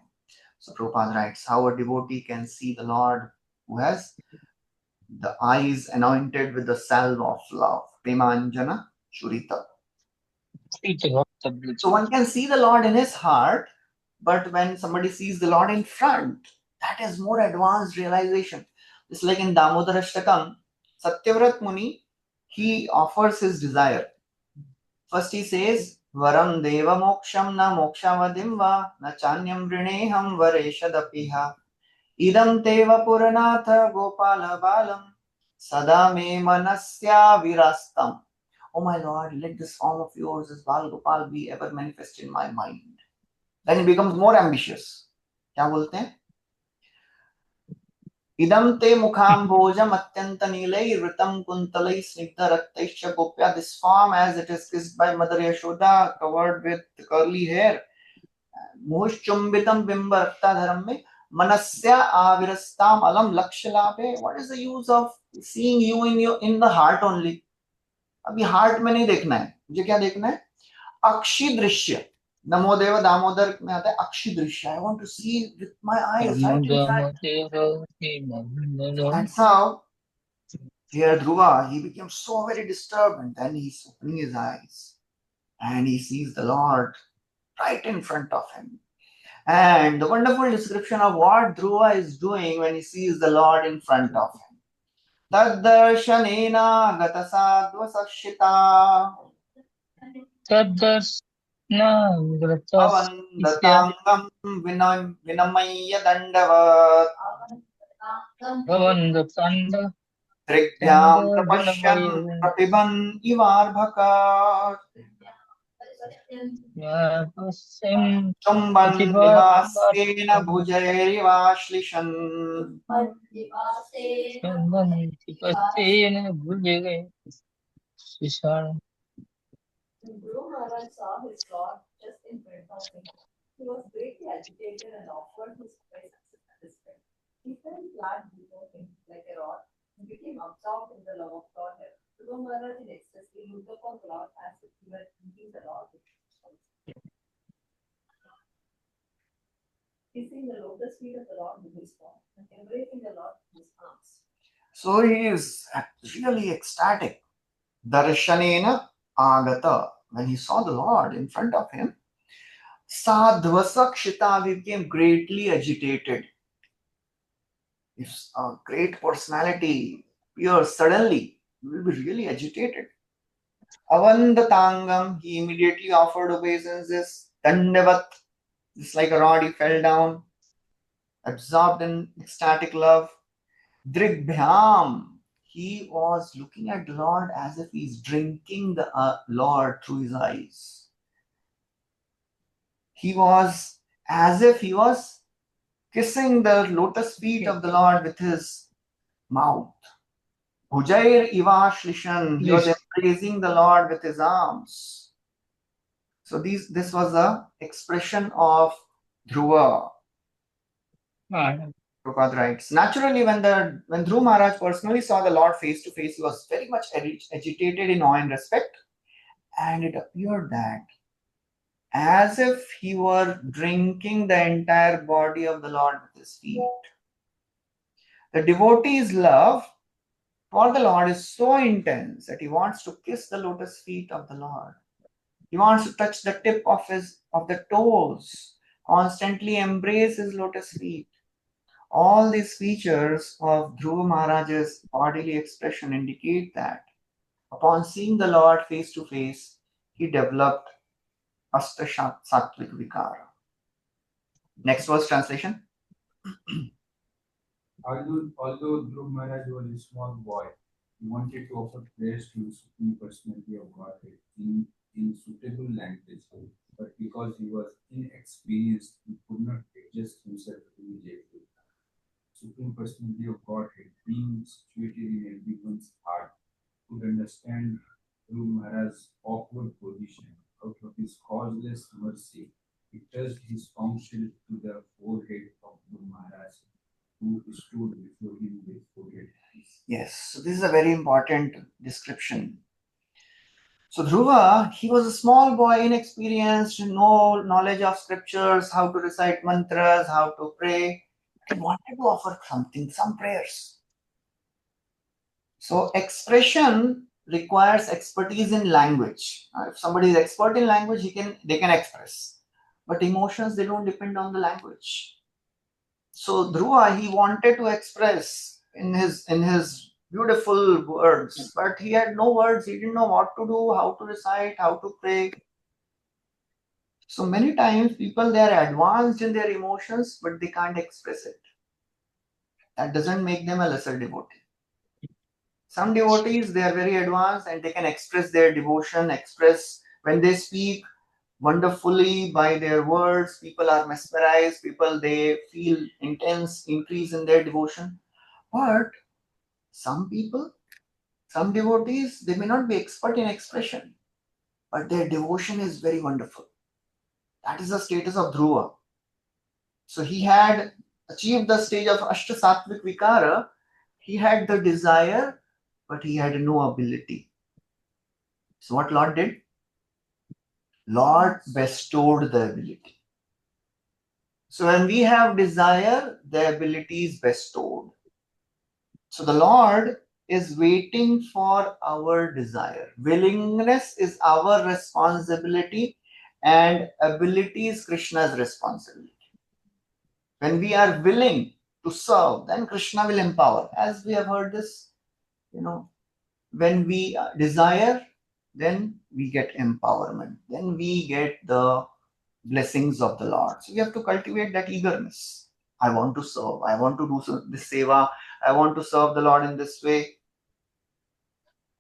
So Prabhupada writes, how a devotee can see the Lord who has the eyes anointed with the salve of love. Premanjana Churita. So one can see the Lord in his heart, but when somebody sees the Lord in front, that is more advanced realization. It's like in Damodar Ashtakam, Satyavrat Muni, he offers his desire. First he says, Varam Deva Moksham na Mokshavadim va na Chanyam Vrineham Vareshadapiha Idam Teva Puranatha Gopala Balam Sada Me Manasya Virastam. Oh my Lord, let this form of yours as Bal Gopal be ever manifest in my mind. Then he becomes more ambitious. क्या बोलते हैं? Idam te mukham bhojam atyanta nilai ritam kuntalai snigdha raktaisha gopya. This form as it is kissed by Mother Yashoda, covered with curly hair. Muhush chumbitam bimba rakta dharam mein manasya avirastam alam lakshalape. What is the use of seeing you in the heart only? अभी heart में नहीं देखना है. मुझे क्या देखना है? अक्षी दृश्य. Namo Deva Damodar में आता है अक्षी दृश्य. I want to see with my eyes right inside. That's how here Dhruva, he became so very disturbed and then he's opening his eyes and he sees the Lord right in front of him. And the wonderful description of what Dhruva is doing when he sees the Lord in front of him. तद्दर्शनेन गतसाध्वसक्षिता भवन्दताङ्गं विनमय्य दण्डवत् दृग्भ्यां प्रपश्यन् प्रपिबन् इवार्भकात् चुम्बन् निवासेन भुजैरिवाश्लिषन् When Guru Maharaj saw his Lord just in front of him, he was greatly agitated and offered his praises and respect. He fell flat before him like a rod and became absorbed in the love of Godhead. Guru Maharaj in ecstasy looked upon the Lord as if he were thinking the Lord. Kissing the lotus feet of the Lord with his palm and embracing the Lord with his arms. So he is really ecstatic. Darshanena agata. When he saw the Lord in front of him, sadhvasakshita, he became greatly agitated. If a great personality appears suddenly, he will be really agitated. Avandatangam, he immediately offered obeisances. Dandavat, just like a rod, he fell down, absorbed in ecstatic love. Drigbhyam, he was looking at the Lord as if he's drinking the Lord through his eyes. He was as if he was kissing the lotus feet of the Lord with his mouth. Bhujair Ivashlishan, he was embracing the Lord with his arms. So this was the expression of Dhruva. Prabhupada writes, naturally, when Dhruva Maharaj personally saw the Lord face to face, he was very much agitated in awe and respect, and it appeared that as if he were drinking the entire body of the Lord with his feet. The devotee's love for the Lord is so intense that he wants to kiss the lotus feet of the Lord. He wants to touch the tip of the toes, constantly embrace his lotus feet. All these features of Dhruva Maharaj's bodily expression indicate that upon seeing the Lord face to face, he developed Asta Sattvic Vikara. Next verse translation. Although Dhruv Maharaj was a small boy, he wanted to offer prayers to the Supreme Personality of Godhead in suitable language, but because he was inexperienced, he could not adjust himself immediately. Supreme Personality of Godhead, being situated in everyone's heart, could understand Dhruv Maharaj's awkward position. Out of his causeless mercy, he touched his palm shield to the forehead of Dhruv Maharaj, who stood before him with forehead. Yes, so this is a very important description. So Dhruva, he was a small boy, inexperienced, no knowledge of scriptures, how to recite mantras, how to pray. He wanted to offer some prayers. So expression requires expertise in language. If somebody is expert in language, they can express. But emotions, they don't depend on the language. So Dhruva, he wanted to express in his beautiful words, but he had no words. He didn't know what to do, how to recite, how to pray. So many times people, they are advanced in their emotions, but they can't express it. That doesn't make them a lesser devotee. Some devotees, they are very advanced and they can express their devotion, express when they speak wonderfully by their words. People are mesmerized. People, they feel intense increase in their devotion. But some people, some devotees, they may not be expert in expression, but their devotion is very wonderful. That is the status of Dhruva. So he had achieved the stage of Ashta Sattvic Vikara. He had the desire, but he had no ability. So what Lord did? Lord bestowed the ability. So when we have desire, the ability is bestowed. So the Lord is waiting for our desire. Willingness is our responsibility and ability is Krishna's responsibility. When we are willing to serve, then Krishna will empower. As we have heard this when we desire, then we get empowerment, then we get the blessings of the Lord. So we have to cultivate that eagerness. I want to serve, I want to do this seva, I want to serve the Lord in this way.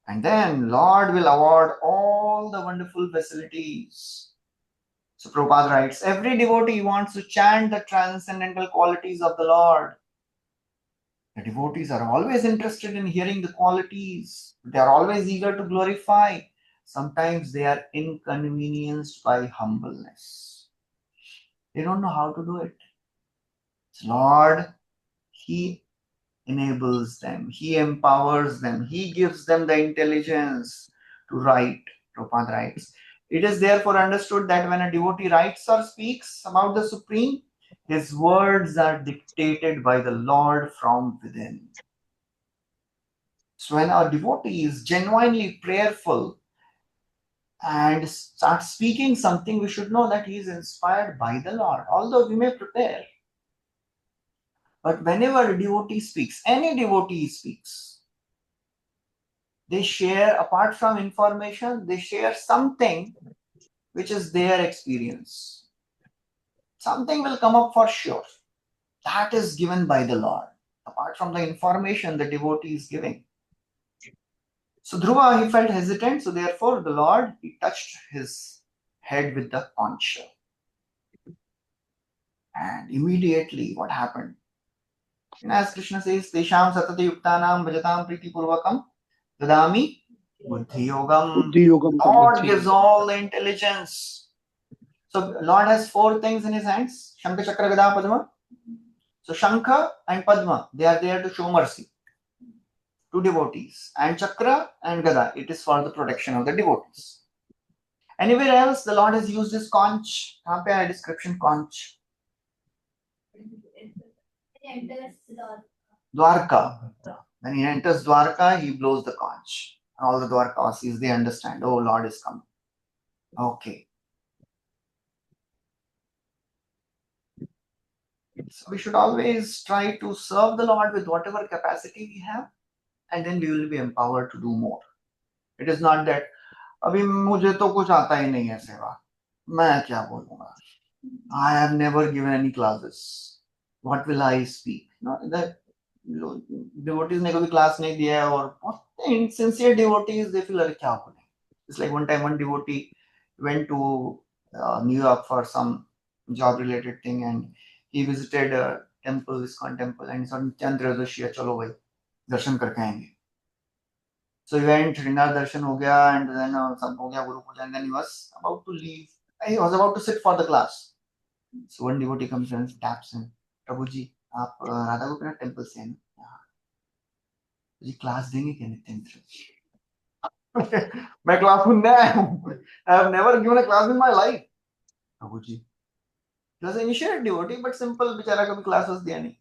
And then Lord will award all the wonderful facilities. So Prabhupada writes, every devotee wants to chant the transcendental qualities of the Lord. The devotees are always interested in hearing the qualities. They are always eager to glorify. Sometimes they are inconvenienced by humbleness. They don't know how to do it. Lord, He enables them. He empowers them. He gives them the intelligence to write. Prabhupada writes, it is therefore understood that when a devotee writes or speaks about the Supreme, his words are dictated by the Lord from within. So when our devotee is genuinely prayerful and starts speaking something, we should know that he is inspired by the Lord. Although we may prepare, but whenever a devotee speaks, any devotee speaks, they share, apart from information, they share something which is their experience. Something will come up for sure. That is given by the Lord, apart from the information the devotee is giving. So Dhruva, he felt hesitant, so therefore the Lord, he touched his head with the conch shell. And immediately what happened? As Krishna says, Tesham satati yuktanam bhajatam priti purvakam dadami buddhi yogam. Lord gives all the intelligence. So Lord has 4 things in his hands: Shankha, Chakra, Gada, Padma. So Shankha and Padma, they are there to show mercy to devotees. And Chakra and Gada, it is for the protection of the devotees. Anywhere else, the Lord has used his conch. Kahan pe hai description conch? Dwarka. When he enters Dwarka, he blows the conch. All the Dwarkawasis, they understand, oh, Lord is coming. Okay. So we should always try to serve the Lord with whatever capacity we have, and then we will be empowered to do more. It is not that, अभी मुझे तो कुछ आता ही नहीं है सेवा, मैं क्या बोलूँगा? I have never given any classes. What will I speak? No, that devotees ने कभी class नहीं दिया है, और insincere devotees, they feel अरे क्या बोले? It's like one time one devotee went to New York for some job related thing, and he visited a temple, ISKCON temple, and he said, Chandradashya, chalo bhai, darshan karke aayenge. So he went, Srinath darshan ho gaya, and then sab ho gaya, Guru Puja, and then he was about to leave. He was about to sit for the class. So one devotee comes and taps him. Prabhuji, आप Radha Gopinath temple से हैं ना? जी class देंगे क्या नित्य? मैं class में नया हूँ. I have never given a class in my life. Prabhuji, he was an initiated devotee, but simple, बेचारा कभी classes दिया नहीं.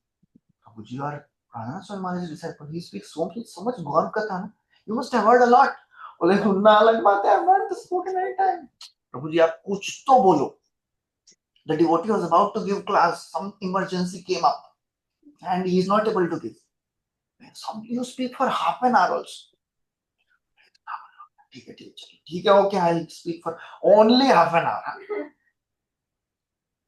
Prabhuji, और Radhanath Swami Maharaj's disciple, he speaks so much Gaur Katha, na? You must have heard a lot. बोले सुनना अलग बात है, I've not spoken any time. Prabhuji, आप कुछ तो बोलो. The devotee was about to give class. Some emergency came up, and he is not able to give. You speak for half an hour also. ठीक है, okay, I'll speak for only half an hour.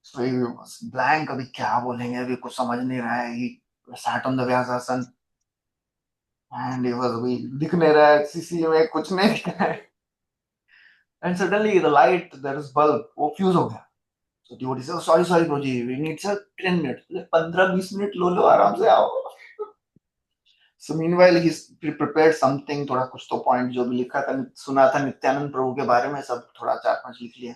So he was blank. अभी क्या बोलेंगे? अभी कुछ समझ नहीं रहा है. He sat on the Vyasasana, and he was अभी दिख नहीं रहा है. CC में कुछ नहीं दिख रहा है. And suddenly the light, there is bulb, वो fuse हो गया. So devotee said, sorry Prabhuji, we need 10 minutes. 15-20 minutes लो आराम से आओ. So meanwhile he prepared something, थोड़ा कुछ तो point जो भी लिखा था, सुना था नित्यानंद प्रभु के बारे में, सब थोड़ा 4-5 लिख लिया.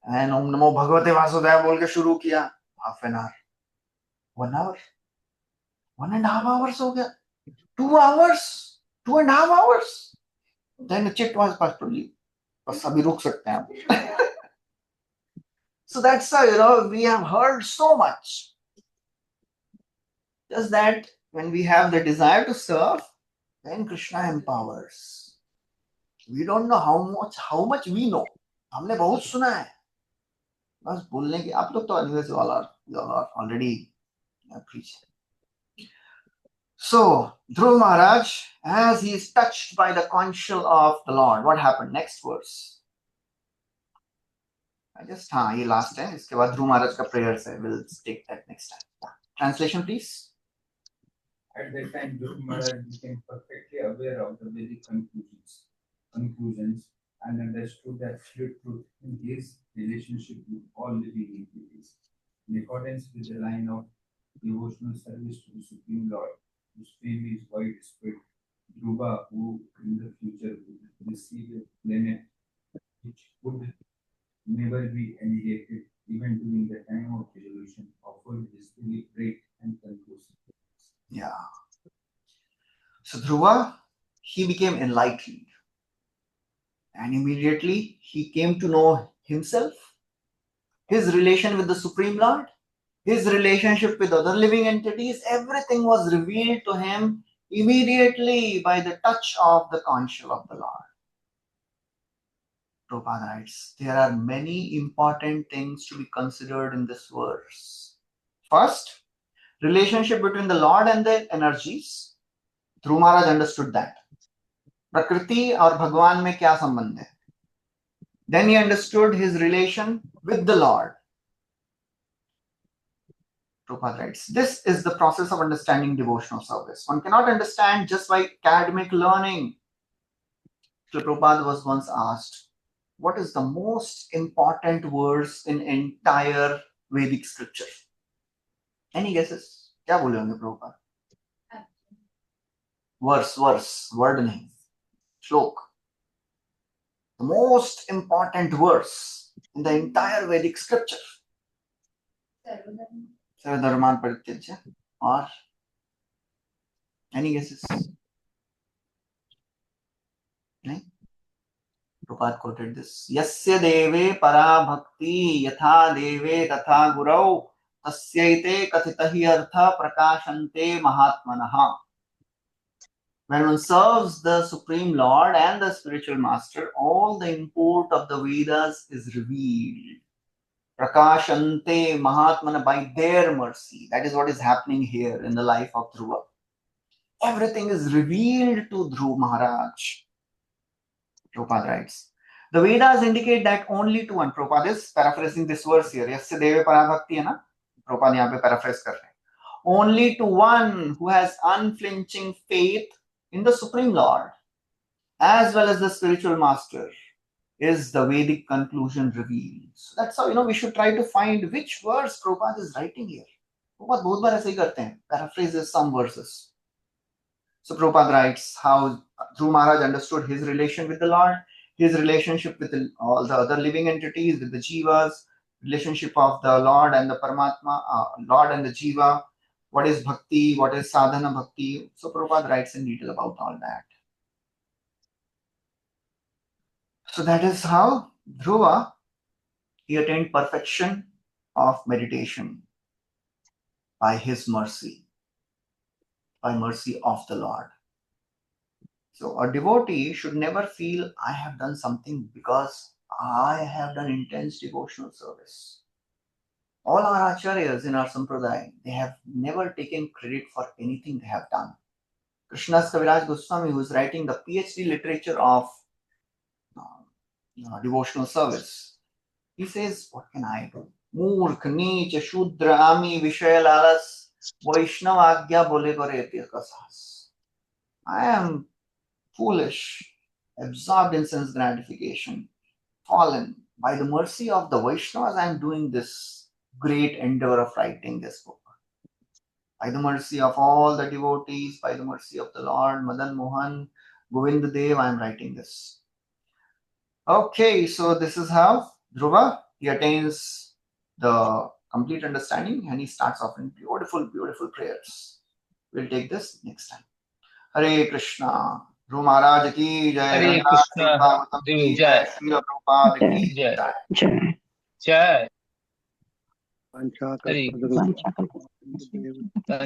And ओम नमो भगवते वासुदेवाय बोल के शुरू किया. Half an hour, 1 hour, 1.5 hours हो गया. 2 hours, 2.5 hours. Then the chit was passed Prabhuji. बस अभी रुक सकते हैं आप. So that's how, we have heard so much. Just that when we have the desire to serve, then Krishna empowers. We don't know how much we know. हमने बहुत सुना है. बस बोलने की, आप लोग तो anyways all are already preaching. So, Dhruva Maharaj, as he is touched by the counsel of the Lord, what happened? Next verse. I just, ये last है. इसके बाद Dhruva Maharaj का prayers है. We'll take that next time. Translation, please. At that time, Dhruva Maharaj became perfectly aware of the Vedic conclusions and understood the absolute truth in his relationship with all living entities. In accordance with the line of devotional service to the Supreme Lord, whose fame is widespread, Dhruva, who in the future would receive a planet which would never be annihilated, even during the time of dissolution, offered his very great and conclusive. Yeah. So Dhruva, he became enlightened. And immediately he came to know himself, his relation with the Supreme Lord, his relationship with other living entities. Everything was revealed to him immediately by the touch of the counsel of the Lord. Prabhupada writes, there are many important things to be considered in this verse. First, relationship between the Lord and the energies. Dhruva Maharaj understood that. Prakriti और भगवान में क्या संबंध है? Then he understood his relation with the Lord. Prabhupada writes, this is the process of understanding devotional service. One cannot understand just by academic learning. Srila Prabhupada was once asked, what is the most important verse in entire Vedic scripture? Any guesses? क्या बोले होंगे Prabhupada? Verse, word नहीं, shlok. The most important verse in the entire Vedic scripture. सर्वधर्मान परित्यज्य. Or any guesses? नहीं? Prabhupada quoted this. Yasya deve para bhakti yatha deve tatha gurau tasyaite kathitahi artha prakashante mahatmanaha. When one serves the Supreme Lord and the spiritual master, all the import of the Vedas is revealed. Prakashante Mahatmana, by their mercy. That is what is happening here in the life of Dhruva. Everything is revealed to Dhruva Maharaj. Prabhupada writes, the Vedas indicate that only to one. Prabhupada is paraphrasing this verse here. Yasya deve parabhakti hai na? Prabhupada yahan pe paraphrase kar rahe hain. Only to one who has unflinching faith in the Supreme Lord, as well as the spiritual master, is the Vedic conclusion revealed. So that's how, we should try to find which verse Prabhupada is writing here. Prabhupada बहुत बार ऐसे ही करते हैं, paraphrases some verses. So Prabhupada writes how Dhruva Maharaj understood his relation with the Lord, his relationship with all the other living entities, with the jivas, relationship of the Lord and the Paramatma, Lord and the jiva, what is bhakti, what is sadhana bhakti. So Prabhupada writes in detail about all that. So that is how Dhruva, he attained perfection of meditation by his mercy, by mercy of the Lord. So a devotee should never feel, I have done something because I have done intense devotional service. All our acharyas in our sampradaya, they have never taken credit for anything they have done. Krishnadas Kaviraj Goswami, who is writing the PhD literature of devotional service, he says, what can I do? Murkh, Neech, Shudra, Ami, Vishaya, Lalas, Vaishnava, Agya, Bole Gore, Kasas. I am foolish, absorbed in sense gratification, fallen. By the mercy of the Vaishnavas, I am doing this great endeavor of writing this book. By the mercy of all the devotees, by the mercy of the Lord, Madan Mohan, Govinda Dev, I am writing this. Okay, so this is how Dhruva, he attains the complete understanding and he starts offering beautiful, beautiful prayers. We'll take this next time. Hare Krishna. Dhruva Maharaj ki jai. Hare Krishna. Bhagavatam ki jai. Srila Prabhupada ki Jai. jai. Jai. Vancha kalpadru. Hare.